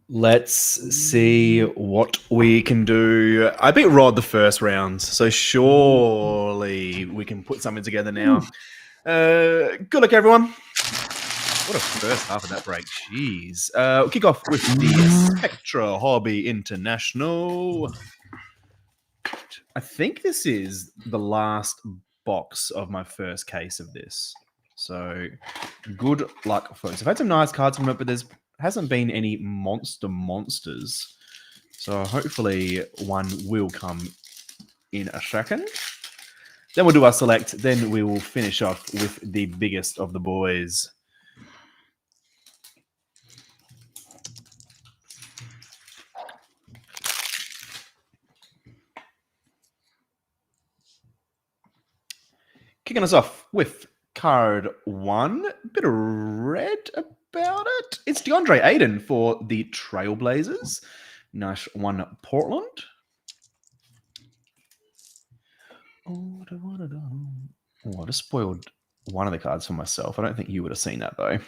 Let's see what we can do. I beat Rod the first round, so surely we can put something together now. Good luck, everyone. What a first half of that break. Jeez. We'll kick off with the Spectra Hobby International. I think this is the last box of my first case of this. So good luck, folks. I've had some nice cards come up, but there hasn't been any monsters. So hopefully one will come in a second. Then we'll do our select. Then we will finish off with the biggest of the boys. Kicking us off with card 1. Bit of red about it. It's DeAndre Ayton for the Trailblazers. Nice one, Portland. Oh, I just spoiled one of the cards for myself. I don't think you would have seen that, though.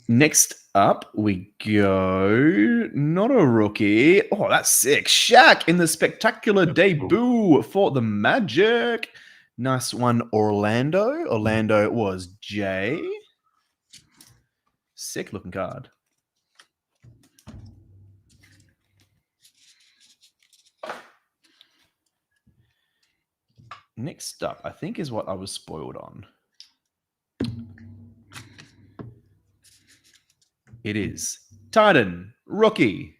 Next up, we go... Not a rookie. Oh, that's sick. Shaq in the spectacular debut for the Magic. Nice one, Orlando. Orlando was Jay. Sick looking card. Next up, I think, is what I was spoiled on. It is Titan, rookie,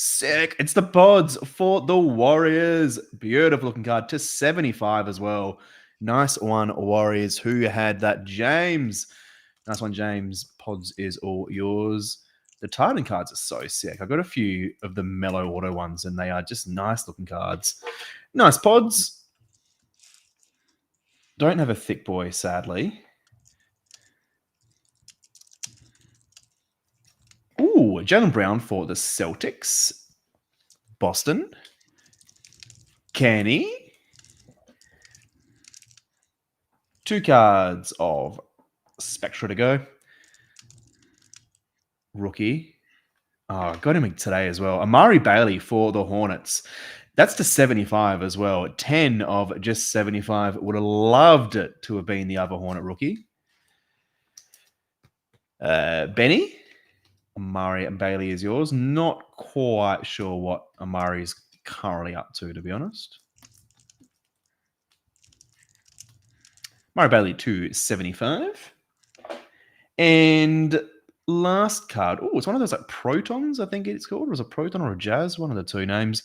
Sick. It's the pods for the Warriors. Beautiful looking card to 75 as well. Nice one, Warriors. Who had that? James. Nice one, James. Pods is all yours. The Titan cards are so sick. I've got a few of the mellow auto ones, and they are just nice looking cards. Nice pods. Don't have a thick boy, sadly. Ooh, Jalen Brown for the Celtics. Boston. Kenny. 2 cards of Spectra to go. Rookie. Oh, got him today as well. Amari Bailey for the Hornets. That's to 75 as well. 10 of just 75. Would have loved it to have been the other Hornet rookie. Benny. Amari and Bailey is yours. Not quite sure what Amari is currently up to be honest. Amari Bailey to 75. And last card. Oh, it's one of those like protons, I think it's called. It was a proton or a jazz, one of the two names.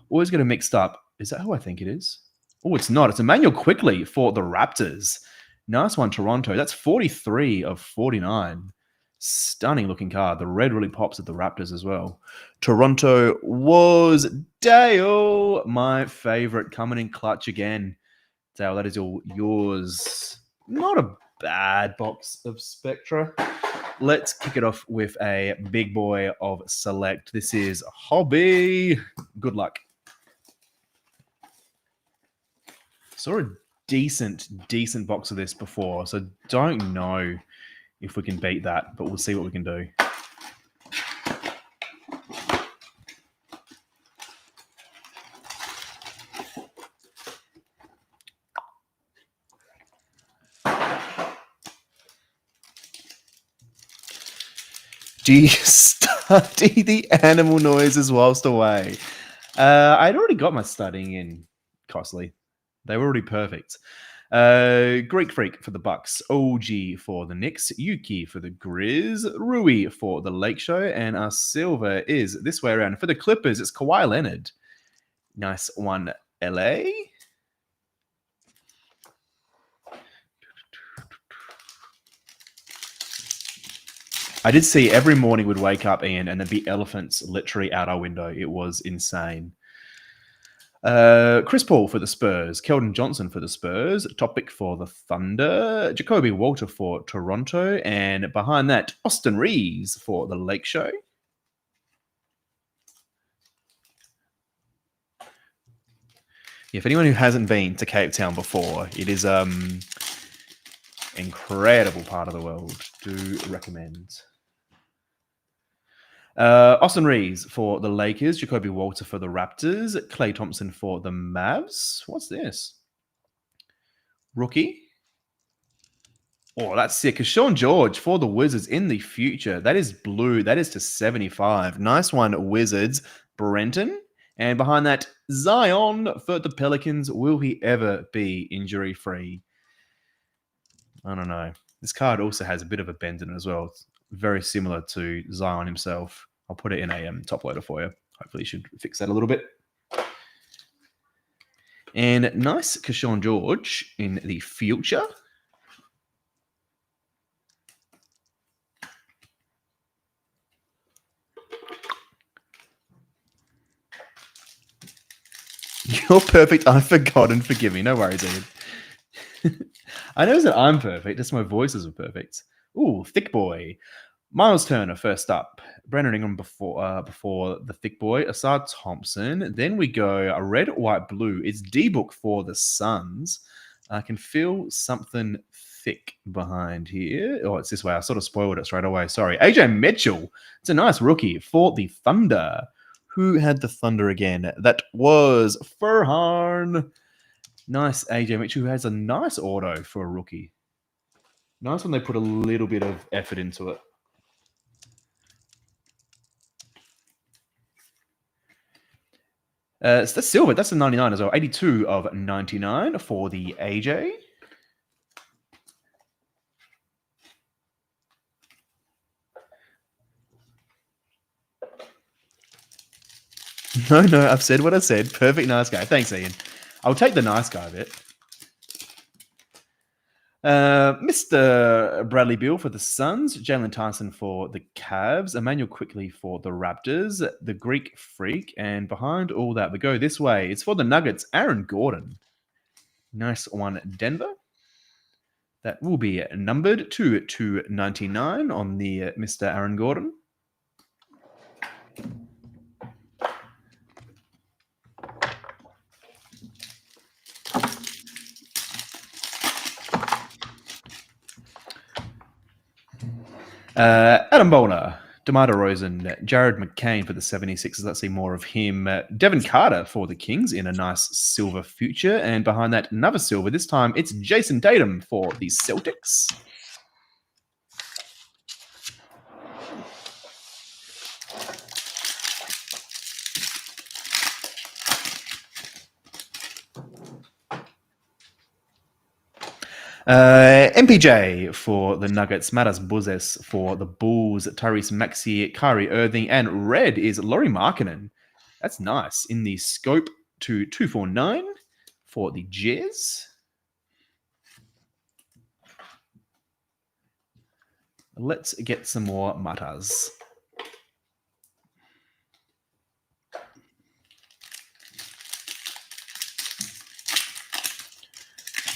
Always get it mixed up. Is that who I think it is? Oh, it's not. It's Emmanuel Quickly for the Raptors. Nice one, Toronto. That's 43 of 49. Stunning looking card. The red really pops at the Raptors as well. Toronto was Dale, my favorite, coming in clutch again. Dale, that is all yours. Not a bad box of Spectra. Let's kick it off with a big boy of Select. This is Hobby. Good luck. Saw a decent box of this before, so don't know if we can beat that, but we'll see what we can do. Do you study the animal noises whilst away? I'd already got my studying in, Costly. They were already perfect. Greek Freak for the Bucks, OG for the Knicks, Yuki for the Grizz, Rui for the Lake Show, and our silver is this way around. For the Clippers, it's Kawhi Leonard. Nice one, LA. I did see every morning we'd wake up, Ian, and there'd be elephants literally out our window. It was insane. Chris Paul for the Spurs, Keldon Johnson for the Spurs, Topic for the Thunder, Jacoby Walter for Toronto, and behind that, Austin Reeves for the Lake Show. Yeah, for anyone who hasn't been to Cape Town before, it is incredible part of the world. Do recommend. Austin Reeves for the Lakers, Jacoby Walter for the Raptors, Klay Thompson for the Mavs. What's this? Rookie. Oh, that's sick. Sean George for the Wizards in the future. That is blue. That is to 75. Nice one, Wizards. Brenton. And behind that, Zion for the Pelicans. Will he ever be injury-free? I don't know. This card also has a bit of a bend in it as well. It's very similar to Zion himself. I'll put it in a top loader for you. Hopefully you should fix that a little bit. And nice Kershawn George in the future. You're perfect. I've forgotten. Forgive me. No worries, Ian. I know that I'm perfect. Just my voices are perfect. Ooh, Thick Boy. Miles Turner first up. Brandon Ingram before the Thick Boy. Asad Thompson. Then we go a red, white, blue. It's D-Book for the Suns. I can feel something thick behind here. Oh, it's this way. I sort of spoiled it straight away. Sorry. AJ Mitchell. It's a nice rookie for the Thunder. Who had the Thunder again? That was Furhan. Nice AJ Mitchell, who has a nice auto for a rookie. Nice when they put a little bit of effort into it. So that's silver. That's a 99 as well. 82 of 99 for the AJ. No, I've said what I said. Perfect nice guy. Thanks, Ian. I'll take the nice guy bit. Mr. Bradley Beal for the Suns, Jalen Tyson for the Cavs, Emmanuel Quickly for the Raptors, the Greek Freak, and behind all that, we go this way. It's for the Nuggets, Aaron Gordon. Nice one, Denver. That will be numbered to 299 on the Mr. Aaron Gordon. Adam Bowler, DeMar DeRozan, Jared McCain for the 76ers. Let's see more of him. Devin Carter for the Kings in a nice silver future. And behind that, another silver. This time it's Jason Tatum for the Celtics. MPJ for the Nuggets, Matas Buzes for the Bulls, Tyrese Maxey, Kyrie Irving, and red is Lauri Markkanen. That's nice. In the scope to 249 for the Jazz. Let's get some more Matas.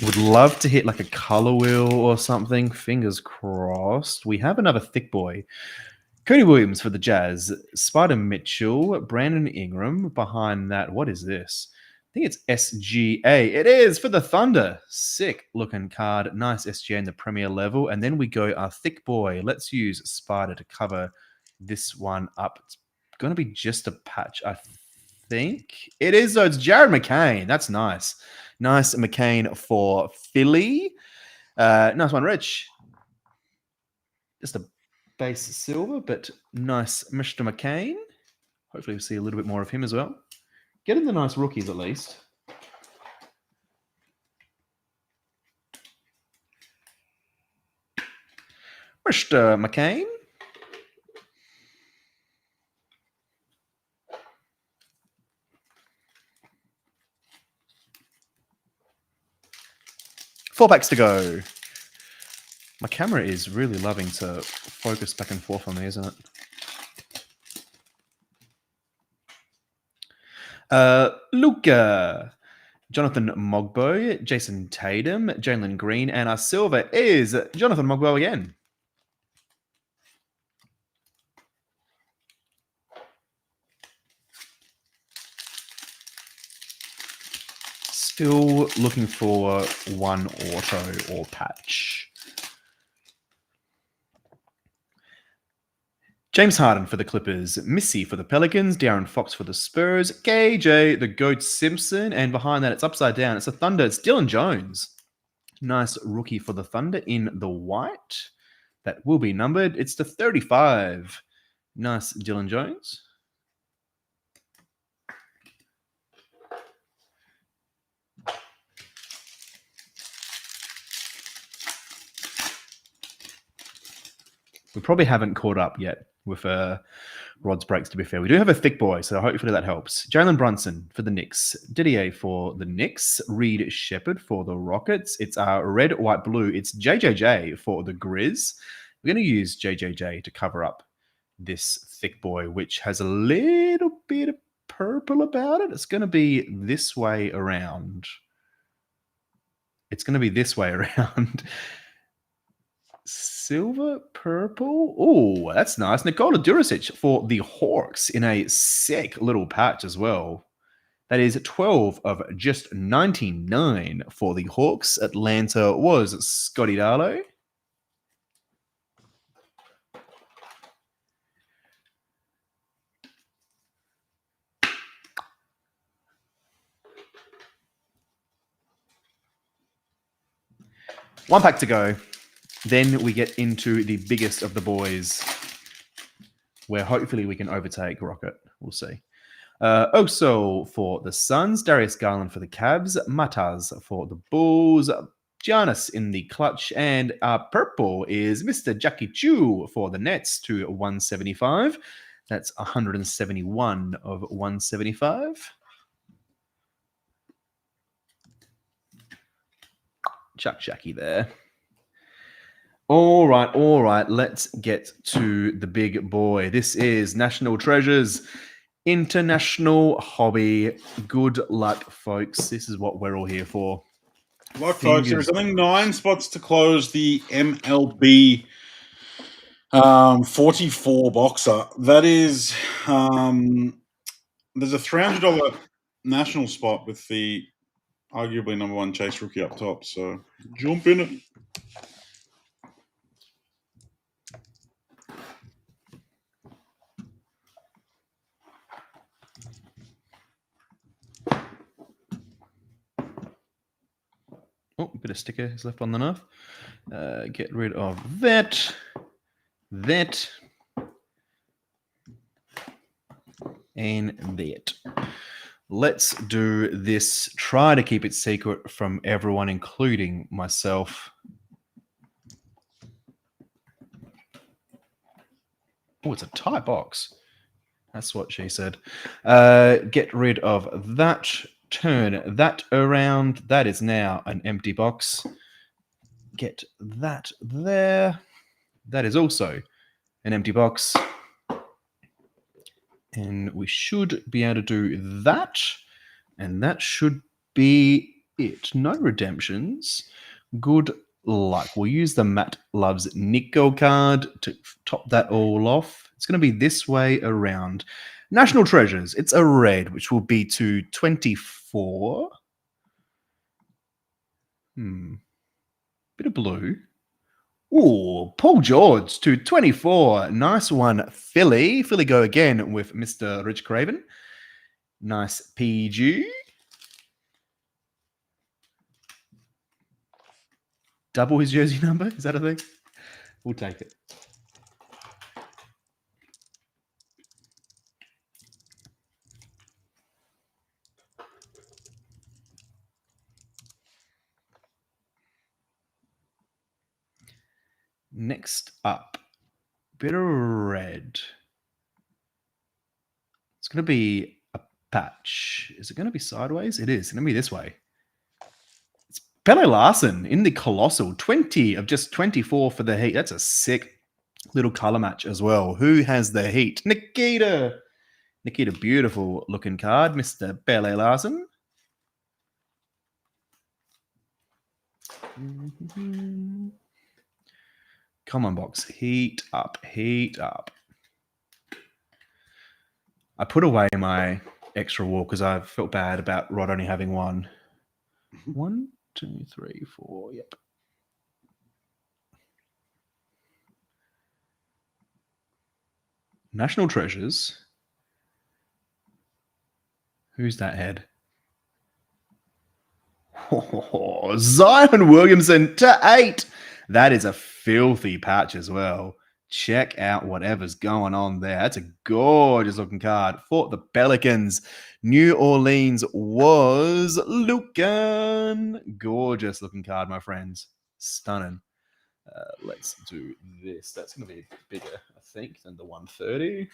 Would love to hit like a color wheel or something. Fingers crossed. We have another thick boy. Cody Williams for the Jazz. Spider Mitchell. Brandon Ingram. Behind that, what is this? I think it's SGA. It is for the Thunder. Sick looking card. Nice SGA in the Premier level. And then we go our thick boy. Let's use Spider to cover this one up. It's going to be just a patch, I think. It is, though. It's Jared McCain. That's nice. Nice McCain for Philly. Nice one, Rich. Just a base silver, but nice Mr. McCain. Hopefully we'll see a little bit more of him as well. Getting the nice rookies at least. Mr. McCain. Four packs to go. My camera is really loving to focus back and forth on me, isn't it? Luca, Jonathan Mogbo, Jason Tatum, Jalen Green, and our silver is Jonathan Mogbo again. Still looking for one auto or patch. James Harden for the Clippers, Missy for the Pelicans, De'Aaron Fox for the Spurs, KJ, the Goat Simpson, and behind that, it's upside down. It's the Thunder. It's Dylan Jones. Nice rookie for the Thunder in the white. That will be numbered. It's the 35. Nice Dylan Jones. We probably haven't caught up yet with Rod's breaks, to be fair. We do have a thick boy, so hopefully that helps. Jalen Brunson for the Knicks. Didier for the Knicks. Reed Shepherd for the Rockets. It's our red, white, blue. It's JJJ for the Grizz. We're going to use JJJ to cover up this thick boy, which has a little bit of purple about it. It's going to be this way around. It's going to be this way around. Silver, purple. Oh, that's nice. Nikola Duricic for the Hawks in a sick little patch as well. That is 12 of just 99 for the Hawks. Atlanta was Scotty Darlow. One pack to go. Then we get into the biggest of the boys, where hopefully we can overtake Rocket. We'll see. Oso for the Suns, Darius Garland for the Cavs, Matas for the Bulls, Giannis in the clutch, and purple is Mr. Jackie Chu for the Nets to 175. That's 171 of 175. Chuck Jackie there. All right. Let's get to the big boy. This is National Treasures International Hobby. Good luck, folks. This is what we're all here for. Look, folks, there's only 9 spots to close the MLB 44 boxer. That is, there's a $300 national spot with the arguably number 1 chase rookie up top. So jump in it. Oh, a bit of sticker is left on the knife. Get rid of that. And that. Let's do this. Try to keep it secret from everyone, including myself. Oh, it's a tight box. That's what she said. Get rid of that. Turn that around. That is now an empty box. Get that there. That is also an empty box. And we should be able to do that. And that should be it. No redemptions. Good luck. We'll use the Matt Loves Nico card to top that all off. It's going to be this way around. National Treasures. It's a red, which will be to 24. Bit of blue. Ooh, Paul George to 24. Nice one, Philly. Philly go again with Mr. Rich Craven. Nice PG. Double his jersey number? Is that a thing? We'll take it. Next up, bit of red. It's going to be a patch. Is it going to be sideways? It is. It's going to be this way. It's Pele Larson in the Colossal. 20 of just 24 for the Heat. That's a sick little color match as well. Who has the Heat? Nikita. Nikita, beautiful looking card. Mr. Pele Larson. Come on, box. Heat up. Heat up. I put away my extra wall because I felt bad about Rod only having one. 1, 2, 3, 4. Yep. National Treasures. Who's that head? Oh, Zion Williamson to 8. That is a filthy patch as well. Check out whatever's going on there. That's a gorgeous looking card for the Pelicans. New Orleans was Lucan. Gorgeous looking card, my friends. Stunning. Let's do this. That's going to be bigger, I think, than the 130.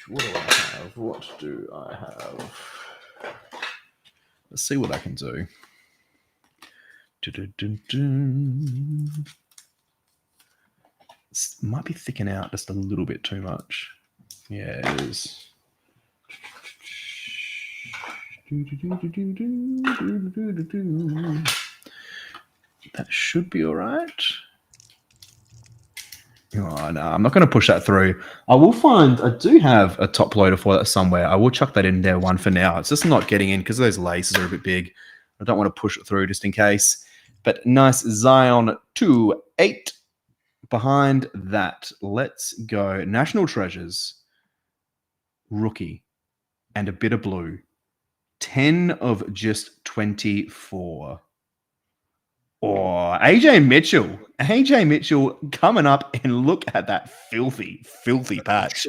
What do I have? What do I have? Let's see what I can do. This might be thicking out just a little bit too much. Yeah, it is. That should be all right. Oh, no, I'm not going to push that through. I do have a top loader for that somewhere. I will chuck that in there one for now. It's just not getting in because those laces are a bit big. I don't want to push it through just in case. But nice Zion 2-8. Behind that, let's go. National Treasures, rookie, and a bit of blue. 10 of just 24. Or AJ Mitchell. AJ Mitchell coming up, and look at that filthy, filthy patch.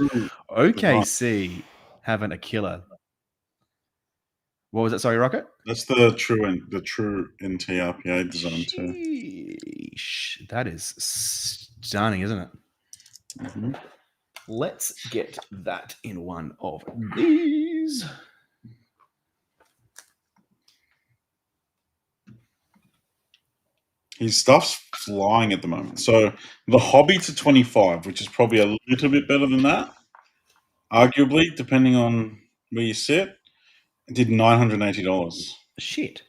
OKC having a killer. What was that? Sorry, Rocket? That's the true NT RPA design too. That is stunning, isn't it? Mhm. Let's get that in one of these. His stuff's flying at the moment. So the hobby to 25, which is probably a little bit better than that, arguably, depending on where you sit, did $980. Shit.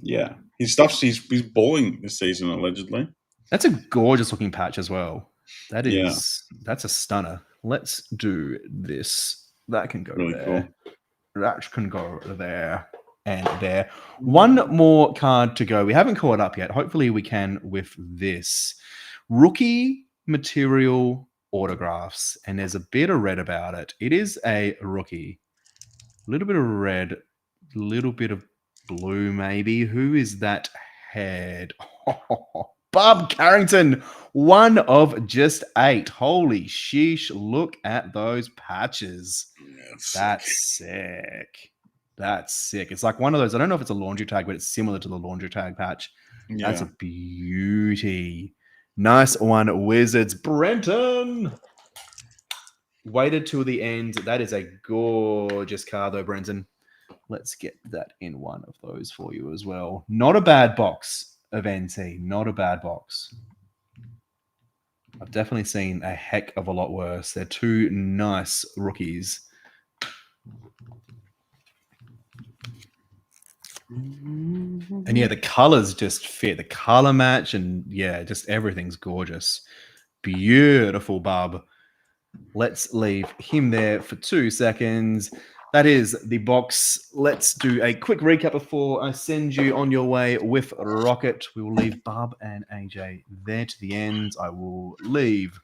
Yeah. His stuff's he's balling this season, allegedly. That's a gorgeous looking patch as well. Yeah. That's a stunner. Let's do this. That can go Really there. cool. That can go there and there. One more card to go. We haven't caught up yet. Hopefully we can with this. Rookie material autographs. And there's a bit of red about it. It is a rookie. A little bit of red, a little bit of blue, maybe. Who is that head? Bob Carrington, one of just 8. Holy sheesh. Look at those patches. That's sick. That's sick. It's like one of those. I don't know if it's a laundry tag, but it's similar to the laundry tag patch. Yeah. That's a beauty. Nice one, Wizards. Brenton waited till the end. That is a gorgeous card, though, Brenton. Let's get that in one of those for you as well. Not a bad box of NT. Not a bad box. I've definitely seen a heck of a lot worse. They're two nice rookies. And yeah, the colors just fit. The color match and yeah, just everything's gorgeous. Beautiful bub. Let's leave him there for 2 seconds. That is the box. Let's do a quick recap before I send you on your way with Rocket. We will leave Bub and AJ there to the end. I will leave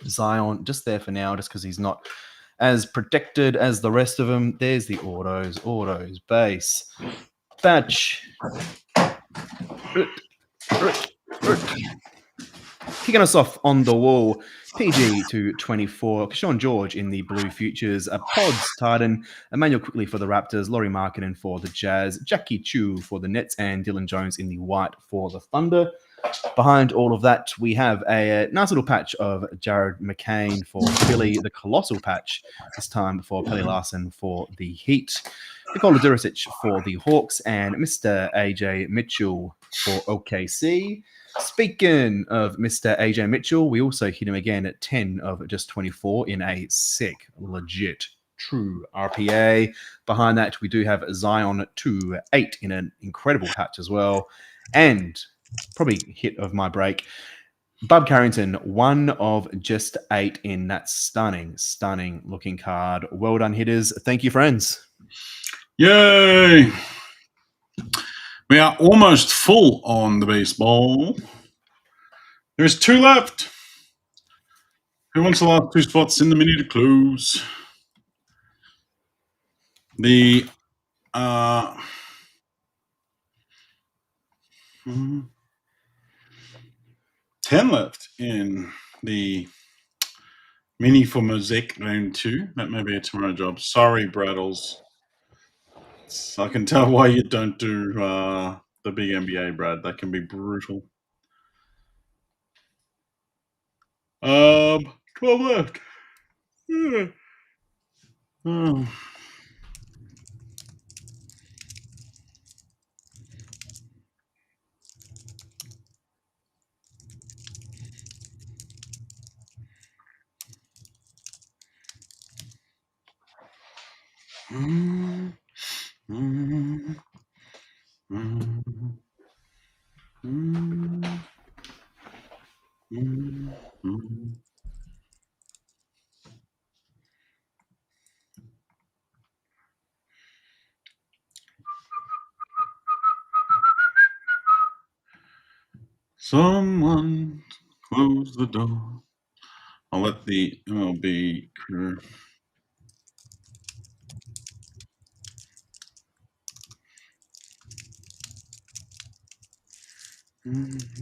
Zion just there for now, just because he's not as protected as the rest of them. There's the autos, base, batch. Kicking us off on the wall, PG to 24, Sean George in the Blue Futures, a Pods Titan, Emmanuel Quickly for the Raptors, Laurie Markkinen for the Jazz, Jackie Chu for the Nets, and Dylan Jones in the white for the Thunder. Behind all of that, we have a nice little patch of Jared McCain for Philly, the colossal patch, this time for Pelly Larson for the Heat, Nikola Duricic for the Hawks, and Mr. AJ Mitchell for OKC. Speaking of Mr. AJ Mitchell, we also hit him again at 10 of just 24 in a sick, legit, true RPA. Behind that, we do have Zion 2-8 in an incredible patch as well. And probably hit of my break, Bub Carrington, 1 of just 8 in that stunning, stunning looking card. Well done, hitters. Thank you, friends. Yay! We are almost full on the baseball. There's 2 left. Who wants the last 2 spots in the mini to close? The 10 left in the mini for Mosaic round 2. That may be a tomorrow job. Sorry, Braddles. I can tell why you don't do the big NBA, Brad. That can be brutal. 12 left. Yeah. Oh. Someone close the door. I'll let the MLB crew.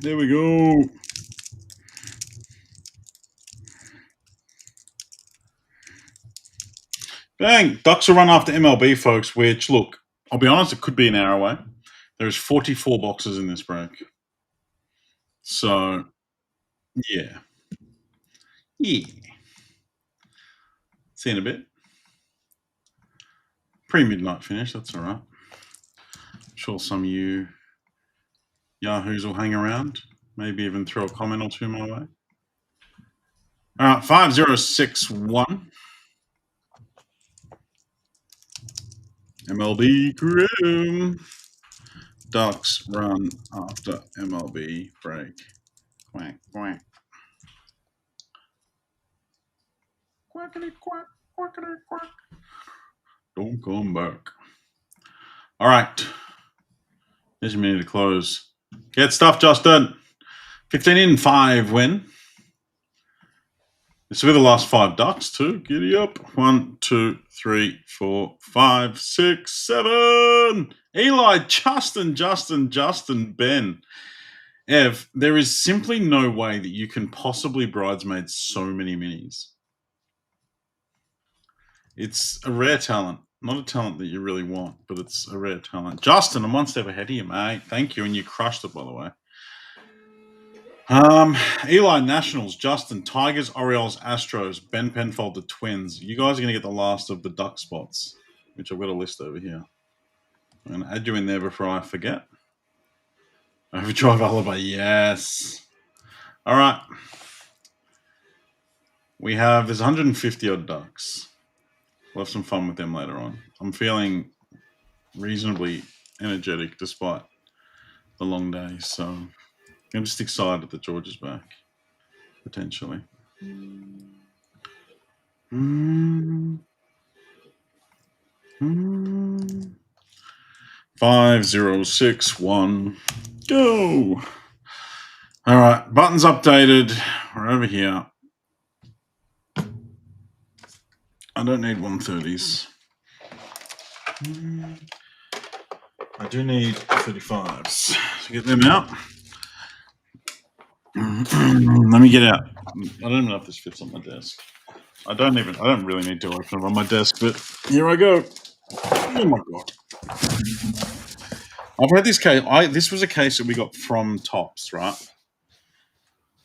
There we go. Bang! Ducks will run after MLB, folks, which, look, I'll be honest, it could be an hour away. There's 44 boxes in this break. So, yeah. Yeah. See you in a bit. Pre-midnight finish, that's all right. I'm sure some of you yahoos will hang around. Maybe even throw a comment or two my way. All right, 5061. MLB crew. Ducks run after MLB break. Quack, quack. Quackity, quack, quackity, quack. Don't come back. All right. There's your minute to close. Get stuff, Justin. 15 in, 5 win. It's with the last 5 ducks, too. Giddy up. 1, 2, 3, 4, 5, 6, 7. Eli, Justin, Ben. Ev, there is simply no way that you can possibly bridesmaid so many minis. It's a rare talent. Not a talent that you really want, but it's a rare talent. Justin, I'm one step ahead of you, mate. Thank you, and you crushed it, by the way. Eli, Nationals, Justin, Tigers, Orioles, Astros, Ben Penfold, the Twins. You guys are going to get the last of the duck spots, which I've got a list over here. I'm going to add you in there before I forget. Overdrive Alibi, yes. All right. There's 150 odd ducks. We'll have some fun with them later on. I'm feeling reasonably energetic despite the long day, so I'm just excited that George is back, potentially. 5061. Go. All right, buttons updated. We're over here. I don't need 130s. I do need 35s. So get them out. Let me get out. I don't even know if this fits on my desk. I don't really need to open it on my desk, but here I go. Oh my god. I've had this case. This was a case that we got from Tops, right?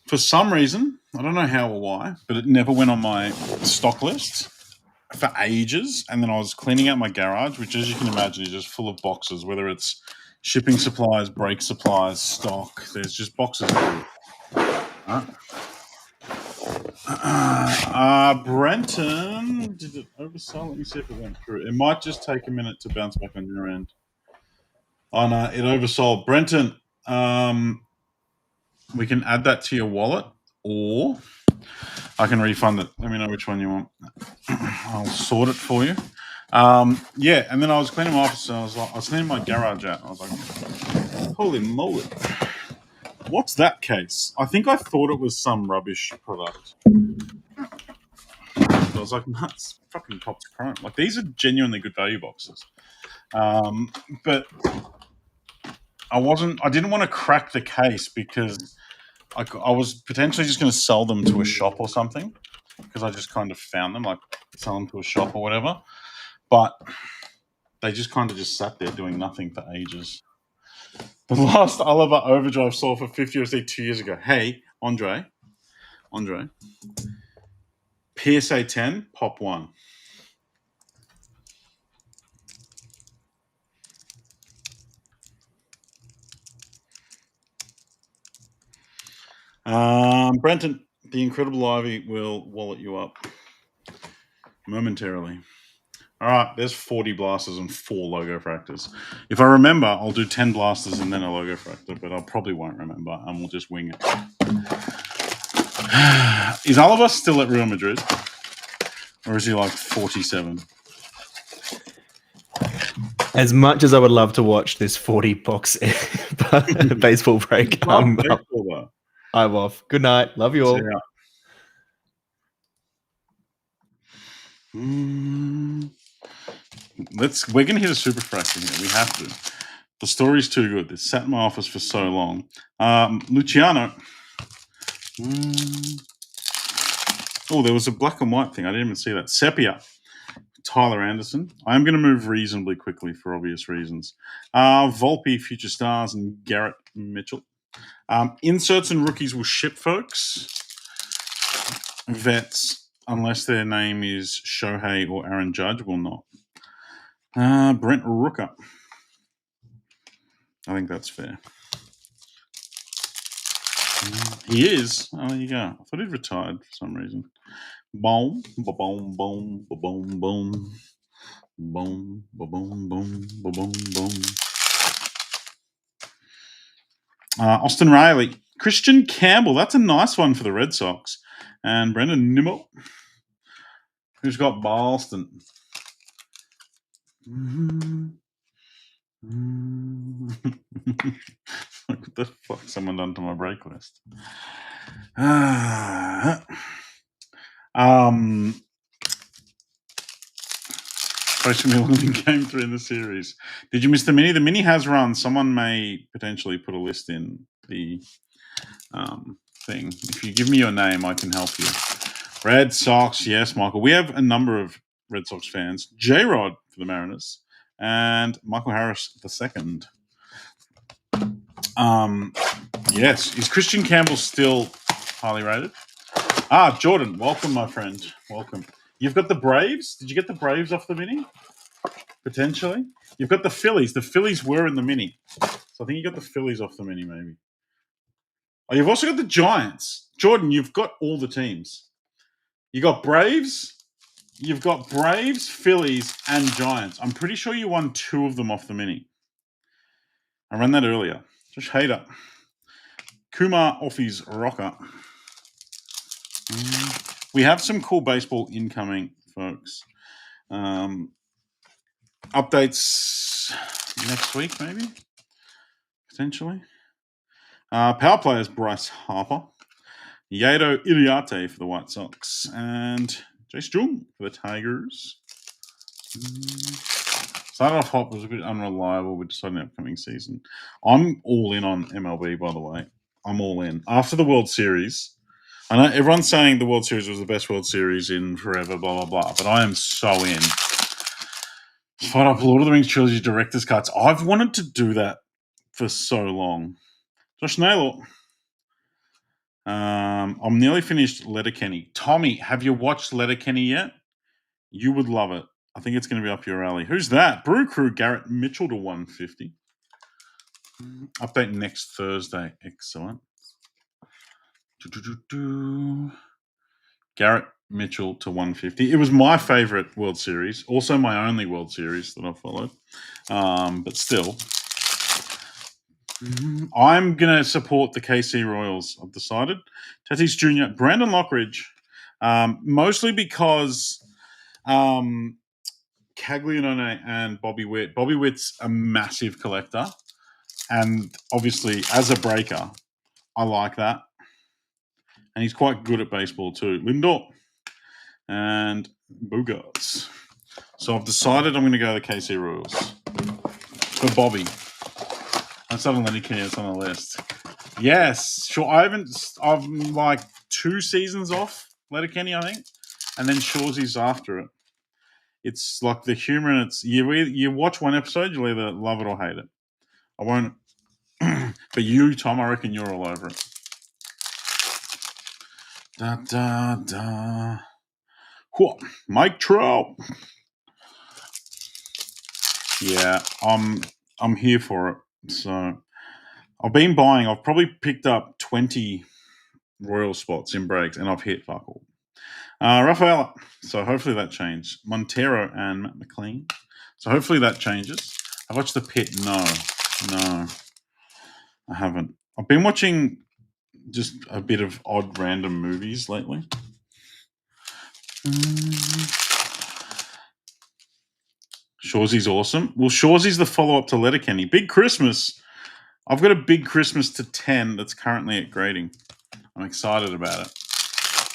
For some reason, I don't know how or why, but it never went on my stock list for ages. And then I was cleaning out my garage, which, as you can imagine, is just full of boxes, whether it's shipping supplies, brake supplies, stock. There's just boxes everywhere. Brenton, did it oversell? Let me see if it went through. It might just take a minute to bounce back on your end. Oh no, it oversold. Brenton, we can add that to your wallet, or I can refund it. Let me know which one you want. I'll sort it for you. Yeah, and then I was cleaning my office, and I was cleaning my garage out. And I was like, holy moly. What's that case? I think I thought it was some rubbish product. I was like, nuts, fucking Topps Chrome. Like, these are genuinely good value boxes. But I didn't want to crack the case because I was potentially just going to sell them to a shop or something, because I just kind of found them, like sell them to a shop or whatever. But they just kind of just sat there doing nothing for ages. The last Oliver Overdrive sold for 50 USD 2 years ago. Hey, Andre, PSA 10, pop 1. Brenton, the Incredible Ivy will wallet you up momentarily. All right, there's 40 blasters and 4 logo fractors. If I remember, I'll do 10 blasters and then a logo fractor, but I probably won't remember, and we'll just wing it. Is Oliver still at Real Madrid? Or is he like 47? As much as I would love to watch this 40-box baseball break, I'm off. Good night. Love you all. We're gonna hit a super fractor here. We have to. The story's too good. It's sat in my office for so long. Luciano. Oh, there was a black and white thing. I didn't even see that. Sepia. Tyler Anderson. I'm going to move reasonably quickly for obvious reasons. Volpe, Future Stars, and Garrett Mitchell. Inserts and rookies will ship, folks. vets, unless their name is Shohei or Aaron Judge, will not. Brent Rooker. I think that's fair. He is. Oh, there you go. I thought he'd retired for some reason. Boom, boom, boom, boom, boom, boom, boom, boom, boom, boom. Austin Riley, Christian Campbell. That's a nice one for the Red Sox. And Brendan Nimmo, who's got Boston. What the fuck someone done to my break list? Basically, only came through in the series. Did you miss the mini? The mini has run. Someone may potentially put a list in the thing. If you give me your name, I can help you. Red Sox, yes, Michael. We have a number of Red Sox fans. J-Rod for the Mariners and Michael Harris the second. Yes. Is Christian Campbell still highly rated? Jordan, welcome, my friend. Welcome. You've got the Braves. Did you get the Braves off the mini? Potentially. You've got the Phillies. The Phillies were in the mini. So I think you got the Phillies off the mini, maybe. Oh, you've also got the Giants. Jordan, you've got all the teams. You got Braves. You've got Braves, Phillies, and Giants. I'm pretty sure you won 2 of them off the mini. I ran that earlier. Just hater. Kumar off his rocker. We have some cool baseball incoming, folks. Updates next week, maybe? Potentially. Power players, Bryce Harper. Yato Iriarte for the White Sox. And Jace Jung for the Tigers. Started off hot, was a bit unreliable. We decided an upcoming season. I'm all in on MLB, by the way. I'm all in. After the World Series, I know everyone's saying the World Series was the best World Series in forever, blah, blah, blah. But I am so in. Fight up Lord of the Rings trilogy director's cuts. I've wanted to do that for so long. Josh Naylor. I'm nearly finished Letterkenny. Tommy, have you watched Letterkenny yet? You would love it. I think it's going to be up your alley. Who's that? Brew Crew, Garrett Mitchell to 150. Update next Thursday. Excellent. Garrett Mitchell to 150. It was my favorite World Series. Also my only World Series that I followed. But still. I'm going to support the KC Royals, I've decided. Tatis Jr., Brandon Lockridge. Mostly because Caglianone and Bobby Witt. Bobby Witt's a massive collector. And obviously, as a breaker, I like that. And he's quite good at baseball too. Lindor and Bogarts. So I've decided I'm going to go the KC Royals for Bobby. That's not on Letterkenny, it's on the list. Yes, sure. I'm like 2 seasons off Letterkenny, I think. And then Shawsy's after it. It's like the humor, and it's you watch one episode, you'll either love it or hate it. I won't. But you, Tom, I reckon you're all over it. Da da da. Whoa, Mike Trout. Yeah, I'm here for it. So I've been buying. I've probably picked up 20 Royal spots in breaks, and I've hit fuck all. Rafaela. So hopefully that changed. Montero and Matt McLean. So hopefully that changes. I watched The Pit. No, I haven't. I've been watching just a bit of odd random movies lately. Shawsy's awesome. Well, Shawsy's the follow-up to Letterkenny. Big Christmas. I've got a Big Christmas to 10 that's currently at grading. I'm excited about it.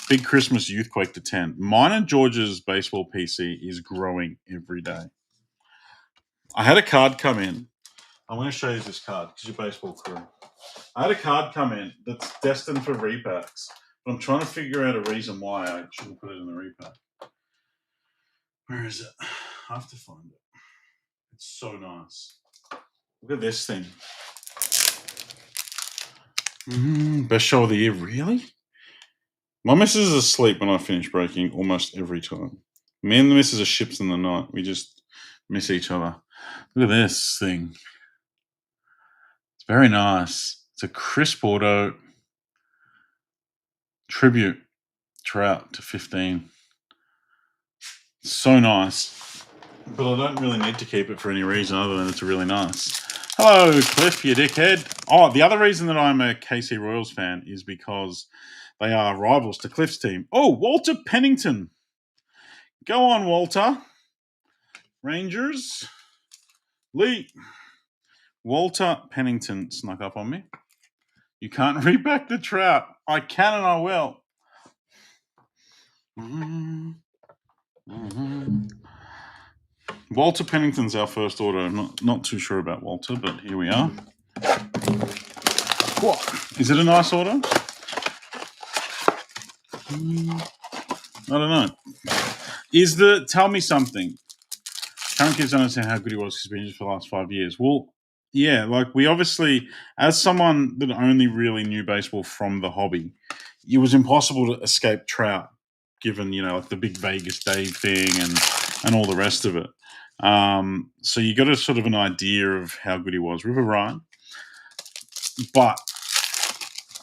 Big Christmas Youthquake to 10. Mine and George's baseball PC is growing every day. I had a card come in. I'm going to show you this card because you're baseball crew. I had a card come in that's destined for repacks, but I'm trying to figure out a reason why I shouldn't put it in the repack. Where is it? I have to find it. It's so nice. Look at this thing. Best show of the year, really? My missus is asleep when I finish breaking almost every time. Me and the missus are ships in the night. We just miss each other. Look at this thing. It's very nice. It's a crisp auto tribute trout to 15. So nice. But I don't really need to keep it for any reason other than it's really nice. Hello, Cliff, you dickhead. Oh, the other reason that I'm a KC Royals fan is because they are rivals to Cliff's team. Oh, Walter Pennington. Go on, Walter. Rangers. Lee. Walter Pennington snuck up on me. You can't read back the trout. I can and I will. Walter Pennington's our first auto. I'm not too sure about Walter, but here we are. What? Is it a nice auto? I don't know. Tell me something. Karen kids don't understand how good he was because he's been injured for the last 5 years. Well, yeah, like we obviously, as someone that only really knew baseball from the hobby, it was impossible to escape Trout, given like the big Vegas Dave thing and all the rest of it. So you got a sort of an idea of how good he was. River Ryan, but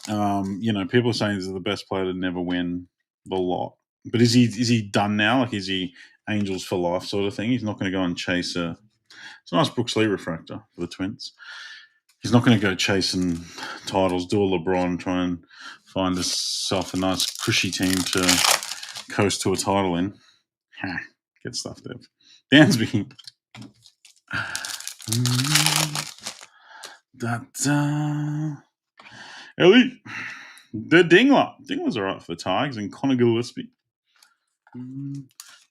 people are saying he's the best player to never win the lot. But is he done now? Like, is he Angels for life sort of thing? He's not going to go and chase it's a nice Brooks Lee refractor for the Twins. He's not going to go chasing titles, do a LeBron, try and find himself a nice cushy team to coast to a title in. Get stuff, Dev. Dansby. Ellie. The Dingler. Dingler's all right for the Tigers and Connor Gillespie.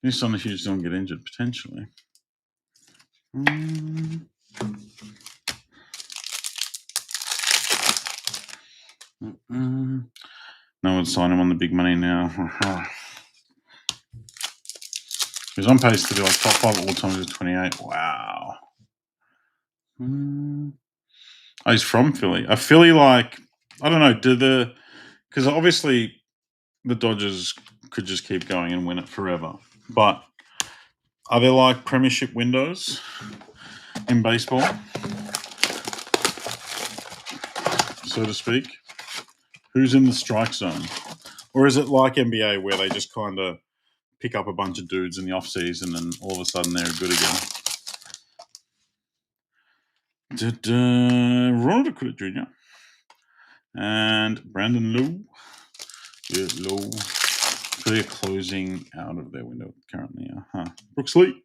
This on the Hughes don't get injured, potentially. No one signed him on the big money now. He's on pace to be like top 5 all time. He's 28. Wow. Oh, he's from Philly. A Philly, like, I don't know, because obviously the Dodgers could just keep going and win it forever. But are there like premiership windows in baseball, so to speak? Who's in the strike zone? Or is it like NBA where they just kind of pick up a bunch of dudes in the off season and all of a sudden they're good again? Ronald Acuna Jr. and Brandon Lowe. Yeah, Lowe. They're closing out of their window currently. Brooks Lee.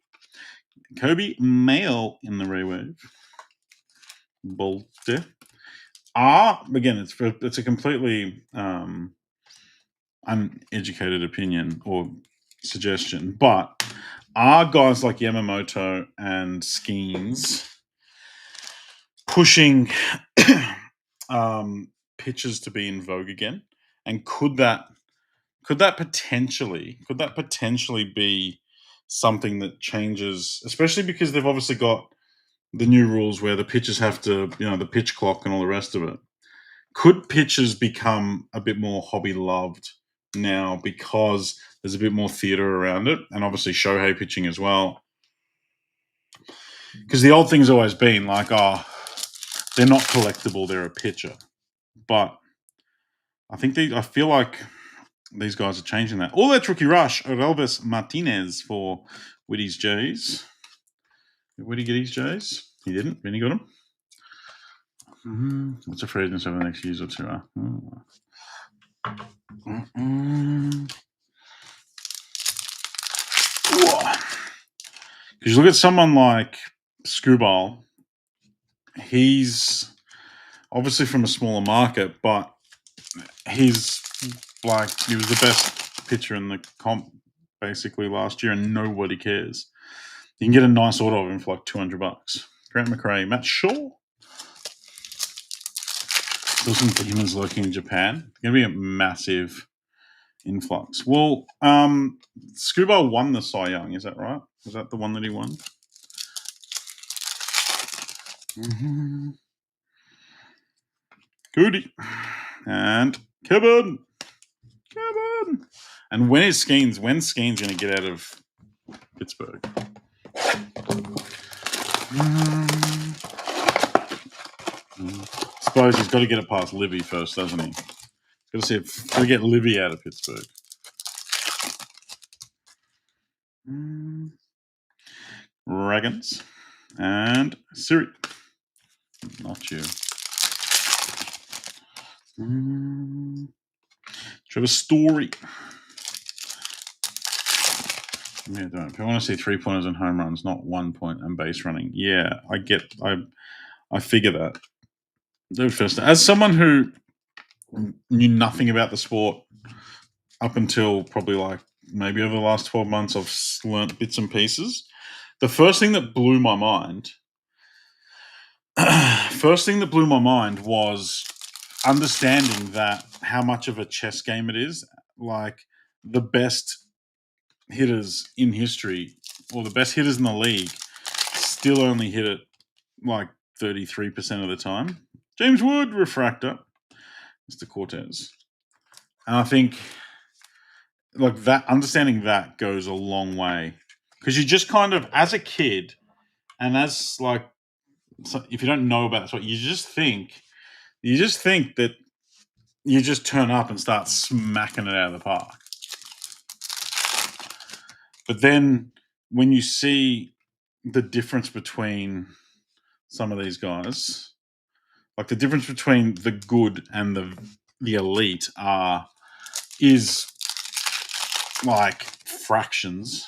Kobe Mail in the Raywave. Bolte. Again, it's a completely uneducated opinion or suggestion, but are guys like Yamamoto and Skeens pushing pitches to be in vogue again? And could that potentially be something that changes, especially because they've obviously got the new rules where the pitchers have to, the pitch clock and all the rest of it. Could pitchers become a bit more hobby loved now because there's a bit more theater around it, and obviously Shohei pitching as well? Because the old thing's always been like, they're not collectible, they're a pitcher. But I feel like these guys are changing that. All that rookie rush, Elvis Martinez for Witty's Jays. Did Witty get his Jays? He didn't. Vinny got them. What's a free agent over the next years or two? Because you look at someone like Screwball, he's obviously from a smaller market, but he's like, he was the best pitcher in the comp basically last year, and nobody cares. You can get a nice auto of him for like $200. Grant McRae, Matt Shaw. Still some demons lurking in Japan. Going to be a massive influx. Well, Screwball won the Cy Young, is that right? Was that the one that he won? Goody. And Kevin. on. And when Skeens going to get out of Pittsburgh? Suppose he's got to get it past Livy first, doesn't he? Got to see if got to get Livy out of Pittsburgh. Dragons and Siri. Not you. Trevor Story. Yeah, don't. If I want to see 3-pointers and home runs, not 1 point and base running. Yeah, I figure that. Do first. As someone who knew nothing about the sport up until probably like maybe over the last 12 months, I've learnt bits and pieces. The first thing that blew my mind was understanding that how much of a chess game it is. Like the best hitters in history, or the best hitters in the league, still only hit it like 33% of the time. James Wood, refractor, Mr. Cortez. And I think like that, understanding that goes a long way, because you just kind of, as a kid, and as like, so if you don't know about this, what you just think that you just turn up and start smacking it out of the park. But then when you see the difference between some of these guys, like the difference between the good and the elite is like fractions.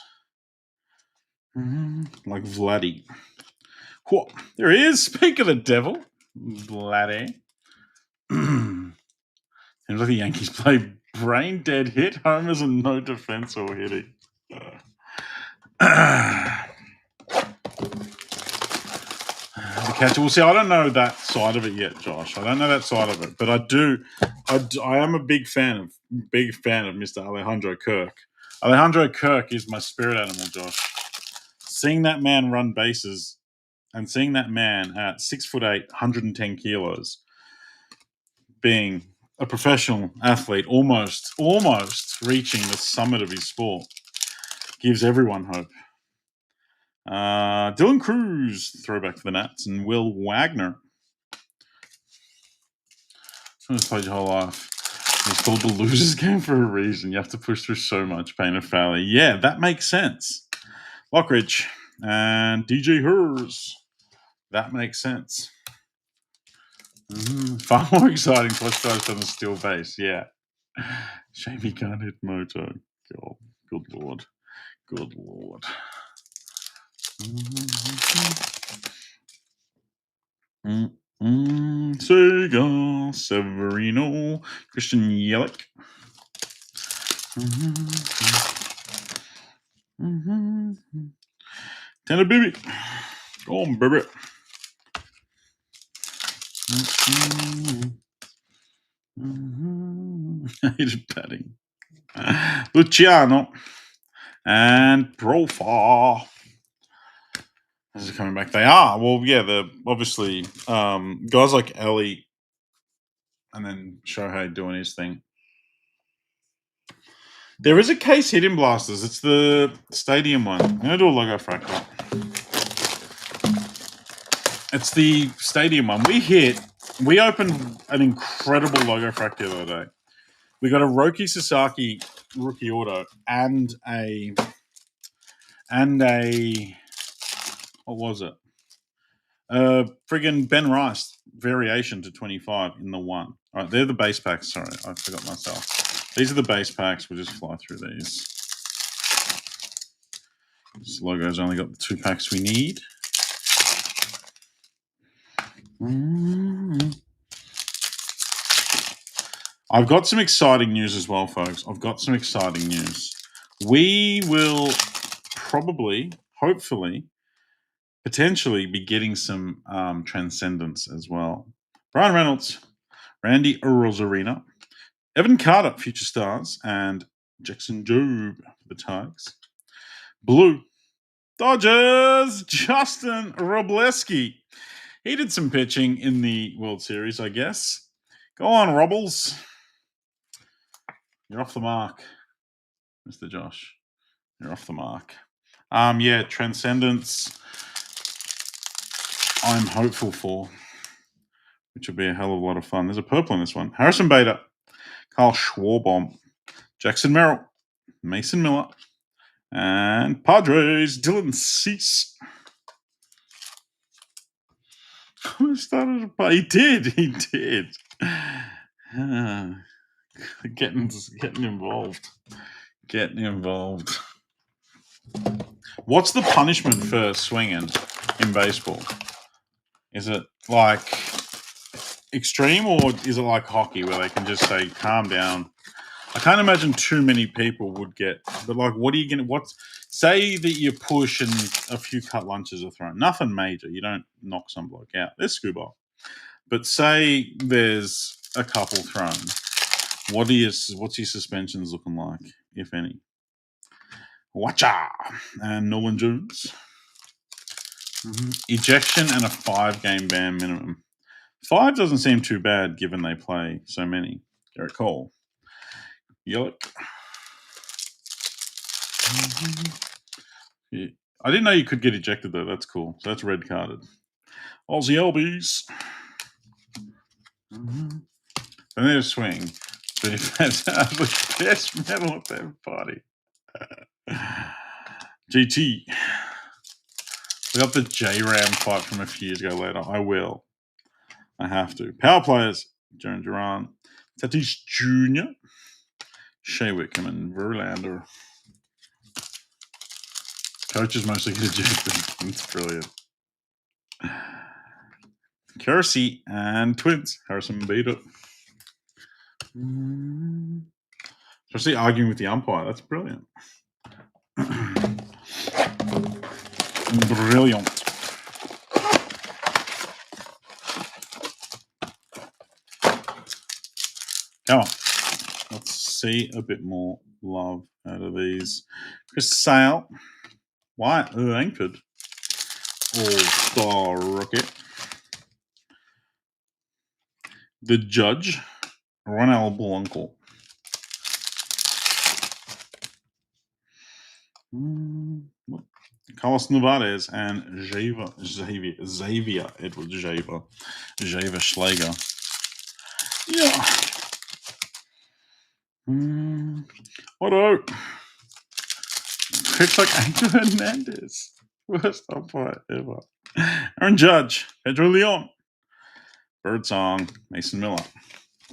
Like Vladdy. Whoa, there he is. Speak of the devil. Vladdy. Seems like the Yankees play brain dead hit, homers, and no defense or hitting. The catcher. Well, see, I don't know that side of it yet, Josh. I don't know that side of it, but I do. I am a big fan of Mr. Alejandro Kirk. Alejandro Kirk is my spirit animal, Josh. Seeing that man run bases and seeing that man at 6'8", 110 kilos, being a professional athlete, almost reaching the summit of his sport, gives everyone hope. Dylan Cruz, throwback for the Nats, and Will Wagner. Someone's played your whole life. It's called the loser's game for a reason. You have to push through so much pain and failure. Yeah, that makes sense. Lockridge and DJ Hers. That makes sense. Far more exciting to watch guys on the steel base. Yeah. Shame he can't hit Moto. God, good lord. Good lord. Sega, Severino, Christian Yelich. Tanner Bibby. Go on, baby. Hated batting. Luciano and Profar. As they're coming back, they are. Well, yeah, they're obviously guys like Ellie and then Shohei doing his thing. There is a case hidden blasters. It's the stadium one. I'm going to do a logo fractal. It's the stadium one. We opened an incredible logo frac the other day. We got a Roki Sasaki rookie auto and a what was it? Friggin' Ben Rice variation to 25 in the one. All right, they're the base packs. Sorry, I forgot myself. These are the base packs. We'll just fly through these. This logo's only got the 2 packs we need. I've got some exciting news as well, folks. I've got some exciting news. We will probably, hopefully, potentially be getting some Transcendence as well. Brian Reynolds, Randy Rosarina, Evan Carter, Future Stars, and Jackson Jobe for the Tigers. Blue, Dodgers, Justin Robleski. He did some pitching in the World Series, I guess. Go on, Robbles. You're off the mark, Mr. Josh. You're off the mark. Yeah, Transcendence. I'm hopeful for, which will be a hell of a lot of fun. There's a purple in this one. Harrison Bader, Carl Schwarbaum, Jackson Merrill, Mason Miller, and Padres, Dylan Cease. Started a play. He did. Getting involved. What's the punishment for swinging in baseball? Is it like extreme, or is it like hockey where they can just say, calm down? I can't imagine too many people would get, but like, what are you going to, say that you push and a few cut lunches are thrown. Nothing major. You don't knock some bloke out. There's scuba. But say there's a couple thrown. What's your suspensions looking like, if any? Watcha! And Nolan Jones. Ejection and a 5-game ban minimum. 5 doesn't seem too bad given they play so many. Garrett Cole. Yelich. Yeah. I didn't know you could get ejected though. That's cool. So that's red carded. Aussie Elbies. And there's swing. But if that's the best medal at that party. GT. We got the J-Ram fight from a few years ago later. I will. I have to. Power players. Jaron Duran. Tatis Jr. Shea Wickham and Verlander. Coaches mostly get ejected. It's brilliant. Kersey and Twins. Harrison Bader. Especially arguing with the umpire. That's brilliant. Brilliant. Come on. Let's see a bit more love out of these. Chris Sale. Wyatt Langford. All-Star Rocket. The Judge. Ronald Blanco. Carlos Nevarez and Xavier Edward Javier Schläger. Yeah. Auto. Looks like Angel Hernandez. Worst umpire ever. Aaron Judge. Pedro Leon. Birdsong. Mason Miller.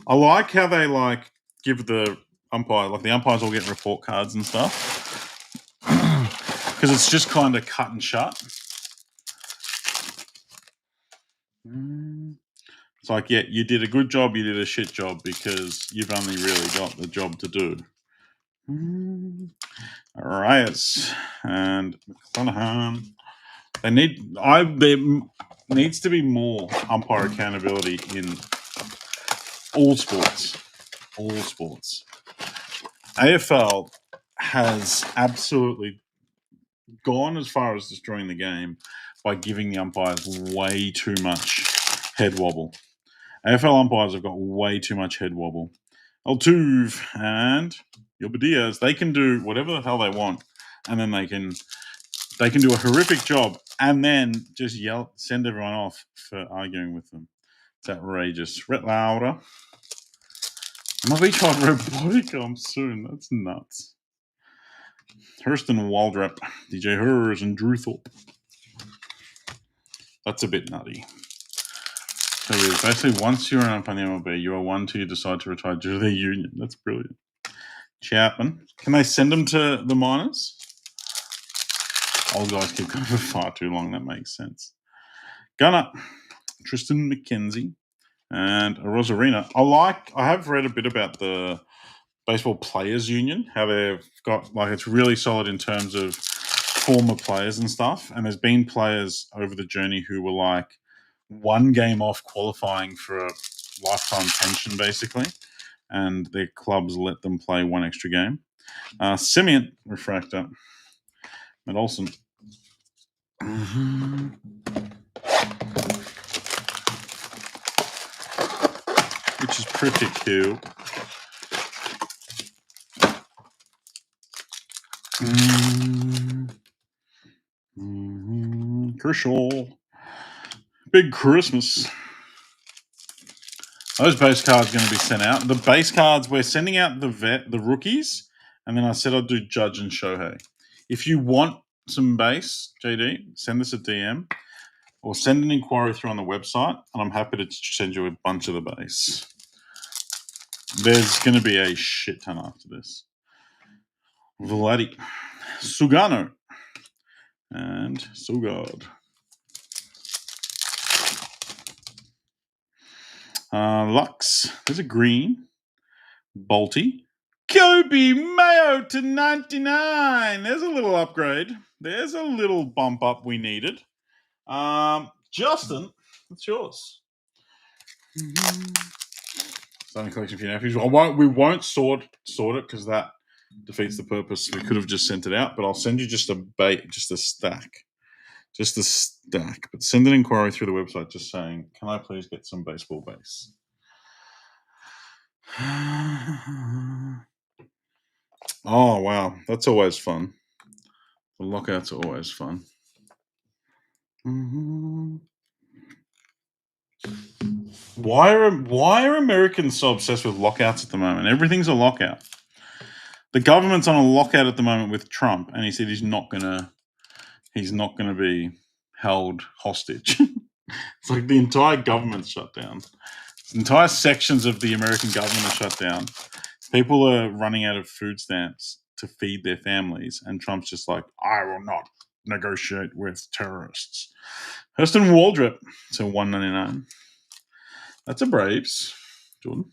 I like how they give the umpire, the umpires all get report cards and stuff. Because it's just kind of cut and shut. It's like, yeah, you did a good job, you did a shit job because you've only really got the job to do. Arias and McClanahan. There needs to be more umpire accountability in all sports. All sports. AFL has absolutely gone as far as destroying the game by giving the umpires way too much head wobble. AFL umpires have got way too much head wobble. Altuve and Gilbert Diaz, they can do whatever the hell they want, and then they can do a horrific job and then just send everyone off for arguing with them. It's outrageous. Rhett Lauder. I might be trying robotic arm soon. That's nuts. Hurston Waldrop, DJ Hers, and Drew Thorpe. That's a bit nutty. So basically, once you're an ump on the MLB, you are one till you decide to retire due to their union. That's brilliant. Chapman. Can they send them to the minors? Old guys keep going for far too long. That makes sense. Gunner. Tristan McKenzie. And Rosarina. I have read a bit about the Baseball Players Union, how they've got, it's really solid in terms of former players and stuff. And there's been players over the journey who were one game off qualifying for a lifetime pension, basically. And their clubs let them play one extra game. Simeon, refractor. Matt Olson. Which is pretty cool. Kershaw. Big Christmas. Those base cards are going to be sent out. The base cards, we're sending out the rookies, and then I said I'd do Judge and Shohei. If you want some base, JD, send us a DM or send an inquiry through on the website, and I'm happy to send you a bunch of the base. There's going to be a shit ton after this. Vladi, Sugano, and Sugard. Lux, there's a green. Balti. Kobe Mayo to 99. There's a little upgrade. There's a little bump up we needed. Justin, it's yours. Starting collection for your nephews. We won't sort it because that defeats the purpose. We could have just sent it out, but I'll send you just a stack. Just a stack. But send an inquiry through the website just saying, can I please get some baseball base? Oh, wow. That's always fun. The lockouts are always fun. Why are Americans so obsessed with lockouts at the moment? Everything's a lockout. The government's on a lockout at the moment with Trump, and he said he's not gonna be held hostage. It's like the entire government's shut down. Entire sections of the American government are shut down. People are running out of food stamps to feed their families, and Trump's just like, I will not negotiate with terrorists. Hurston Waldrop to 199. That's a Braves, Jordan.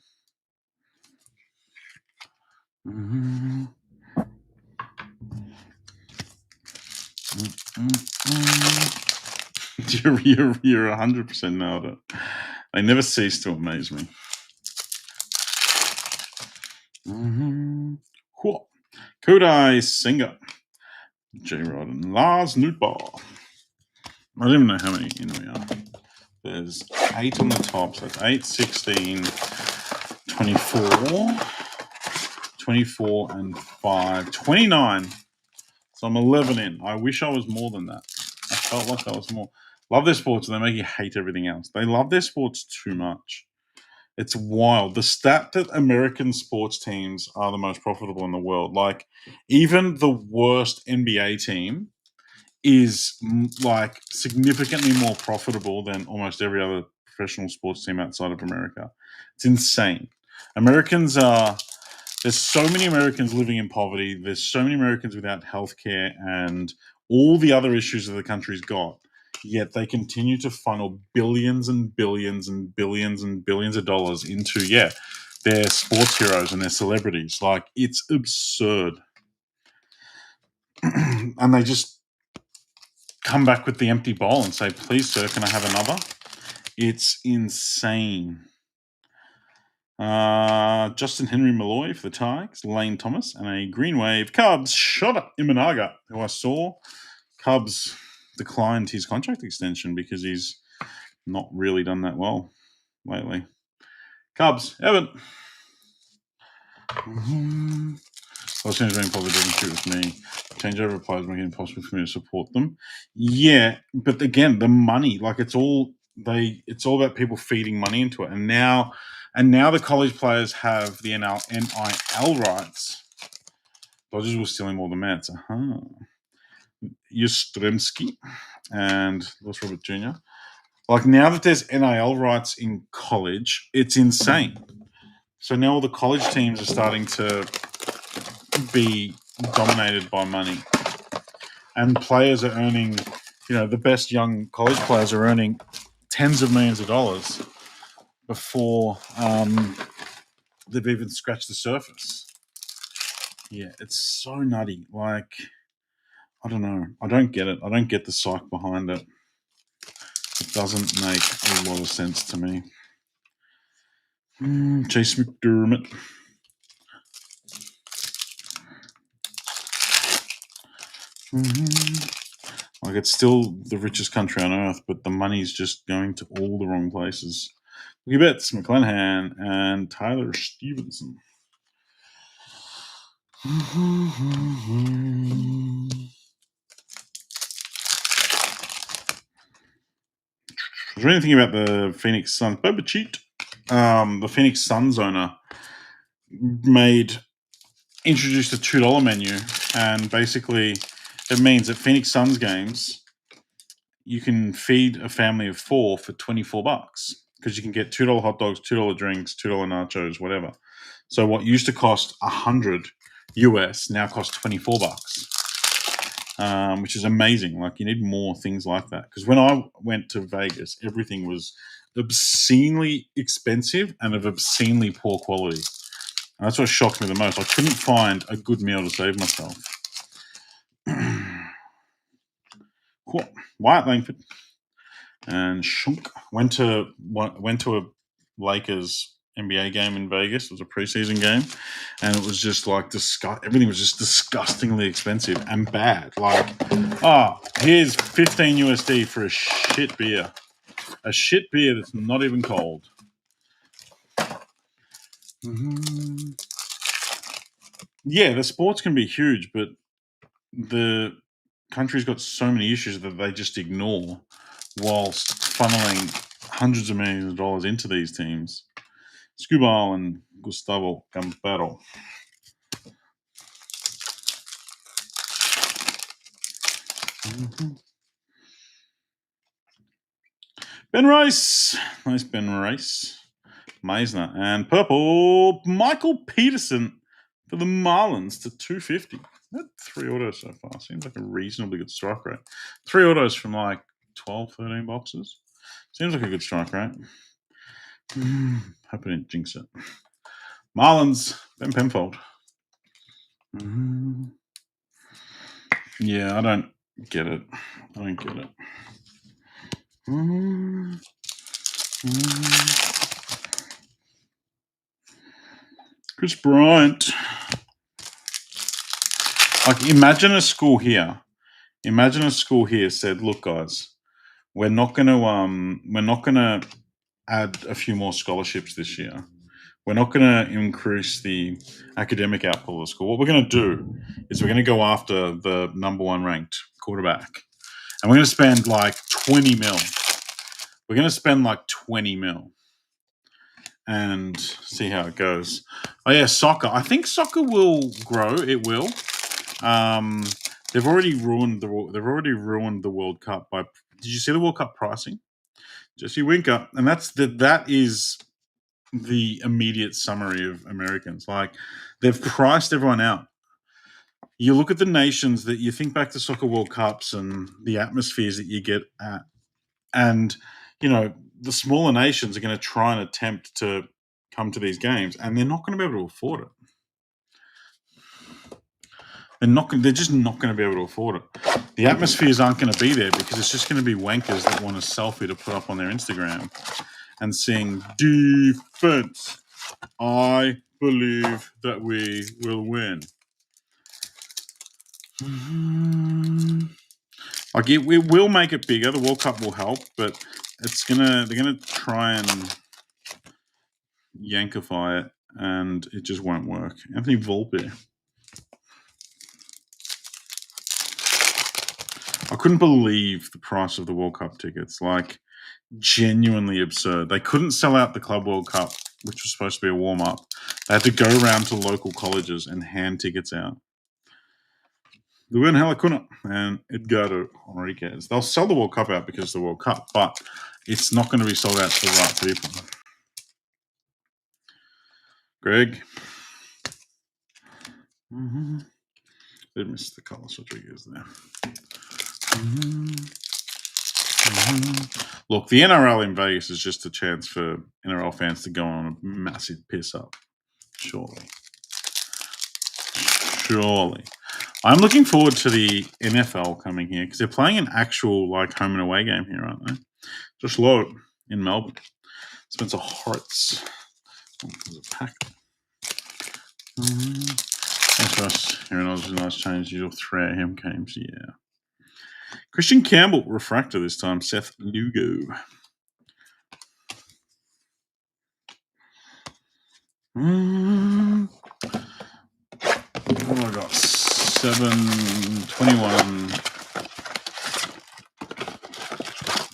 You're 100% nailed it. They never cease to amaze me. Kodai Singer, J-Rod, and Lars Nootbaugh. I don't even know how many in we are. There's 8 on the top, so it's 8, 16, 24, 24, and 5, 29. So I'm 11 in. I wish I was more than that. I felt like I was more. Love their sports, and they make you hate everything else. They love their sports too much. It's wild. The stat that American sports teams are the most profitable in the world. Like, even the worst NBA team is like significantly more profitable than almost every other professional sports team outside of America. It's insane. There's so many Americans living in poverty. There's so many Americans without healthcare and all the other issues that the country's got. Yet they continue to funnel billions and billions and billions and billions of dollars into, their sports heroes and their celebrities. Like, it's absurd. And they just come back with the empty bowl and say, please, sir, can I have another? It's insane. Justin Henry Malloy for the Tigers, Lane Thomas, and a Green Wave Cubs Shota Imanaga, who I saw Cubs declined his contract extension because he's not really done that well lately. Cubs, Evan. Los Angeles probably doesn't shoot with me. Changeover players make it impossible for me to support them. Yeah, but again, the money, like it's all about people feeding money into it. And now the college players have the NIL rights. Dodgers were stealing more than Mets. Yastrzemski and Los Robert Jr. Like, now that there's NIL rights in college, it's insane. So now all the college teams are starting to be dominated by money. And players are earning, the best young college players are earning tens of millions of dollars before they've even scratched the surface. Yeah, it's so nutty. Like, I don't know. I don't get it. I don't get the psych behind it. It doesn't make a lot of sense to me. Chase McDermott. Like, it's still the richest country on earth, but the money's just going to all the wrong places. Mookie Betts, McClanahan, and Tyler Stevenson. Was there anything about the Phoenix Suns? Boba Cheat, the Phoenix Suns owner, introduced a $2 menu, and basically it means at Phoenix Suns games you can feed a family of 4 for $24 because you can get $2 hot dogs, $2 drinks, $2 nachos, whatever. So what used to cost $100 US now costs $24, which is amazing. Like, you need more things like that, because when I went to Vegas, everything was obscenely expensive and of obscenely poor quality. And that's what shocked me the most. I couldn't find a good meal to save myself. Cool. Wyatt Langford and Shunk went to a Lakers NBA game in Vegas. It was a preseason game, and it was just like everything was just disgustingly expensive and bad. Like, here's 15 USD for a shit beer that's not even cold. Mm-hmm. Yeah, the sports can be huge, but the country's got so many issues that they just ignore, whilst funneling hundreds of millions of dollars into these teams. Scubal and Gustavo Campero. Mm-hmm. Ben Rice. Nice Ben Rice. Meisner. And purple, Michael Peterson for the Marlins to 250. That 3 autos so far. Seems like a reasonably good strike rate. 3 autos from like 12, 13 boxes. Seems like a good strike rate. Hope I didn't jinx it. Marlins, Ben Penfold. Yeah, I don't get it. Chris Bryant. Like, imagine a school here said, "Look, guys, we're not gonna add a few more scholarships this year. We're not gonna increase the academic output of the school. What we're gonna do is we're gonna go after the number 1 ranked quarterback, and we're gonna spend like 20 mil. We're gonna spend like 20 mil." And see how it goes. Oh yeah, soccer. I think soccer will grow. It will. They've already ruined the World Cup by. Did you see the World Cup pricing? Jesse Winker, and that is the immediate summary of Americans. Like, they've priced everyone out. You look at the nations that you think back to soccer World Cups and the atmospheres that you get at, and the smaller nations are going to try and attempt to come to these games, and they're not going to be able to afford it. They're just not going to be able to afford it. The atmospheres aren't going to be there because it's just going to be wankers that want a selfie to put up on their Instagram and sing defense. I believe that we will win. Like, it will make it bigger. The World Cup will help, but they're gonna try and yankify it, and it just won't work. Anthony Volpe. I couldn't believe the price of the World Cup tickets. Like, genuinely absurd. They couldn't sell out the Club World Cup, which was supposed to be a warm-up. They had to go around to local colleges and hand tickets out. Luen Halacuna and Edgardo Enriquez. They'll sell the World Cup out because of the World Cup, but it's not going to be sold out to the right people. Greg. Did miss the Carlos Rodriguez there. Look, the NRL in Vegas is just a chance for NRL fans to go on a massive piss up. Surely. I'm looking forward to the NFL coming here because they're playing an actual home and away game here, aren't they? Just low in Melbourne. Spencer Horitz. There's a pack. Thanks, Ross. Here in Oz, nice change. Usual 3 a.m. games, yeah. Christian Campbell, refractor this time. Seth Lugo. I got? 7, 21,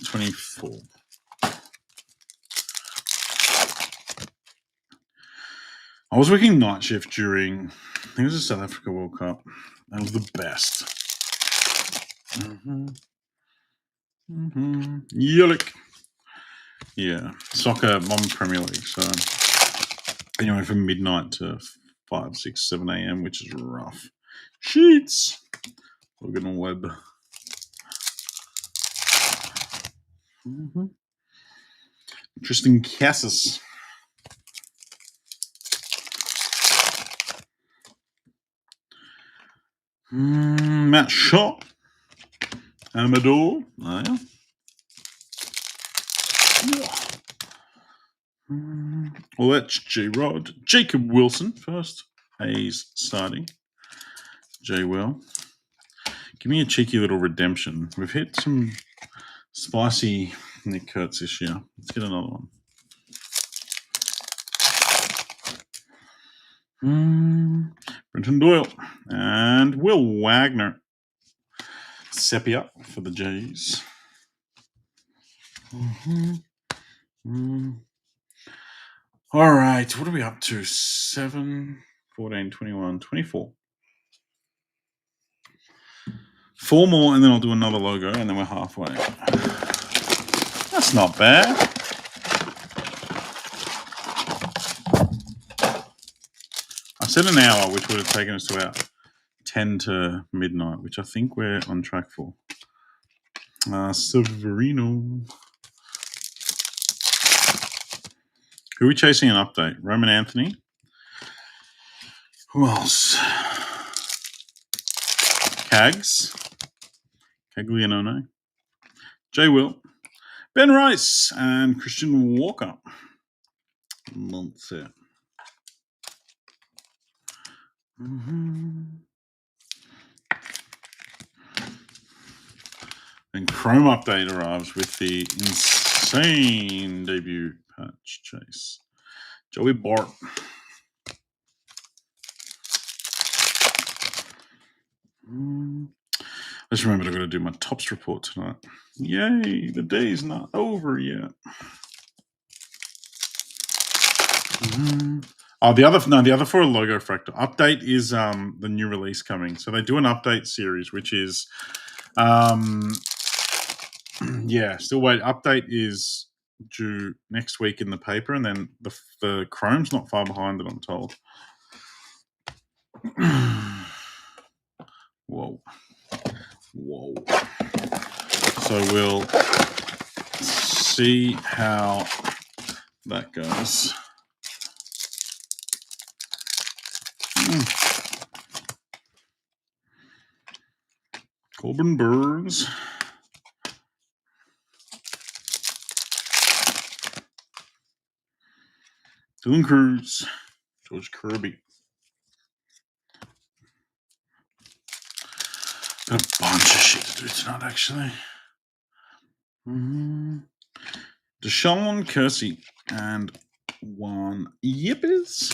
24. I was working night shift during, I think it was the South Africa World Cup. That was the best. Yulik. Yeah, soccer, I'm Premier League, so anyway, from midnight to 5, 6, 7 a.m., which is rough. Sheets. Logan and Webb. Interesting Cassis. Matt Shaw. Amador. Oh, yeah. Well, that's G-Rod. Jacob Wilson first. Hayes starting. J-Well. Give me a cheeky little redemption. We've hit some spicy Nick Kurtz this year. Let's get another one. Brenton Doyle. And Will Wagner. Sepia for the Jays. All right, what are we up to? 7, 14, 21, 24. 4 more, and then I'll do another logo, and then we're halfway. That's not bad. I said an hour, which would have taken us to about 10 to midnight, which I think we're on track for. Severino. Who are we chasing an update? Roman Anthony. Who else? Cags. Caglianone. J. Will. Ben Rice and Christian Walker. Months out. And Chrome update arrives with the insane debut patch chase. Joey Bart. Just remembered I've got to do my tops report tonight. Yay, the day's not over yet. Oh, the other for a logo fractal update is the new release coming. So they do an update series, which is yeah, still wait. Update is due next week in the paper, and then the Chrome's not far behind it, I'm told. Whoa. So we'll see how that goes. Corbin Burns. Dylan Cruz. George Kirby. Got a bunch of shit to do tonight, actually. Deshaun Kersey and one Yippers.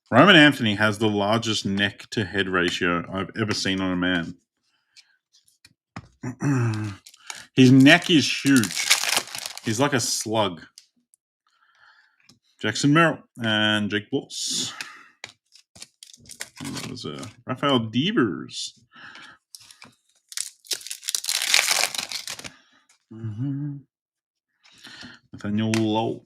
Roman Anthony has the largest neck to head ratio I've ever seen on a man. His neck is huge. He's like a slug. Jackson Merrill and Jake Bloss. That was Rafael Devers. Nathaniel Lowe.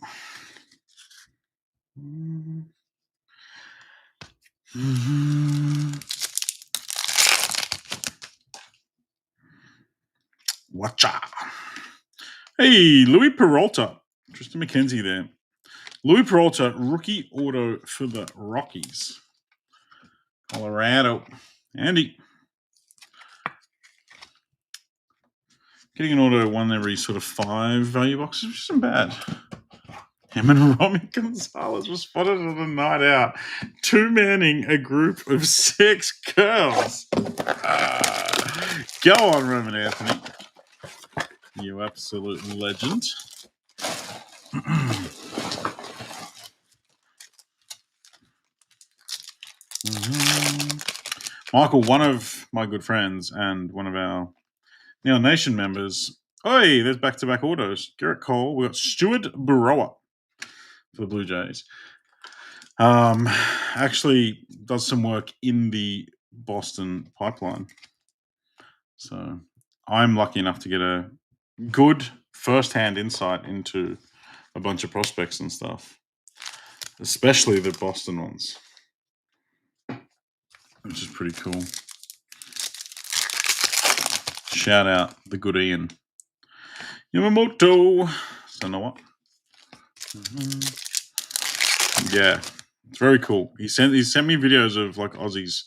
Watcha. Hey, Louis Peralta. Tristan McKenzie there. Louis Peralta, rookie auto for the Rockies. Colorado. Andy. Getting an auto one every sort of 5 value boxes, which isn't bad. Him and Romy Gonzalez were spotted on a night out, 2-manning a group of 6 girls. Go on, Roman Anthony. You absolute legend. Michael, one of my good friends and one of our Neil Nation members. Oi, there's back-to-back autos. Garrett Cole. We've got Stuart Burrowa for the Blue Jays. Actually does some work in the Boston pipeline. So I'm lucky enough to get a good first-hand insight into a bunch of prospects and stuff, especially the Boston ones, which is pretty cool. Shout out the good Ian Yamamoto. So know what? Yeah, it's very cool. He sent me videos of like Aussies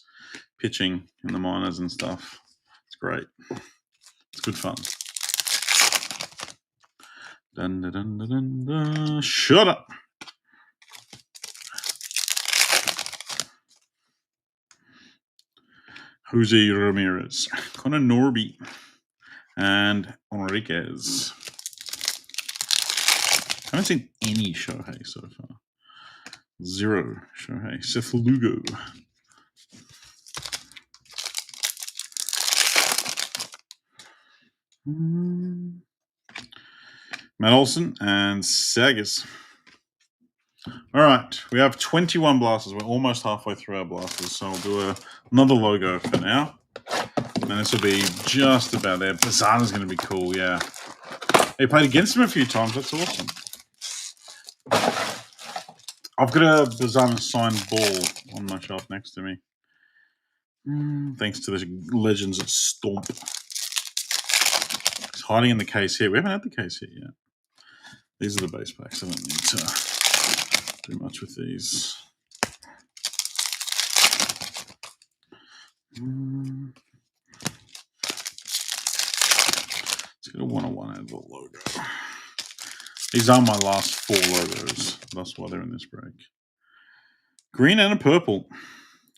pitching in the minors and stuff. It's great. It's good fun. Dun, dun, dun, dun, dun, dun. Shut up. Jose Ramirez, Connor Norby, and Enriquez. I haven't seen any Shohei so far. Zero Shohei. Seth Lugo. Matt Olson and Sagas. All right, we have 21 blasters. We're almost halfway through our blasters, so I'll do another logo for now. And this will be just about there. Bazana's going to be cool, yeah. He played against him a few times. That's awesome. I've got a Bazana signed ball on my shelf next to me. Thanks to the legends at Stomp. It's hiding in the case here. We haven't had the case here yet. These are the base packs. I don't need to do much with these. Let's get a 101 out of the logo. These are my last 4 logos. That's why they're in this break. Green and a purple.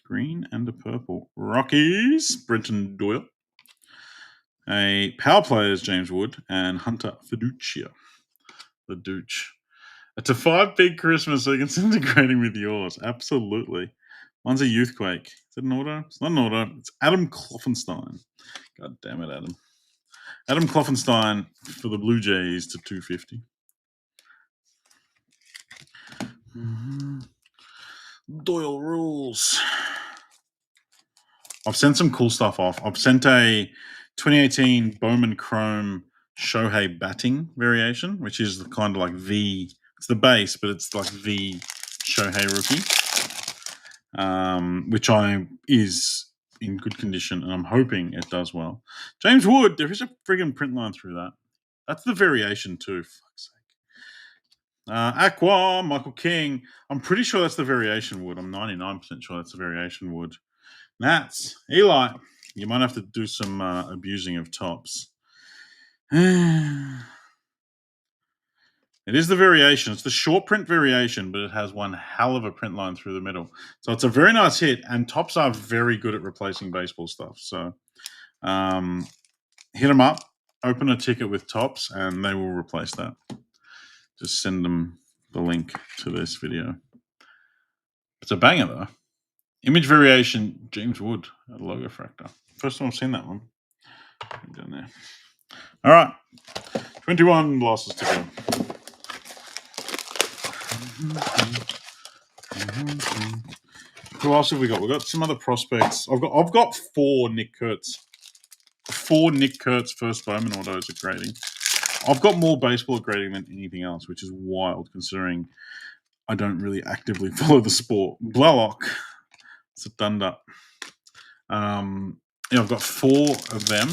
Green and a purple. Rockies, Brenton Doyle. A power players, James Wood, and Hunter Fiducia. The Dooch. It's a 5-big Christmas, so it's integrating with yours. Absolutely. One's a Youthquake. Is it an auto? It's not an auto. It's Adam Kloffenstein. God damn it, Adam. Adam Kloffenstein for the Blue Jays to 250. Doyle rules. I've sent some cool stuff off. I've sent a 2018 Bowman Chrome Shohei batting variation, which is kind of like it's the base, but it's like the Shohei rookie, which is in good condition, and I'm hoping it does well. James Wood, there is a friggin' print line through that. That's the variation too. Fuck's sake. Aqua, Michael King. I'm pretty sure that's the variation wood. I'm 99% sure that's the variation wood. Nats, Eli. You might have to do some abusing of tops. It is the variation. It's the short print variation, but it has one hell of a print line through the middle. So it's a very nice hit, and tops are very good at replacing baseball stuff. So hit them up, open a ticket with tops, and they will replace that. Just send them the link to this video. It's a banger, though. Image variation, James Wood, at Logo Fractor. First time I've seen that one. Down there. All right. 21 losses to go. Who else have we got? We've got some other prospects. I've got 4 Nick Kurtz. 4 Nick Kurtz first Bowman autos at grading. I've got more baseball at grading than anything else, which is wild considering I don't really actively follow the sport. Blalock. It's a thunder. I've got 4 of them.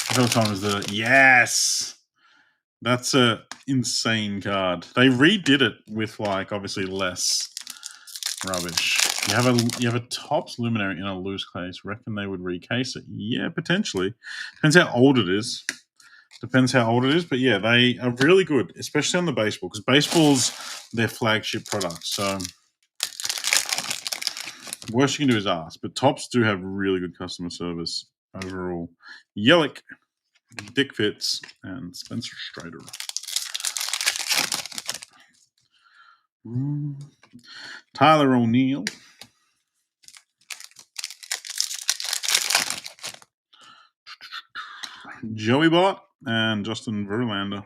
How time is the yes? That's a insane card. They redid it with like obviously less rubbish. You have a Topps Luminary in a loose case. Reckon they would recase it? Yeah, potentially. Depends how old it is. But yeah, they are really good, especially on the baseball, because baseball's their flagship product. So worst you can do is ask. But Topps do have really good customer service overall. Yelich, Dick Fitz, and Spencer Strider. Tyler O'Neill. Joey Bott, and Justin Verlander.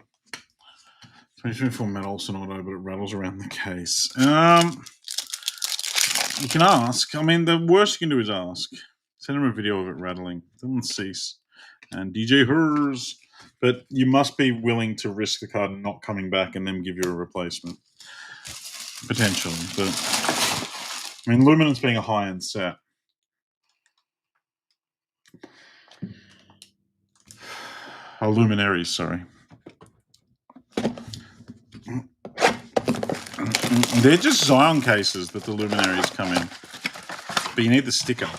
2024 Matt Olson auto, but it rattles around the case. You can ask. I mean, the worst you can do is ask. Send him a video of it rattling. Dylan Cease and DJ Hers. But you must be willing to risk the card not coming back and then give you a replacement. Potentially. But, I mean, Luminance being a high-end set. Oh, Luminaries, sorry. They're just Zion cases that the Luminaries come in. But you need the sticker.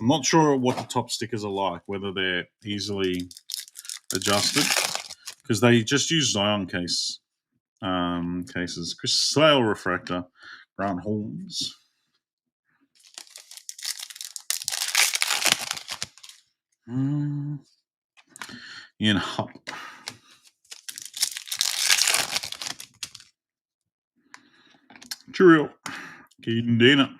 I'm not sure what the top stickers are like, whether they're easily adjusted, because they just use Zion cases. Chris Sale refractor, Grant Holmes. Ian Hupp. Cheerio. Caden Dana.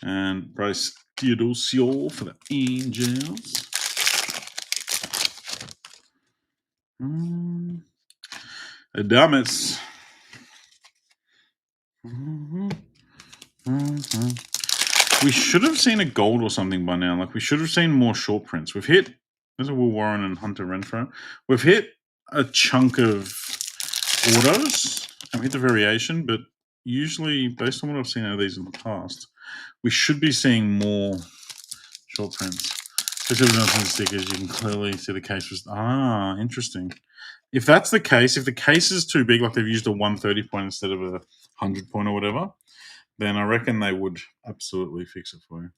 And Bryce Theodosio for the Angels. Adamas. We should have seen a gold or something by now. Like, we should have seen more short prints. We've hit, there's a Will Warren and Hunter Renfro. We've hit a chunk of autos and hit the variation, but usually, based on what I've seen out of these in the past, we should be seeing more short prints. Especially with nothing stickers, you can clearly see the case was, interesting. If that's the case, if the case is too big, like they've used a 130 point instead of a 100 point or whatever, then I reckon they would absolutely fix it for you.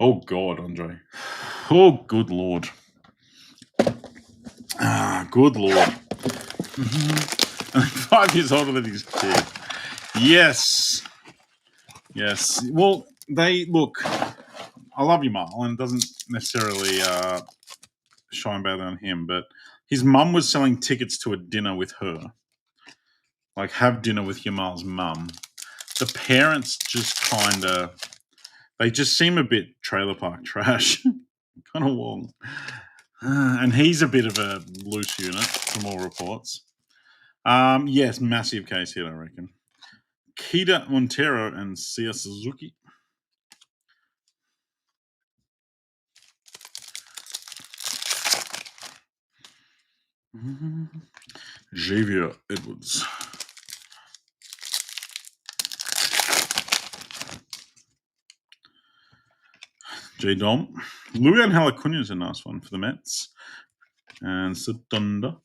Oh, God, Andre. Oh, good Lord. Good Lord. 5 years older than his kid. Yes. Yes. Well, look, I love you, Marl, and it doesn't necessarily shine better on him, but his mum was selling tickets to a dinner with her. Like, have dinner with your Marl's mum. The parents just kind of, they just seem a bit trailer park trash. Kind of long. And he's a bit of a loose unit from all reports. Yes, massive case hit, I reckon. Kita Montero and Sia Suzuki. Xavier Edwards. J. Dom. Luan Halacuna is a nice one for the Mets. And Satunda.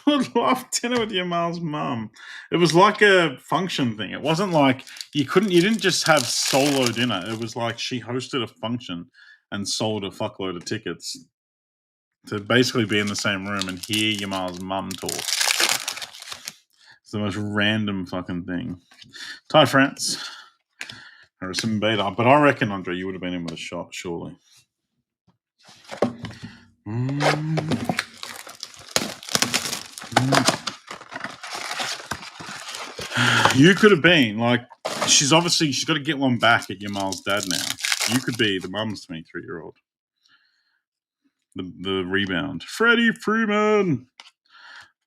I love dinner with your Marl's mum. It was like a function thing. It wasn't like you didn't just have solo dinner. It was like she hosted a function and sold a fuckload of tickets to basically be in the same room and hear your Marl's mum talk. It's the most random fucking thing. Ty France. Harrison Bader. But I reckon, Andre, you would have been in with a shot, surely. You could have been, like, she's got to get one back at your Marl's dad now. You could be the mum's 23-year-old. The rebound. Freddie Freeman.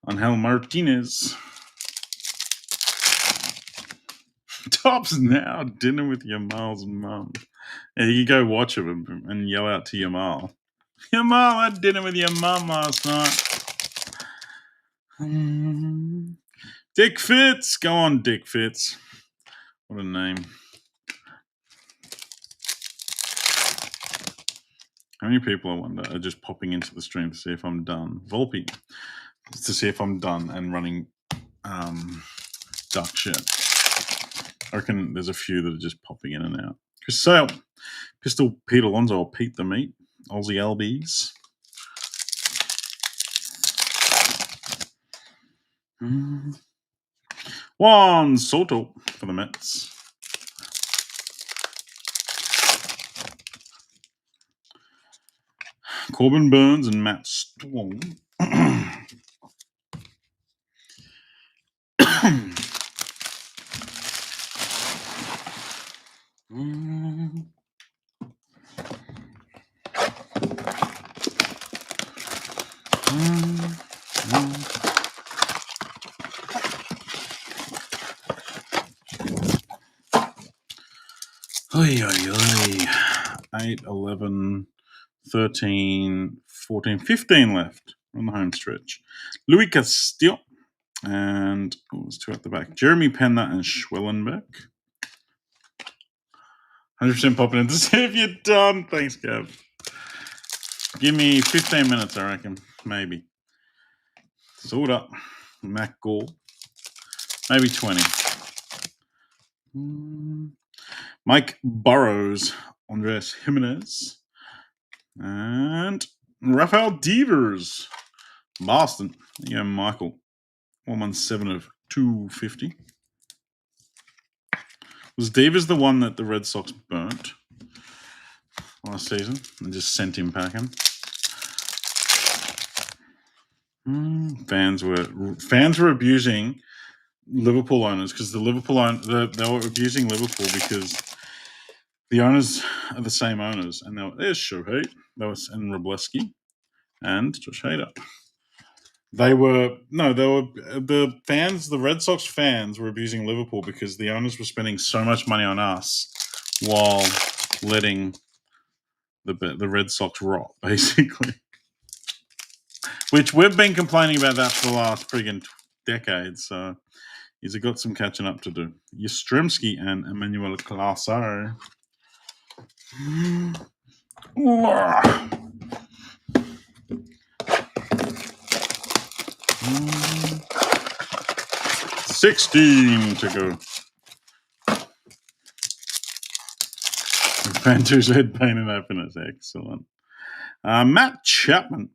Angel Martinez. Tops now. Dinner with your Marl's mum. Yeah, you go watch it and yell out to your Marl. Your Marl had dinner with your mum last night. Dick Fitz. Go on, Dick Fitz. What a name. How many people, I wonder, are just popping into the stream to see if I'm done? Volpe. To see if I'm done and running duck shit. I reckon there's a few that are just popping in and out. Chris Sale. Pistol Pete Alonso or Pete the Meat. Aussie LBs. Juan Soto for the Mets. Corbin Burns and Matt Storm. Oy, oy, oy. 8, 11, 13, 14, 15 left on the home stretch. Louis Castillo and there's 2 at the back. Jeremy Penner and Schwellenbeck. 100% popping in to see if you're done. Thanks, Gav. Give me 15 minutes, I reckon. Maybe. Sort up. Mac Gall. Maybe 20. Mike Burrows. Andres Jimenez. And Rafael Devers. Boston. There you go, Michael. 117 of 250. Was Devers the one that the Red Sox burnt last season and just sent him packing? Fans were abusing Liverpool owners because they were abusing Liverpool because the owners are the same owners, and there's Shohei, and Robleski, and Josh Hader. The Red Sox fans were abusing Liverpool because the owners were spending so much money on us while letting the Red Sox rot, basically. Which we've been complaining about that for the last friggin' decade, so he's got some catching up to do. Yastrzemski and Emmanuel Classo. 16 to go. Fantu's head pain and happiness. Excellent. Matt Chapman.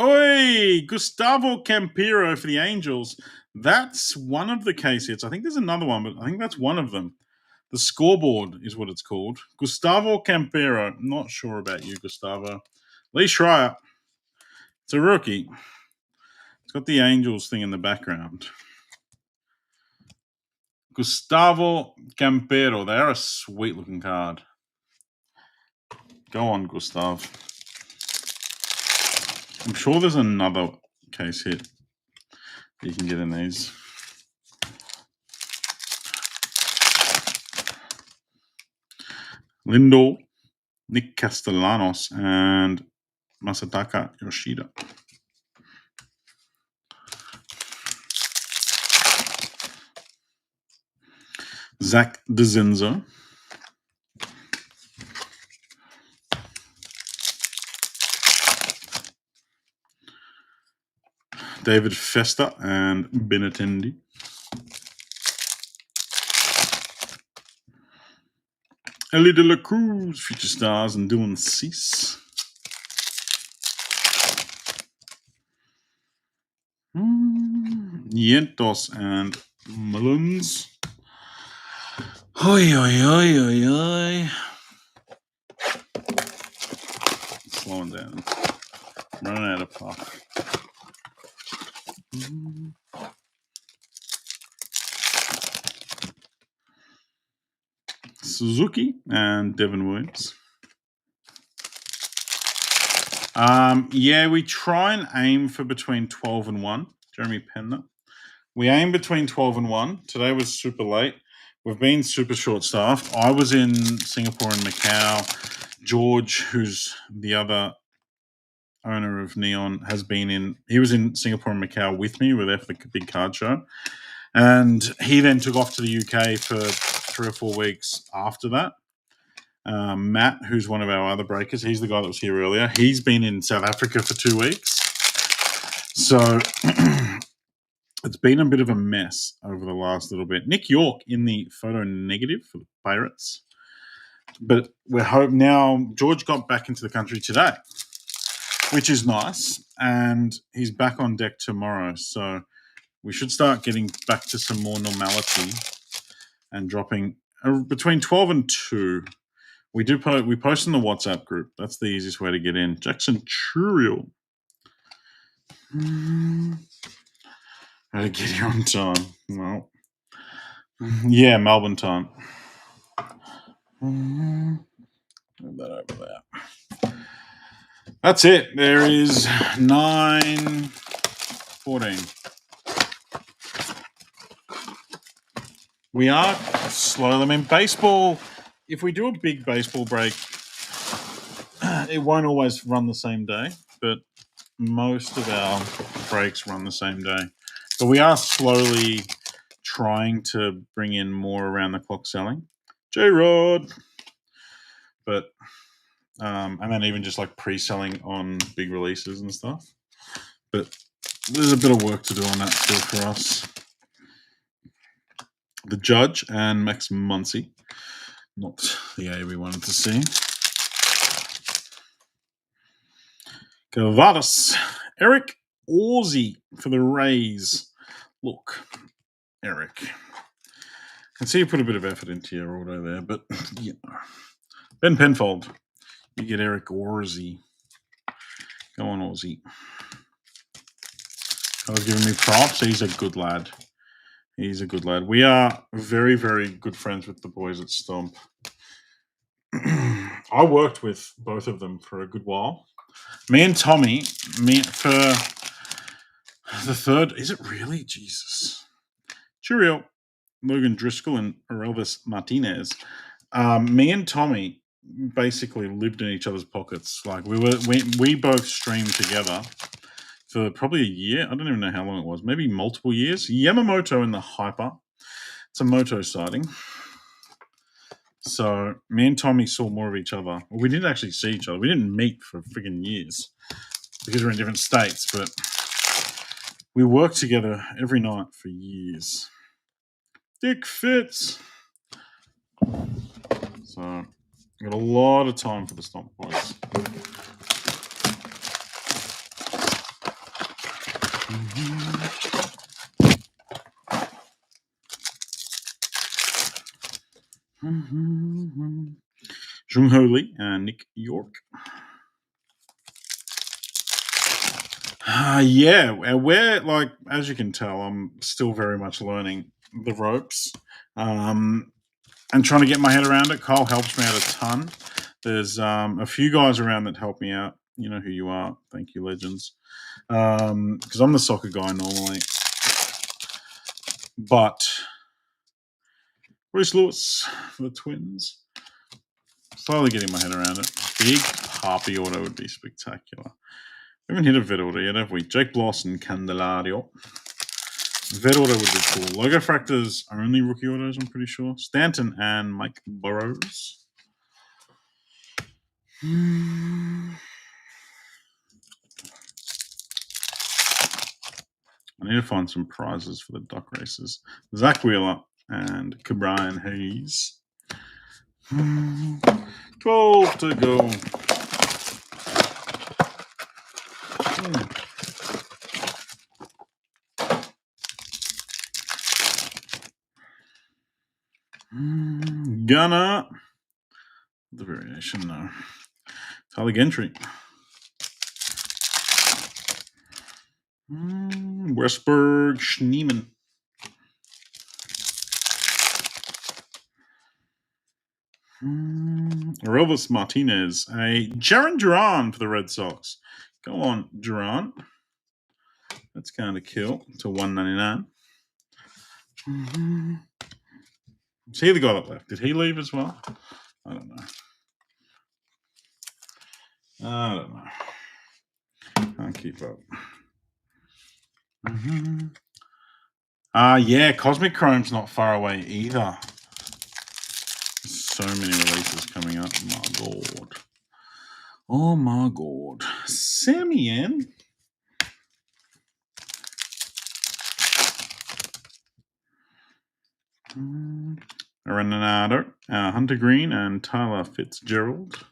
Oi! Gustavo Campero for the Angels. That's one of the case hits. I think there's another one, but I think that's one of them. The scoreboard is what it's called. Gustavo Campero. Not sure about you, Gustavo. Lee Schreier. It's a rookie. It's got the Angels thing in the background. Gustavo Campero. They're a sweet-looking card. Go on, Gustav. I'm sure there's another case hit you can get in these. Lindor, Nick Castellanos, and Masataka Yoshida. Zach DeZenzo. David Festa and Benintendi. Ellie De La Cruz, Future Stars, and Dylan Cease. Yentos and Mullins. Oi, oi, oi, oi, oi. Slowing down. Running out of puff. Suzuki and Devin Williams. Yeah, we try and aim for between 12 and 1. Jeremy Penner. We aim between 12 and 1. Today was super late. We've been super short-staffed. I was in Singapore and Macau. George, who's the other owner of Neon, he was in Singapore and Macau with me. We were there for the big card show. And he then took off to the UK for 3 or 4 weeks after that. Matt, who's one of our other breakers, he's the guy that was here earlier. He's been in South Africa for 2 weeks. So it's been a bit of a mess over the last little bit. Nick York in the photo negative for the Pirates. But we're hoping now George got back into the country today, which is nice. And he's back on deck tomorrow. So we should start getting back to some more normality and dropping between 12 and 2. We post in the WhatsApp group. That's the easiest way to get in. Jackson Churiel. How to get here on time? Well, yeah, Melbourne time. Move that over there. That's it. There is 9:14. We are slowly. I mean, baseball if we do a big baseball break, it won't always run the same day, but most of our breaks run the same day. But we are slowly trying to bring in more around the clock selling. J-Rod! But, and then even just like pre-selling on big releases and stuff. But there's a bit of work to do on that still for us. The Judge and Max Muncy. Not the A we wanted to see. Gavadas. Eric Orsey for the Rays. Look, Eric. I can see you put a bit of effort into your auto there, but you know. Ben Penfold. You get Eric Orsey. Go on, Orsey. I was giving me props. He's a good lad. He's a good lad. We are very, very good friends with the boys at Stomp. I worked with both of them for a good while. Me and Tommy, for the third. Is it really? Jesus. Cheerio. Logan Driscoll and Elvis Martinez. Me and Tommy basically lived in each other's pockets. Like we both streamed together for probably a year. I don't even know how long it was. Maybe multiple years. Yamamoto in the Hyper. It's a moto sighting. So me and Tommy saw more of each other. Well, we didn't actually see each other. We didn't meet for friggin' years because we're in different states. But we worked together every night for years. Dick Fitz. So got a lot of time for the Stomp boys. Jung Ho Lee and Nick York. Yeah, we're like, as you can tell, I'm still very much learning the ropes and trying to get my head around it. Kyle helps me out a ton. There's a few guys around that help me out. You know who you are. Thank you, legends. Because I'm the soccer guy normally. But Bruce Lewis for the Twins. Slowly getting my head around it. Big Harpy auto would be spectacular. We haven't hit a vet order yet, have we? Jake Bloss and Candelario. Vet order would be cool. Logo Fractors are only rookie autos, I'm pretty sure. Stanton and Mike Burrows. I need to find some prizes for the duck races. Zach Wheeler and Cabrian Hayes. 12 to go. Gunner. The variation, no. Tyler Gentry. Westberg Schneemann. Elvis Martinez. A Jaron Duran for the Red Sox. Go on, Duran. That's kind of kill to 199. Is he the guy that left? Did he leave as well? I don't know. Can't keep up. Yeah, Cosmic Chrome's not far away either. So many releases coming up. My God. Oh my God. Samian. Arenado, Hunter Green, and Tyler Fitzgerald.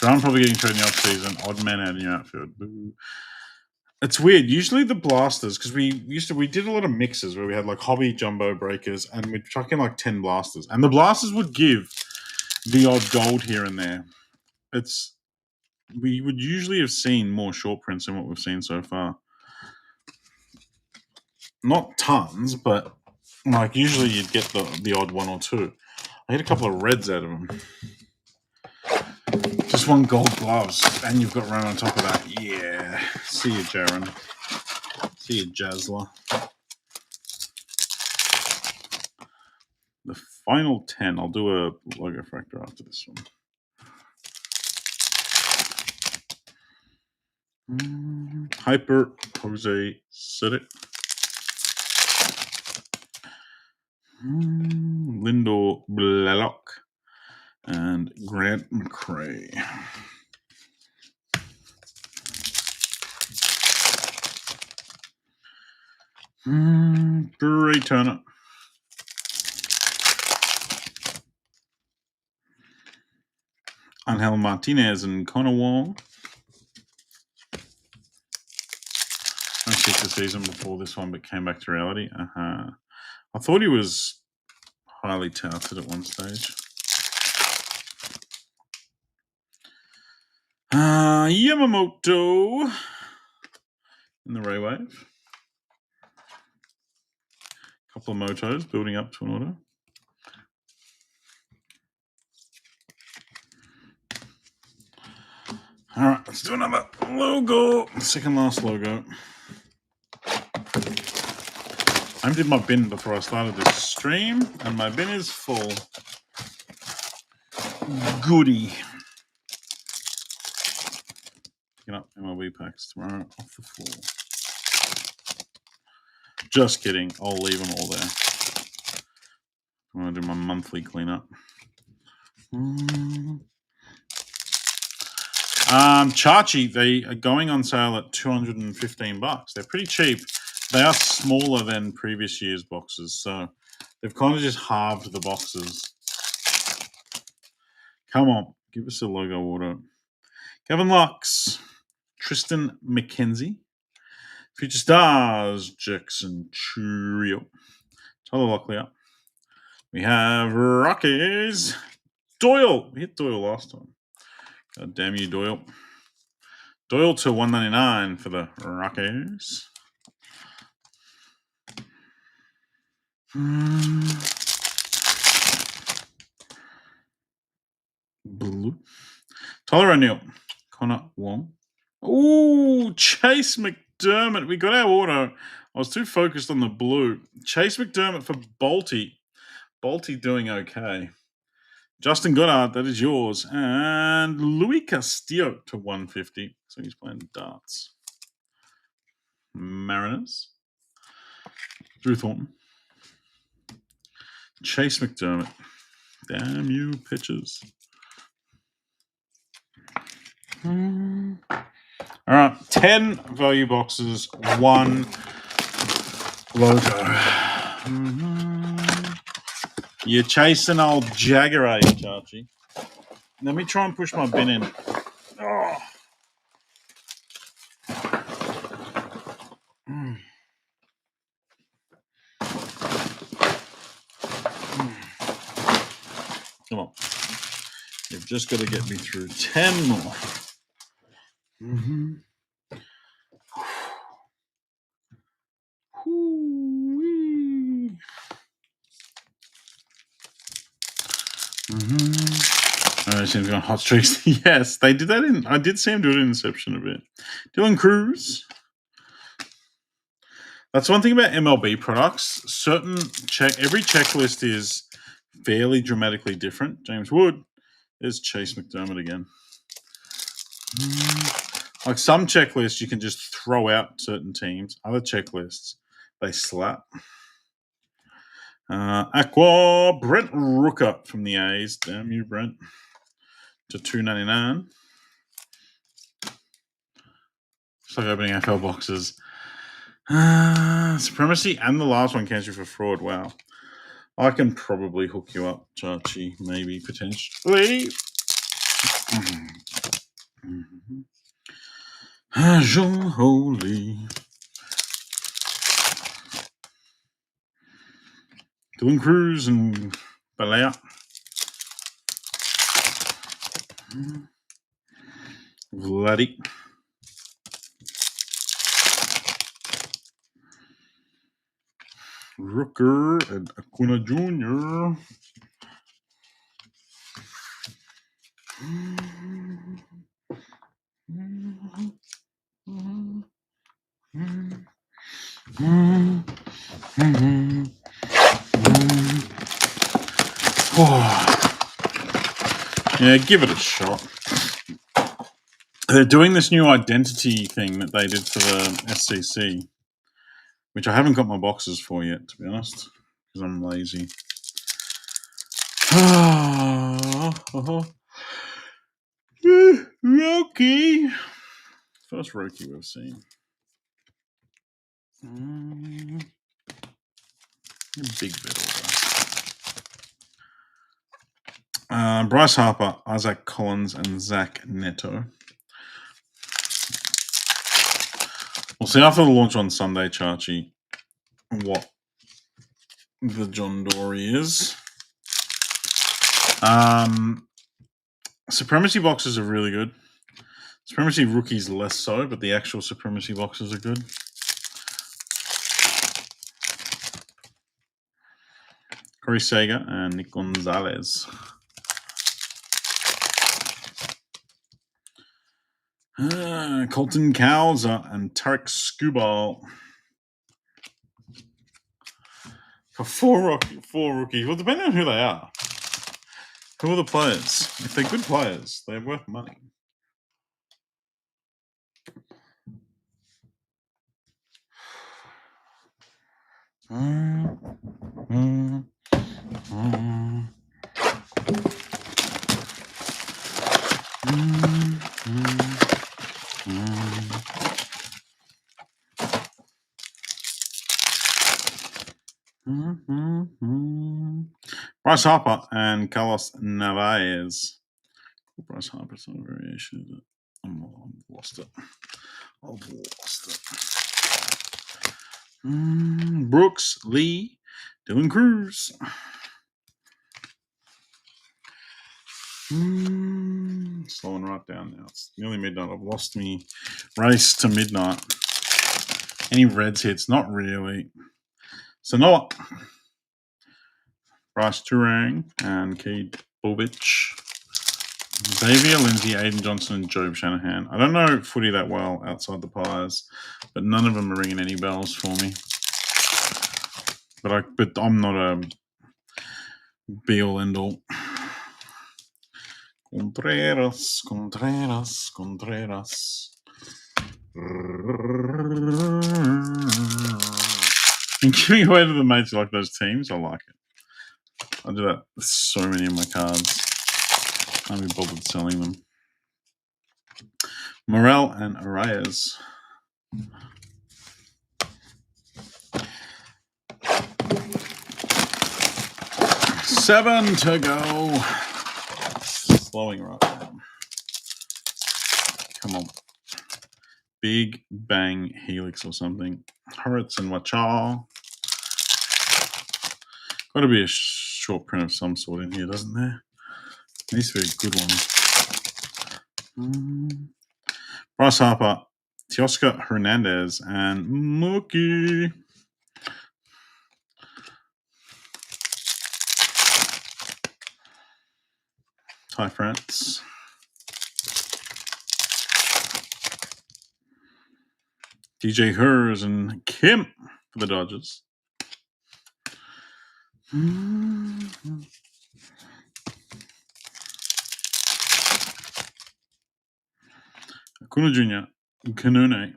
John probably getting traded in the off-season. Odd man out in your outfield. Boo. It's weird. Usually the blasters, because we did a lot of mixes where we had like hobby jumbo breakers and we'd chuck in like 10 blasters. And the blasters would give the odd gold here and there. We would usually have seen more short prints than what we've seen so far. Not tons, but like usually you'd get the odd one or two. I hit a couple of reds out of them. Just one gold gloves, and you've got Ron on top of that. Yeah. See you, Jaron. See you, Jazzler. The final 10. I'll do a logo fractor after this one. Hyper Jose Sidic. Lindor Blaylock and Grant McRae. Trey Turner. Angel Martinez and Connor Wong. I checked the season before this one, but came back to reality. I thought he was highly touted at one stage. Yamamoto in the Ray Wave. Couple of motos building up to an auto. All right, let's do another logo. Second last logo. I emptied my bin before I started this stream, and my bin is full. Goody. Picking up MLB packs tomorrow off the floor. Just kidding. I'll leave them all there. I'm going to do my monthly cleanup. Chachi, they are going on sale at $215. They're pretty cheap. They are smaller than previous year's boxes, so they've kind of just halved the boxes. Come on, give us a logo auto. Kevin Lux, Tristan McKenzie, Future Stars, Jackson Trio, Tyler Locklear. We have Rockies, Doyle. We hit Doyle last time. God damn you, Doyle. Doyle to 199 for the Rockies. Blue. Tyler O'Neill. Connor Wong. Ooh, Chase McDermott. We got our auto. I was too focused on the blue. Chase McDermott for Balti. Balti doing okay. Justin Goddard, that is yours. And Louis Castillo to 150. So he's playing darts. Mariners. Drew Thornton. Chase McDermott. Damn you, pitchers. All right, 10 value boxes, 1 logo. You're chasing old Jagger, are you, Chachi? Let me try and push my bin in. Oh. Come on. You've just got to get me through 10 more. Oh, seems going hot streaks. Yes, they did that in. I did see him do it in Inception a bit. Dylan Cruz. That's one thing about MLB products. Every checklist is fairly dramatically different. James Wood. There's Chase McDermott again. Like some checklists, you can just throw out certain teams. Other checklists, they slap. Aqua Brent Rooker from the A's. Damn you, Brent. To $2.99. It's like opening FL boxes. Supremacy and the last one cancelled for fraud. Wow. I can probably hook you up, Chachi. Maybe, potentially. Jean Holy. Dylan Cruz and Balea. Vladdy. Rooker and Acuna Jr. Yeah, give it a shot. They're doing this new identity thing that they did for the SCC, which I haven't got my boxes for yet, to be honest, because I'm lazy. Roki. First Roki we've seen. Big bit order. Bryce Harper, Isaac Collins, and Zach Neto. We'll see after the launch on Sunday, Chachi, what the John Dory is. Supremacy boxes are really good. Supremacy rookies less so, but the actual Supremacy boxes are good. Corey Sager and Nick Gonzalez. Colton Cowser and Tarek Skubal. For four rookies. Well, depending on who they are. Who are the players? If they're good players, they're worth money. Bryce Harper and Carlos Narvaez. Bryce Harper's not a variation, is it? I've lost it. Brooks, Lee, Dylan Cruz. Slowing right down now. It's nearly midnight. I've lost me race to midnight. Any Reds hits? Not really. So Noah, Bryce Turang, and Keith Bovich. Xavier Lindsay, Aiden Johnson, and Job Shanahan. I don't know footy that well outside the Pies, but none of them are ringing any bells for me. But I'm not a be all end all. Contreras. I'm giving away to the mates who like those teams. I like it. I do that with so many of my cards. Can't be bothered selling them. Morel and Arias. Seven to go. Slowing right down. Come on. Big Bang Helix or something. Horitz and Wachal. Got to be a short print of some sort in here, doesn't there? Needs to be a good one. Bryce Harper, Teoscar Hernandez, and Mookie. Ty France. DJ Hers and Kim for the Dodgers. Acuna Jr. Kanune.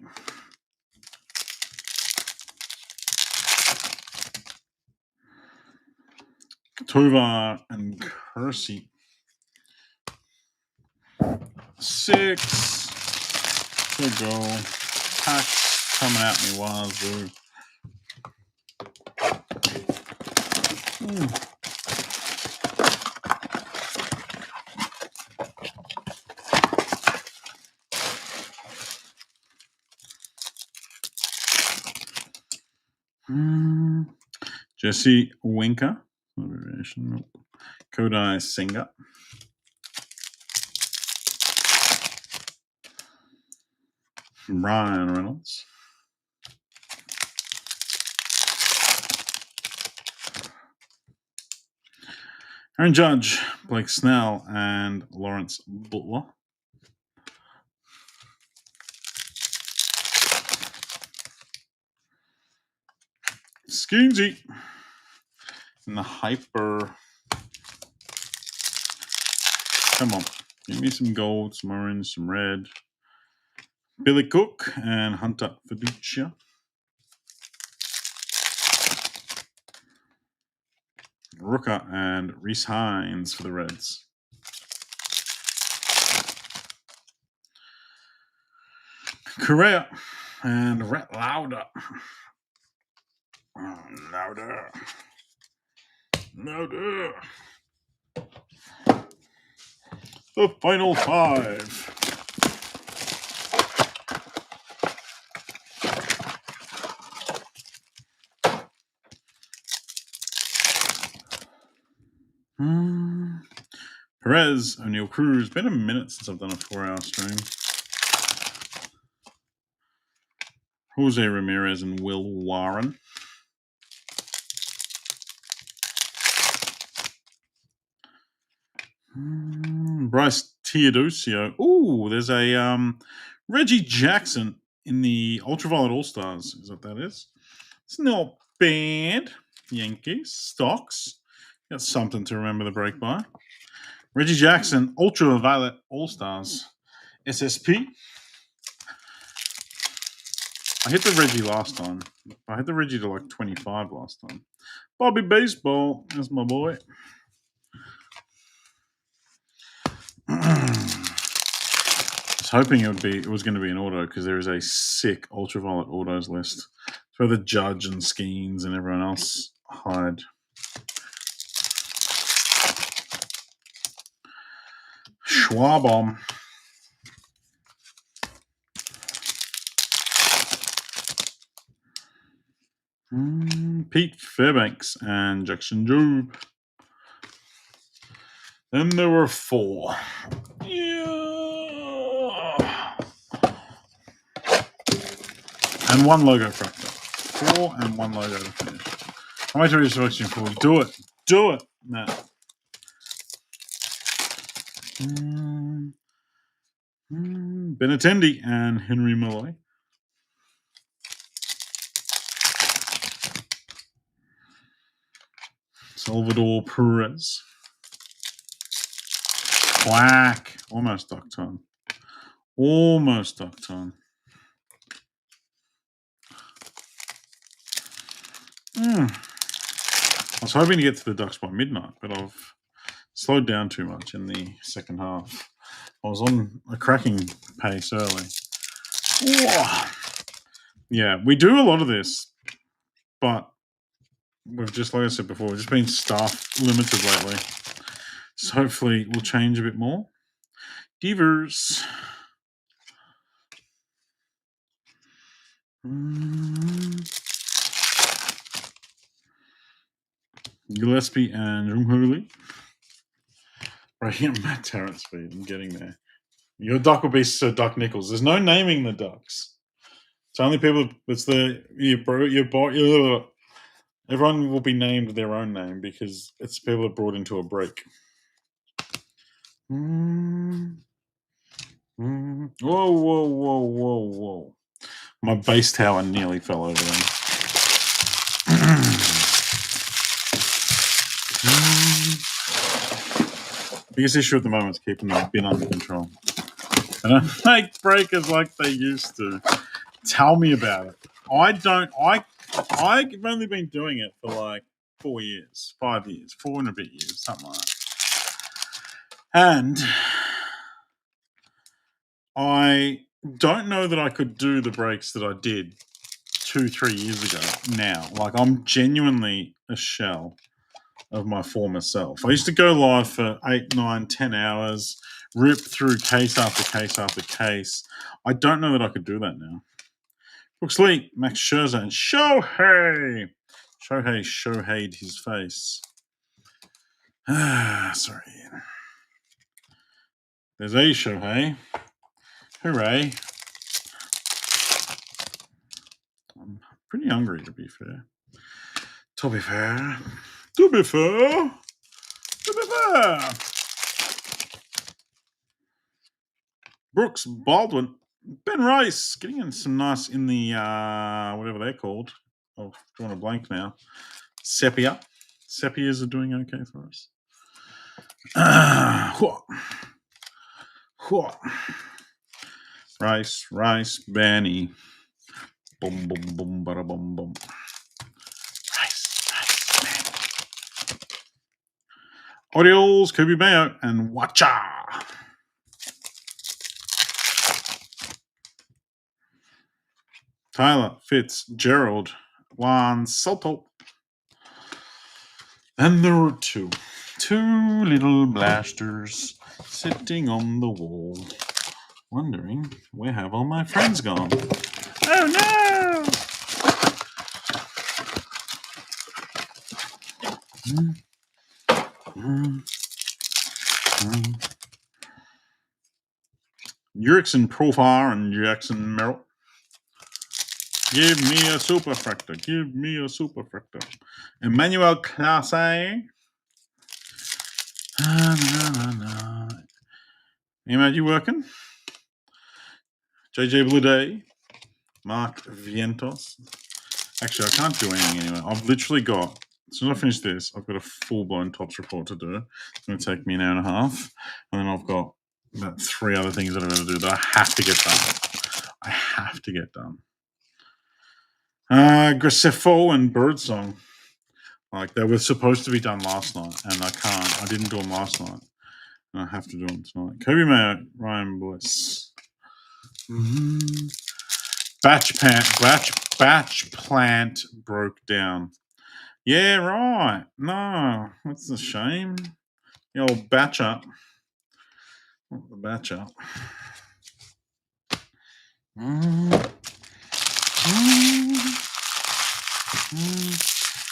Tovar and Kersey. 6 to go. Packs coming at me, wazoo. Jesse Winker. Kodai Singer. Brian Reynolds. Aaron Judge, Blake Snell, and Lawrence Butler. Skeensy. And the Hyper. Come on. Give me some gold, some orange, some red. Billy Cook and Hunter Fiducia. Rooker and Reese Hines for the Reds. Correa and Rat Lauder. Louder. The final 5. Perez, O'Neill Cruz. Been a minute since I've done a 4-hour stream. Jose Ramirez and Will Warren. Bryce Teodosio. Ooh, there's a Reggie Jackson in the Ultraviolet All-Stars. Is that what that is? It's not bad. Yankees. Stocks. Got something to remember the break by. Reggie Jackson, Ultraviolet All-Stars. SSP. I hit the Reggie last time. I hit the Reggie to like 25 last time. Bobby Baseball. That's my boy. I was hoping it was going to be an auto because there is a sick Ultraviolet Autos list. It's where the Judge and Skeens and everyone else hide. Schwabom. Pete Fairbanks and Jackson Jobe. Then there were 4. Yeah. And 1 logo fractal. 4 and 1 logo to finish. How much are you selecting for? Do it. Do it, Matt. Benintendi and Henry Malloy. Salvador Perez. Quack. Almost duck time. Almost duck time. I was hoping to get to the Ducks by midnight, but I've slowed down too much in the second half. I was on a cracking pace early. Yeah, we do a lot of this, but we've just, like I said before, we've just been staff limited lately. So hopefully we'll change a bit more. Devers. Gillespie and Jung-Hoo Right, Matt Terrence speed. I'm getting there. Your duck will be Sir Duck Nichols. There's no naming the ducks. It's only people. It's the everyone will be named their own name because it's people that brought into a break. Whoa. My base tower nearly fell over then. Biggest issue at the moment is keeping the bin under control. They don't make breakers like they used to. Tell me about it. I've only been doing it for like 4 years, 5 years, 4 and a bit years, something like that. And I don't know that I could do the breaks that I did 2-3 years ago now. Like, I'm genuinely a shell of my former self. I used to go live for 8, 9, 10 hours, rip through case after case after case. I don't know that I could do that now. Brooks Lee, Max Scherzer, and Shohei. Shohei'd his face. Sorry. There's a Shohei. Hooray. I'm pretty hungry, to be fair. To be fair. Brooks, Baldwin, Ben Rice, getting in some nice in the, whatever they're called. I've drawn a blank now. Sepia. Sepias are doing okay for us. Rice, Benny. Boom, boom, boom, bada, boom, boom. Rice, Benny. Orioles, Kobe Mayo, and Watcha. Tyler, Fitzgerald, Juan Soto. And there were two little blasters sitting on the wall, wondering where have all my friends gone. Oh no! Erickson Profile and Jackson Merrill. Give me a superfractor. Give me a superfractor. Emmanuel Classe. Emad, you working? JJ Blue Day. Mark Vientos. Actually, I can't do anything anyway. I've literally got, as soon as I finish this, I've got a full-blown tops report to do. It's going to take me an hour and a half. And then I've got about 3 other things that I'm going to do that I have to get done. I have to get done. Gracefo and Birdsong. Like, they were supposed to be done last night, and I can't. I didn't do them last night. And I have to do them tonight. Kobe Mayo, Ryan Bliss. Batch plant broke down. Yeah, right. No, that's a shame. The old batch up. Not the batch up.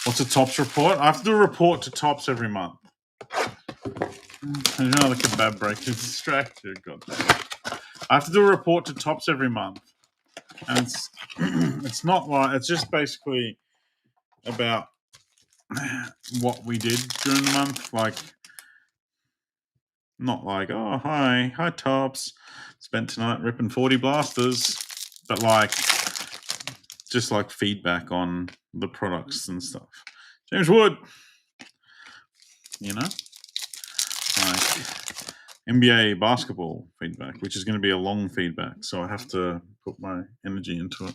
What's a tops report? I have to do a report to tops every month. There's another kebab break. It's distracted. God damn. I have to do a report to tops every month. And it's not like, it's just basically about what we did during the month. Like, not like, oh, hi tops, spent tonight ripping 40 blasters, but like, just like feedback on the products and stuff. James Wood, you know, like NBA basketball feedback, which is going to be a long feedback, so I have to put my energy into it.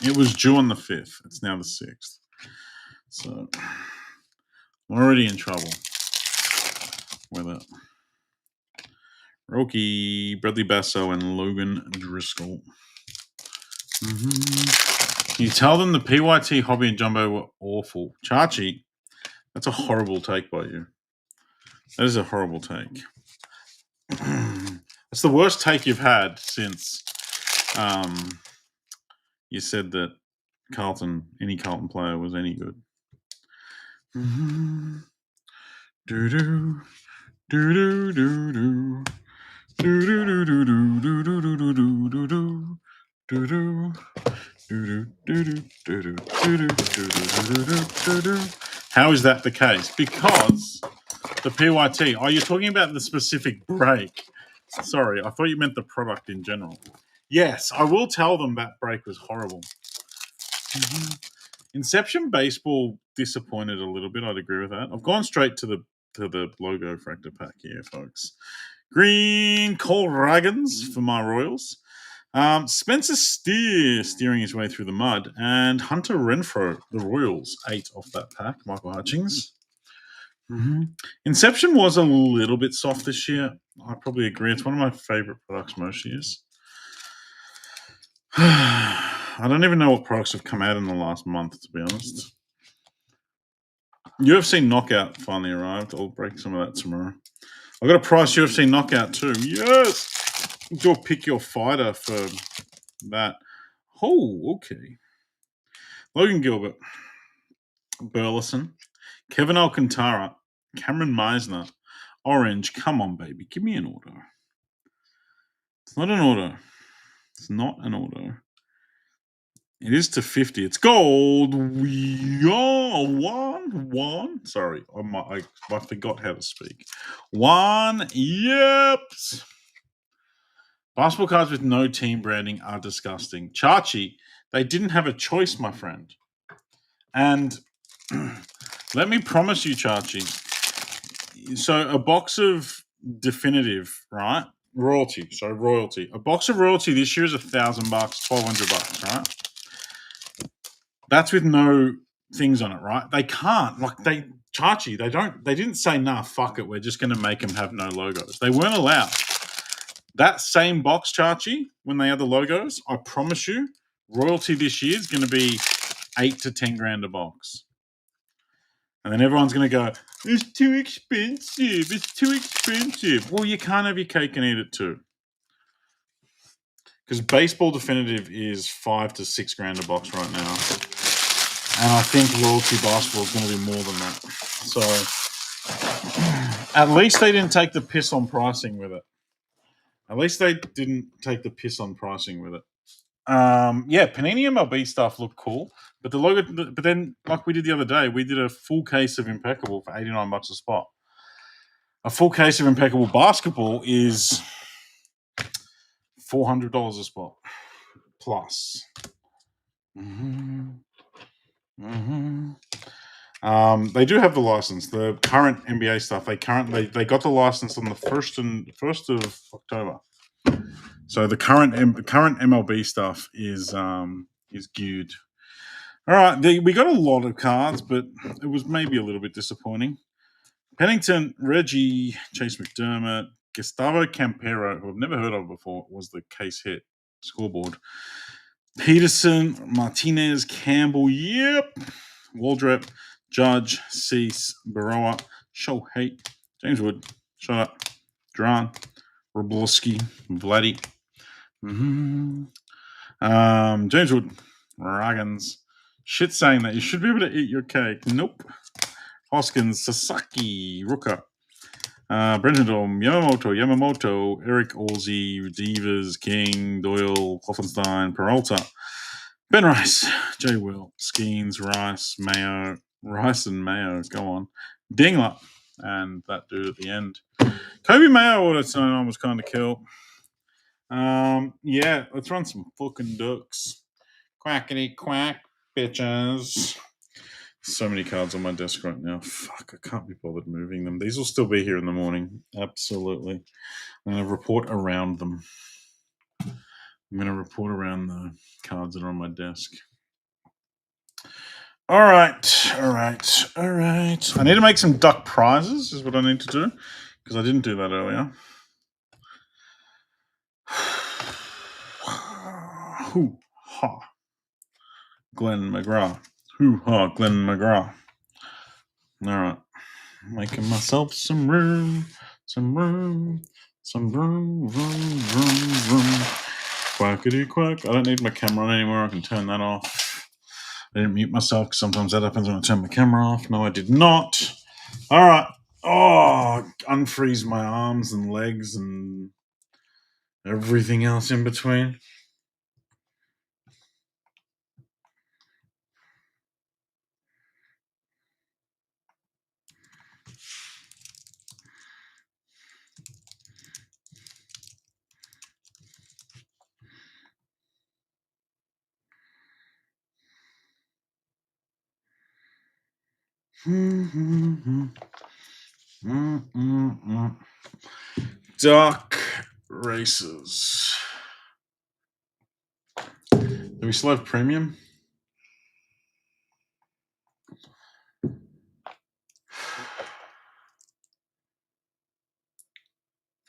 It was due on the 5th. It's now the 6th. So I'm already in trouble with it. Roki, Bradley Basso, and Logan Driscoll. Can you tell them the PYT, Hobby, and Jumbo were awful? Chachi, that's a horrible take by you. That is a horrible take. It's the worst take you've had since you said that any Carlton player was any good. How is that the case? Because the PYT. Oh, you're talking about the specific break. Sorry, I thought you meant the product in general. Yes, I will tell them that break was horrible. Inception Baseball disappointed a little bit. I'd agree with that. I've gone straight to the logo fractor pack here, folks. Green Cole Dragons for my Royals. Spencer steering his way through the mud, and Hunter Renfro, the Royals, 8 off that pack. Michael Hutchings. Inception was a little bit soft this year. I probably agree. It's one of my favorite products most years. I don't even know what products have come out in the last month, to be honest. UFC Knockout finally arrived. I'll break some of that tomorrow. I've got a price UFC Knockout too. Yes! Go pick your fighter for that. Oh, okay. Logan Gilbert, Burleson, Kevin Alcantara, Cameron Meisner, Orange. Come on, baby. Give me an auto. It's not an auto. It's not an auto. It is to 50. It's gold. We are one. Sorry, I forgot how to speak. One. Yep. Basketball cards with no team branding are disgusting. Chachi, they didn't have a choice, my friend. And let me promise you, Chachi, So a box of definitive, right? Royalty. So royalty. A box of royalty this year is $1,000, $1,200, right? That's with no things on it, right? They can't. Like Chachi, they didn't say, nah, fuck it, we're just gonna make them have no logos. They weren't allowed. That same box, Chachi, when they had the logos, I promise you, royalty this year is gonna be 8 to 10 grand a box. And then everyone's going to go, it's too expensive. It's too expensive. Well, you can't have your cake and eat it too. Because baseball definitive is 5 to 6 grand a box right now. And I think loyalty basketball is going to be more than that. So at least they didn't take the piss on pricing with it. Yeah, Panini MLB stuff looked cool, but the logo. But then, like we did the other day, we did a full case of Impeccable for $89 a spot. A full case of Impeccable basketball is $400 a spot plus. They do have the license. The current NBA stuff. They got the license on the first of October. So the current MLB stuff is good. All right, we got a lot of cards, but it was maybe a little bit disappointing. Pennington, Reggie, Chase McDermott, Gustavo Campero, who I've never heard of before, was the case hit scoreboard. Peterson, Martinez, Campbell, yep. Waldrep, Judge, Cease, Baroa, Shohei, James Wood, shut up, Duran, Roblowski, Vladdy, James Wood, Raggins. Shit saying that you should be able to eat your cake. Nope. Hoskins, Sasaki, Rooker, Brentendom, Yamamoto, Eric Orzi, Divas, King, Doyle, Hoffenstein, Peralta, Ben Rice, Jay Will, Skeens, Rice, Mayo, Rice and Mayo, go on, Dingler, and that dude at the end. Kobe Mayo order tonight was kind of cool. Yeah, let's run some fucking ducks. Quackity quack, bitches. So many cards on my desk right now. Fuck, I can't be bothered moving them. These will still be here in the morning. Absolutely. I'm going to report around them. I'm going to report around the cards that are on my desk. All right. I need to make some duck prizes, is what I need to do, because I didn't do that earlier. Hoo ha. Glenn McGrath. Hoo ha, Glenn McGrath. All right. Making myself some room. Quackity quack. I don't need my camera on anymore. I can turn that off. I didn't mute myself because sometimes that happens when I turn my camera off. No, I did not. All right. Oh, unfreeze my arms and legs and everything else in between. Duck races. Do we still have premium? Of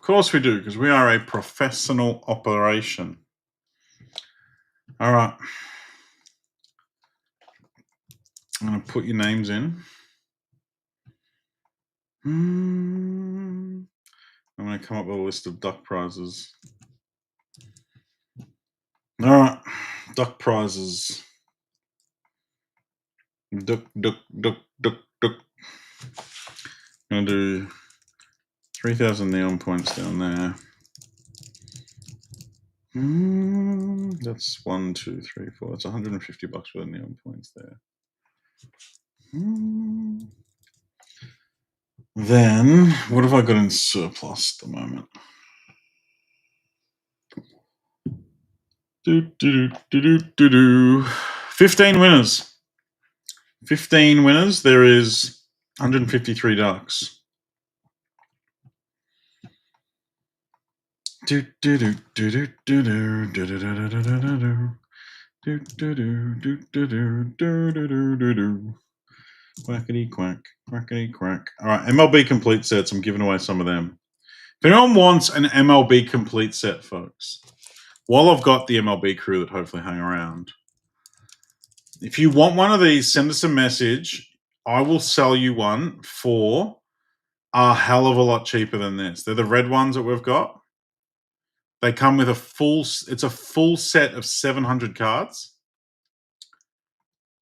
course we do, because we are a professional operation. All right. I'm going to put your names in. I'm going to come up with a list of duck prizes. All right. Duck prizes. Duck. I'm going to do 3,000 neon points down there. That's 1, 2, 3, 4. That's $150 for the neon points there. Then, what have I got in surplus at the moment? 15 winners. There is 153 ducks. Do do do do do do do do do do do do do do. Do do do do do do do do do do. Quackity quack, quackity quack. All right, MLB complete sets. I'm giving away some of them. If anyone wants an MLB complete set, folks, while I've got the MLB crew that hopefully hang around, if you want one of these, send us a message. I will sell you one for a hell of a lot cheaper than this. They're the red ones that we've got. They come with it's a full set of 700 cards.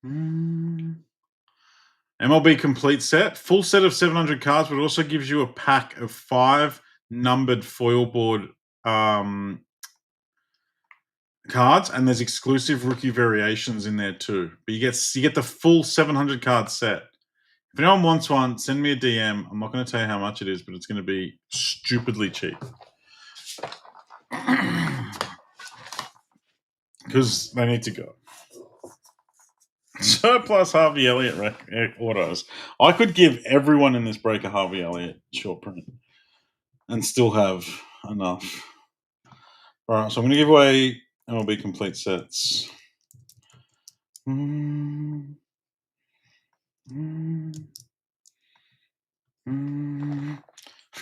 MLB complete set, full set of 700 cards, but it also gives you a pack of 5 numbered foil board cards, and there's exclusive rookie variations in there too. But you get the full 700 card set. If anyone wants one, send me a DM. I'm not going to tell you how much it is, but it's going to be stupidly cheap. Because they need to go. Surplus Harvey Elliott autos. I could give everyone in this break a Harvey Elliott short print and still have enough. All right, so I'm going to give away MLB complete sets.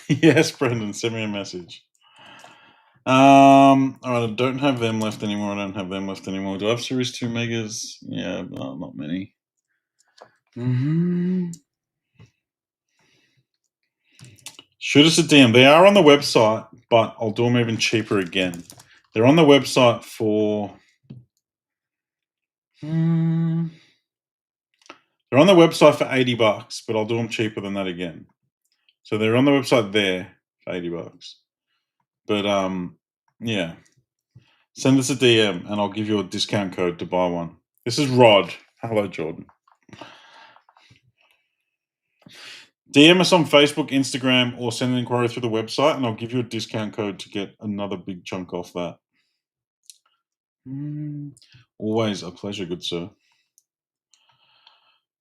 Yes, Brendan, send me a message. All right, I don't have them left anymore. Do I have Series 2 Megas? Yeah, not many. Shoot us a DM. They are on the website, but I'll do them even cheaper again. They're on the website for... They're on the website for $80, but I'll do them cheaper than that again. So they're on the website there for $80. But yeah. Send us a DM and I'll give you a discount code to buy one. This is Rod. Hello, Jordan. DM us on Facebook, Instagram, or send an inquiry through the website, and I'll give you a discount code to get another big chunk off that. Always a pleasure, good sir.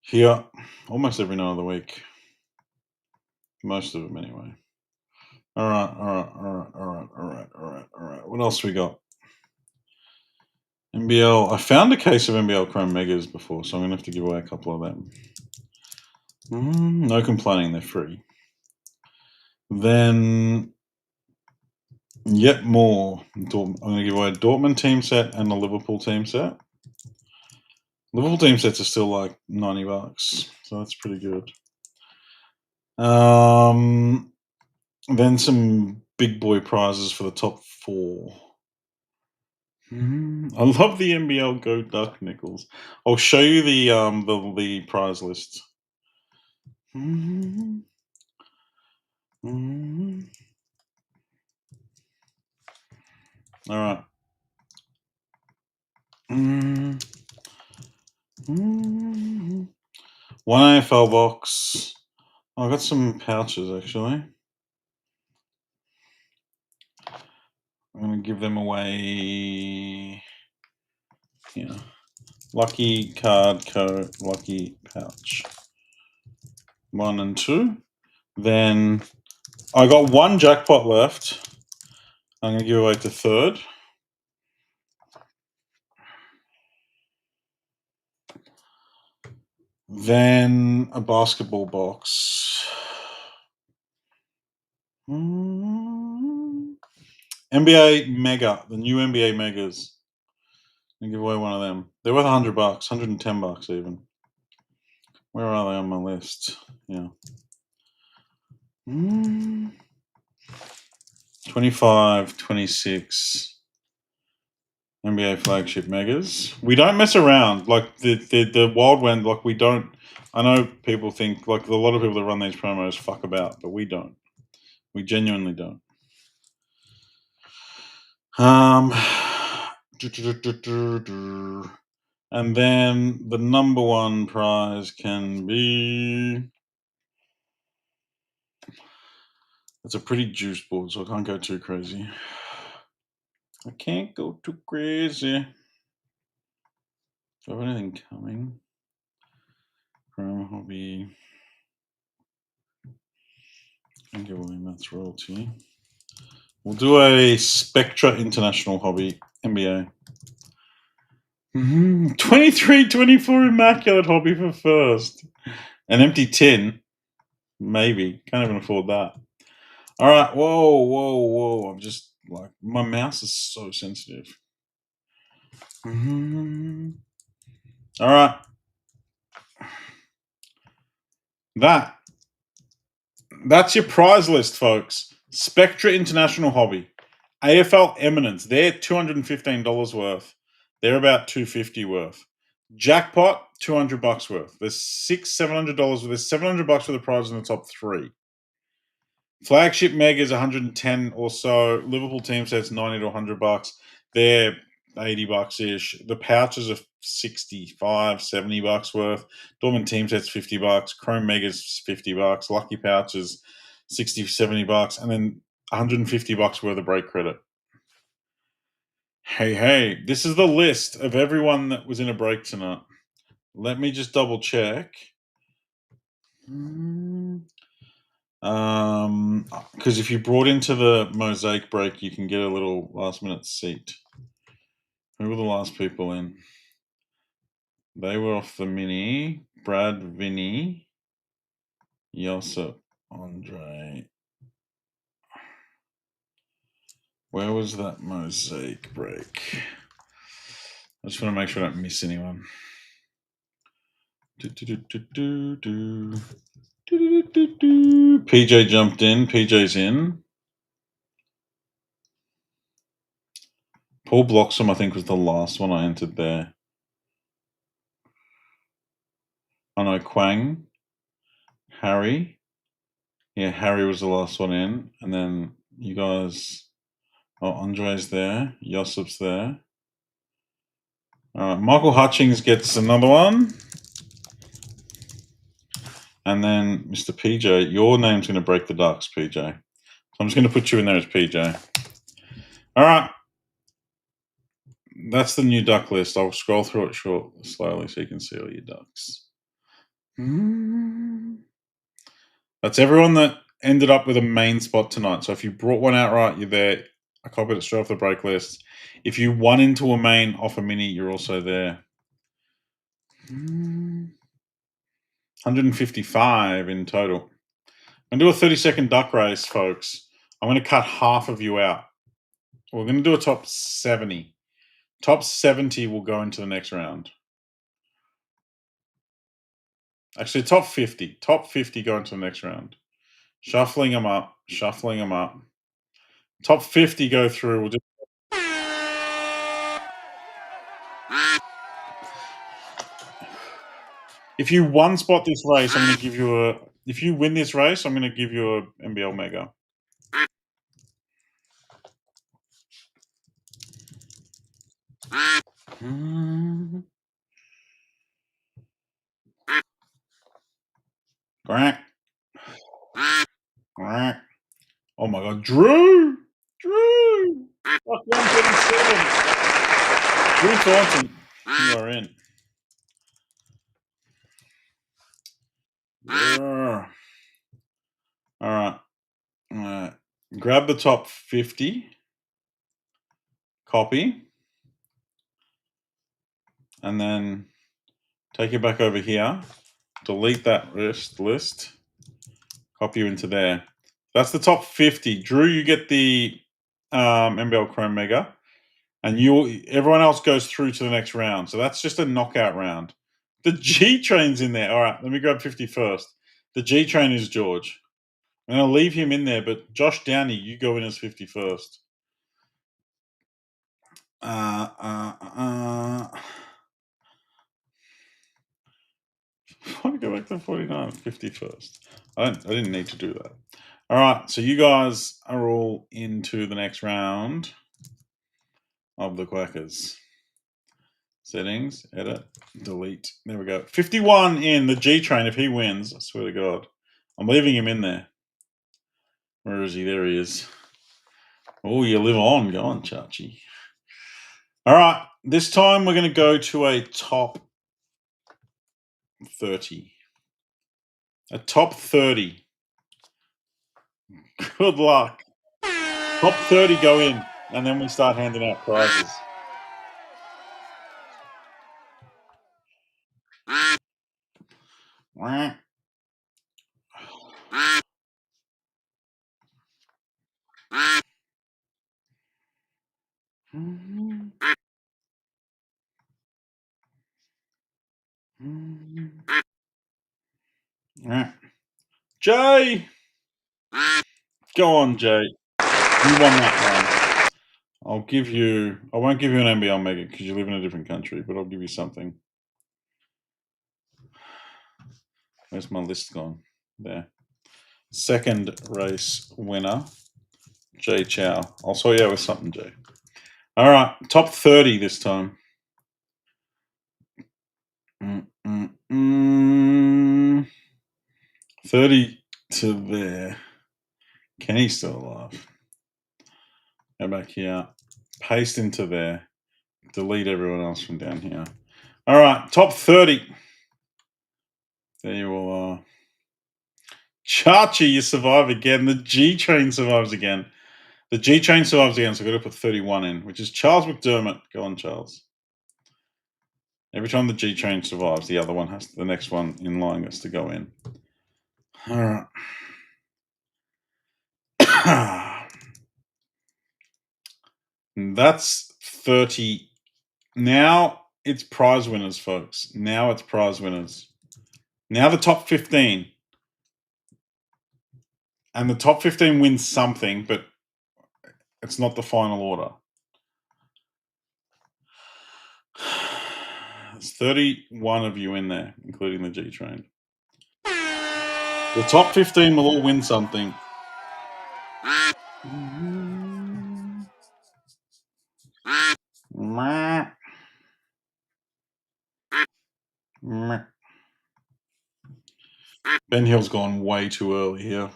Here, almost every night of the week. Most of them, anyway. All right. What else we got? NBL. I found a case of NBL Chrome Megas before, so I'm going to have to give away a couple of them. No complaining, they're free. Then, yet more. I'm going to give away a Dortmund team set and a Liverpool team set. Liverpool team sets are still like $90, so that's pretty good. Then some big boy prizes for the top 4. I love the NBL Go Duck Nickels. I'll show you the prize list. All right. One AFL box. Oh, I got some pouches actually. I'm going to give them away. Yeah. Lucky card code, lucky pouch. 1 and 2. Then I got one jackpot left. I'm going to give away to third. Then a basketball box. NBA Mega, the new NBA Megas. I'm going to give away one of them. They're worth $100, $110 even. Where are they on my list? Yeah. 25, 26 NBA flagship megas. We don't mess around. Like the Wild Wind, like we don't. I know people think, like a lot of people that run these promos fuck about, but we don't. We genuinely don't. And then the number one prize can be... It's a pretty juice board, so I can't go too crazy. I can't go too crazy. Do I have anything coming? Chrome Hobby. I'll give away Matt's royalty. We'll do a Spectra International Hobby NBA. 23-24 Immaculate Hobby for first. An empty tin. Maybe. Can't even afford that. All right. Whoa. I'm just like, my mouse is so sensitive. All right. That's your prize list, folks. Spectra International Hobby. AFL Eminence. They're $215 worth. They're about $250 worth. Jackpot, $200 worth. There's $700 worth. There's $700 worth of prizes in the top three. Flagship Meg is 110 or so. Liverpool team sets 90 to $100. They're $80 ish. The pouches are 65, $70 worth. Dortmund team sets $50. Chrome Megas $50. Lucky pouches 60, $70, and then $150 worth of break credit. Hey, this is the list of everyone that was in a break tonight. Let me just double check. Because if you brought into the mosaic break, you can get a little last minute seat. Who were the last people in? They were off the mini. Brad, Vinny, Josip, Andre. Where was that mosaic break? I just want to make sure I don't miss anyone. PJ jumped in. PJ's in. Paul Bloxham, I think, was the last one I entered there. Oh no, Quang. Harry. Yeah, Harry was the last one in. And then you guys. Oh, Andre's there. Josip's there. All right, Michael Hutchings gets another one. And then Mr. PJ, your name's going to break the ducks, PJ. So I'm just going to put you in there as PJ. All right. That's the new duck list. I'll scroll through it slowly so you can see all your ducks. That's everyone that ended up with a main spot tonight. So if you brought one outright, you're there. I copied it straight off the break list. If you won into a main off a mini, you're also there. 155 in total. I'm going to do a 30-second duck race, folks. I'm going to cut half of you out. We're going to do a top 70. Top 70 will go into the next round. Actually, top 50. Top 50 go into the next round. Shuffling them up. Top 50 go through. We'll just... If you one spot this race, I'm going to give you a... If you win this race, I'm going to give you a NBL Mega. Quack. Quack. Oh my God, Drew! Fuck 137. Drew Thornton, you are in. All right. Grab the top 50. Copy. And then take it back over here. Delete that list. Copy you into there. That's the top 50. Drew, you get the NBL Chrome Mega. And everyone else goes through to the next round. So that's just a knockout round. The G Train's in there. All right, let me grab 50 first. The G Train is George. I'm going to leave him in there, but Josh Downey, you go in as 51st. I want to go back to 49, 51st. I didn't need to do that. All right, so you guys are all into the next round of the Quackers. Settings, edit, delete. There we go. 51 in the G Train. If he wins, I swear to God, I'm leaving him in there. Where is he? There he is. Oh, you live on. Go on, Chachi. All right, this time we're going to go to a top 30. A top 30. Good luck. Top 30 go in, and then we start handing out prizes. Jay! Go on, Jay. You won that one. I won't give you an NBL Mega because you live in a different country, but I'll give you something. Where's my list gone? There. Second race winner, Jay Chow. I'll sort you out with something, Jay. All right, top 30 this time. 30 to there. Kenny's still alive. Go back here. Paste into there. Delete everyone else from down here. All right, top 30. There you all are. Chachi, you survive again. The G Train survives again. The G Train survives again, so I've got to put 31 in, which is Charles McDermott. Go on, Charles. Every time the G Train survives, the other one the next one in line has to go in. All right. That's 30. Now it's prize winners, folks. Now it's prize winners. Now the top 15. And the top 15 wins something, but it's not the final order. There's 31 of you in there, including the G Train. The top 15 will all win something. Ben Hill's gone way too early here.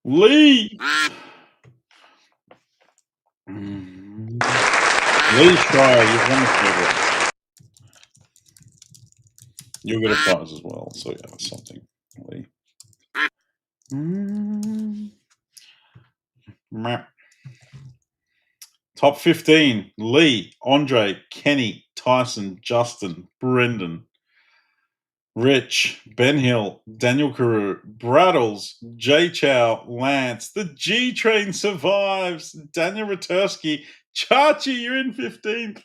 Lee! Lee Schreier, you've won the third. You'll get a prize as well, so yeah, that's something. Lee. Top 15. Lee, Andre, Kenny, Tyson, Justin, Brendan, Rich, Ben Hill, Daniel Carew, Braddles, Jay Chow, Lance. The G Train survives. Daniel Ratursky. Chachi, you're in 15th.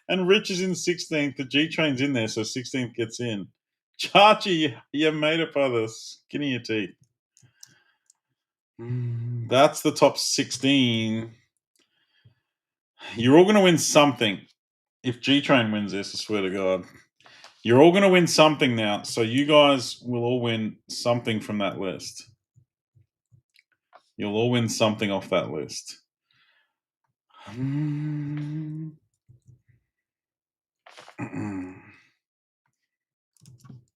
And Rich is in 16th. The G Train's in there, so 16th gets in. Chachi, you made it by the skin of your teeth. That's the top 16. You're all going to win something. If G Train wins this, I swear to God. You're all going to win something now. So you guys will all win something from that list. You'll all win something off that list.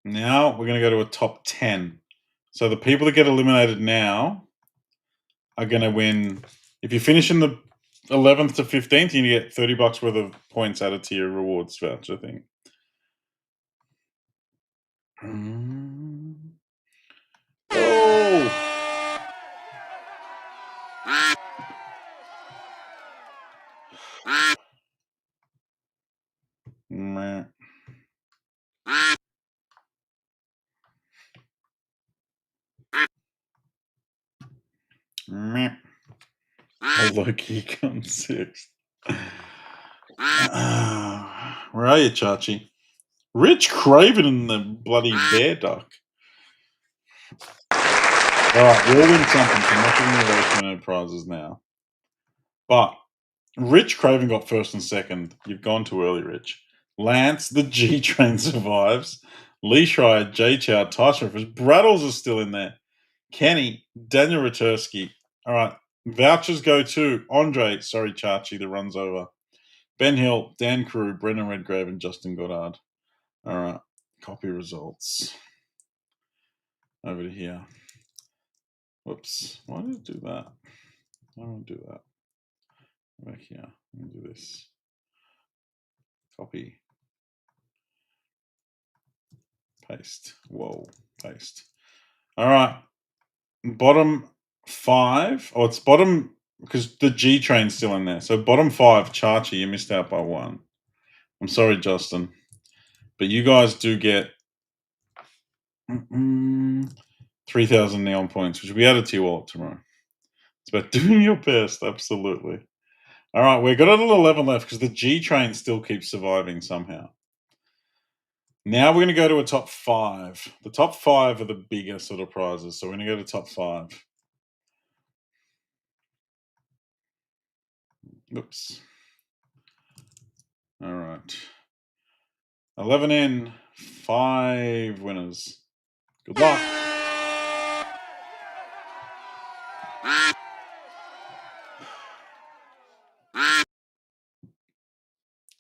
Now we're going to go to a top 10. So the people that get eliminated now are going to win. If you finish in the 11th to 15th, you get $30 worth of points added to your rewards voucher thing. Oh! Meh. Meh. Although he comes sixth. Where are you, Chachi? Rich Craven and the bloody bear duck. Alright, we'll win something, so I'm not giving you those minute prizes now. But Rich Craven got first and second. You've gone too early, Rich. Lance, the G Train survives. Lee Schreier, Jay Chow, Tyson Riffers. Braddles is still in there. Kenny, Daniel Ratursky. Alright, vouchers go to Andre, sorry, Chachi, the run's over. Ben Hill, Dan Carew, Brendan Redgrave, and Justin Goddard. All right, copy results. Over to here. Whoops, why did it do that? I don't want to do that. Back here, I'm going to do this. Copy. Paste. Whoa. Paste. All right. Bottom 5. Oh, it's bottom because the G train's still in there. So bottom 5, Chachi, you missed out by 1. I'm sorry, Justin. But you guys do get 3,000 neon points, which will be added to your wallet tomorrow. It's about doing your best, absolutely. All right, we've got a little 11 left because the G train still keeps surviving somehow. Now we're going to go to a top 5. The top 5 are the bigger sort of prizes, so we're going to go to top 5. Oops. All right. 11 in, 5 winners. Good luck.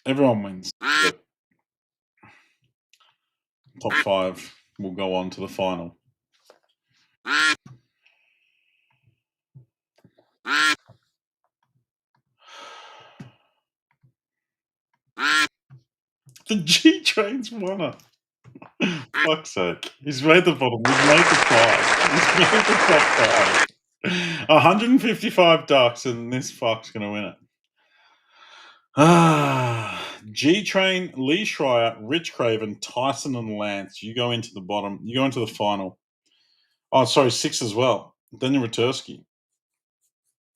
Everyone wins. Yep. Top 5 will go on to the final. The G Train's won it. Fuck's sake. He's made the bottom. He's made the 5. He's made the top 5. 155 ducks, and this fuck's going to win it. G Train, Lee Schreier, Rich Craven, Tyson, and Lance. You go into the bottom. You go into the final. Oh, sorry, 6 as well. Daniel Ratursky.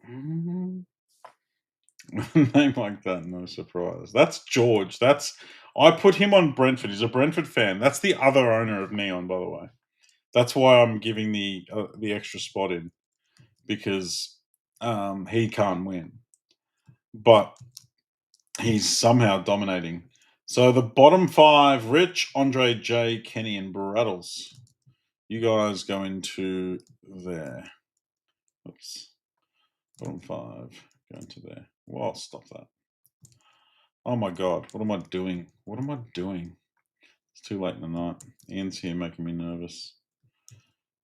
Name like that, no surprise. That's George. I put him on Brentford. He's a Brentford fan. That's the other owner of Neon, by the way. That's why I'm giving the extra spot in because he can't win, but he's somehow dominating. So the bottom 5: Rich, Andre, Jay, Kenny, and Braddles. You guys go into there. Oops. Bottom 5. Go into there. Well, stop that. Oh my god, what am I doing? What am I doing? It's too late in the night. Ian's here making me nervous.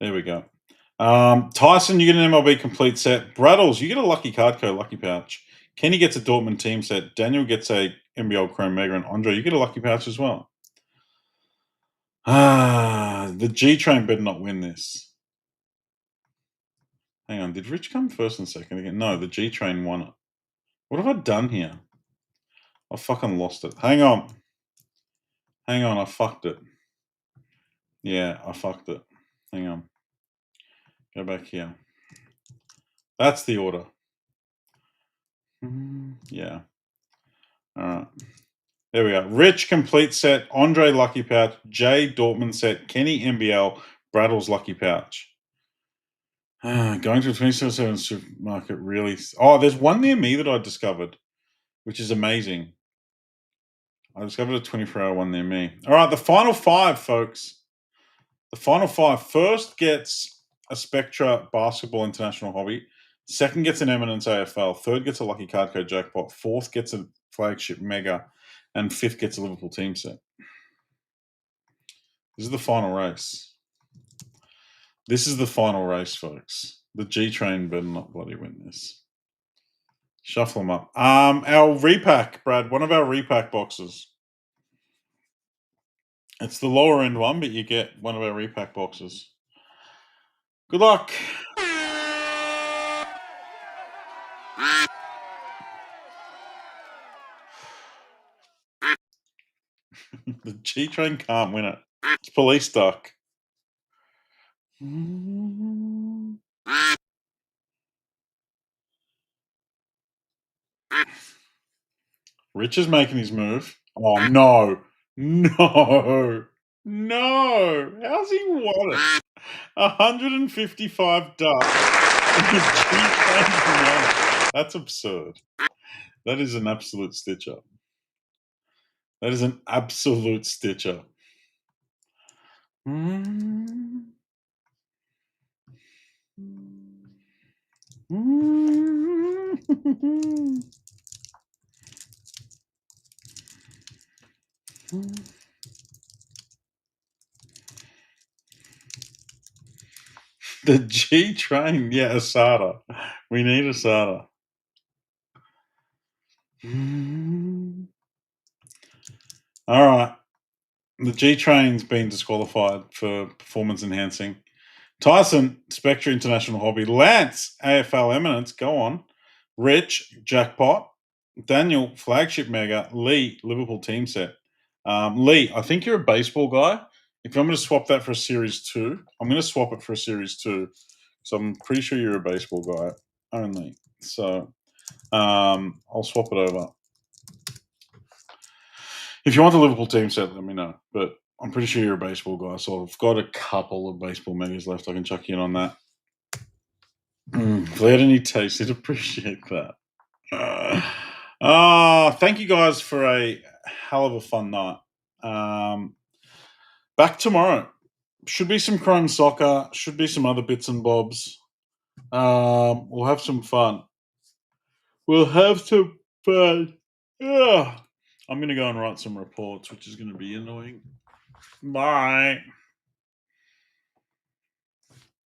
There we go. Tyson, you get an MLB complete set. Braddles, you get a lucky card code, lucky pouch. Kenny gets a Dortmund team set. Daniel gets a NBL Chrome Mega. And Andre, you get a lucky pouch as well. The G Train better not win this. Hang on, did Rich come first and second again? No, the G Train won it. What have I done here? I fucking lost it. Hang on. I fucked it. Yeah, I fucked it. Hang on. Go back here. That's the order. Yeah. All right. There we go. Rich complete set. Andre lucky pouch. Jay Dortmund set. Kenny NBL. Braddle's lucky pouch. Going to a 24/7 supermarket really. Oh, there's one near me that I discovered, which is amazing. I discovered a 24-hour one near me. All right, the final 5, folks. The final 5. First gets a Spectra Basketball International Hobby. Second gets an Eminence AFL. Third gets a Lucky Card Code Jackpot. Fourth gets a Flagship Mega. And fifth gets a Liverpool team set. This is the final race. This is the final race, folks. The G Train better not bloody win this. Shuffle them up. Our repack, Brad. One of our repack boxes. It's the lower end one, but you get one of our repack boxes. Good luck. The G Train can't win it. It's Police Duck. Rich is making his move. Oh, no. No. No. How's he won it? 155 ducks. And the G-Train's won it. That's absurd. That is an absolute stitch up. That is an absolute stitch up. The G Train, yeah, Asada. We need Asada. All right. The G Train's been disqualified for performance enhancing. Tyson, Spectre International Hobby. Lance, AFL Eminence, go on. Rich, Jackpot. Daniel, Flagship Mega. Lee, Liverpool Team Set. Lee, I think you're a baseball guy. If I'm going to swap that for a Series 2, I'm going to swap it for a Series 2. So I'm pretty sure you're a baseball guy only. So I'll swap it over. If you want the Liverpool team set, let me know. But I'm pretty sure you're a baseball guy, so I've got a couple of baseball megas left. I can chuck you in on that. If they had any taste, I'd appreciate that. Thank you guys for a hell of a fun night. Back tomorrow. Should be some Chrome Soccer. Should be some other bits and bobs. We'll have some fun. Yeah. I'm going to go and write some reports, which is going to be annoying. Bye.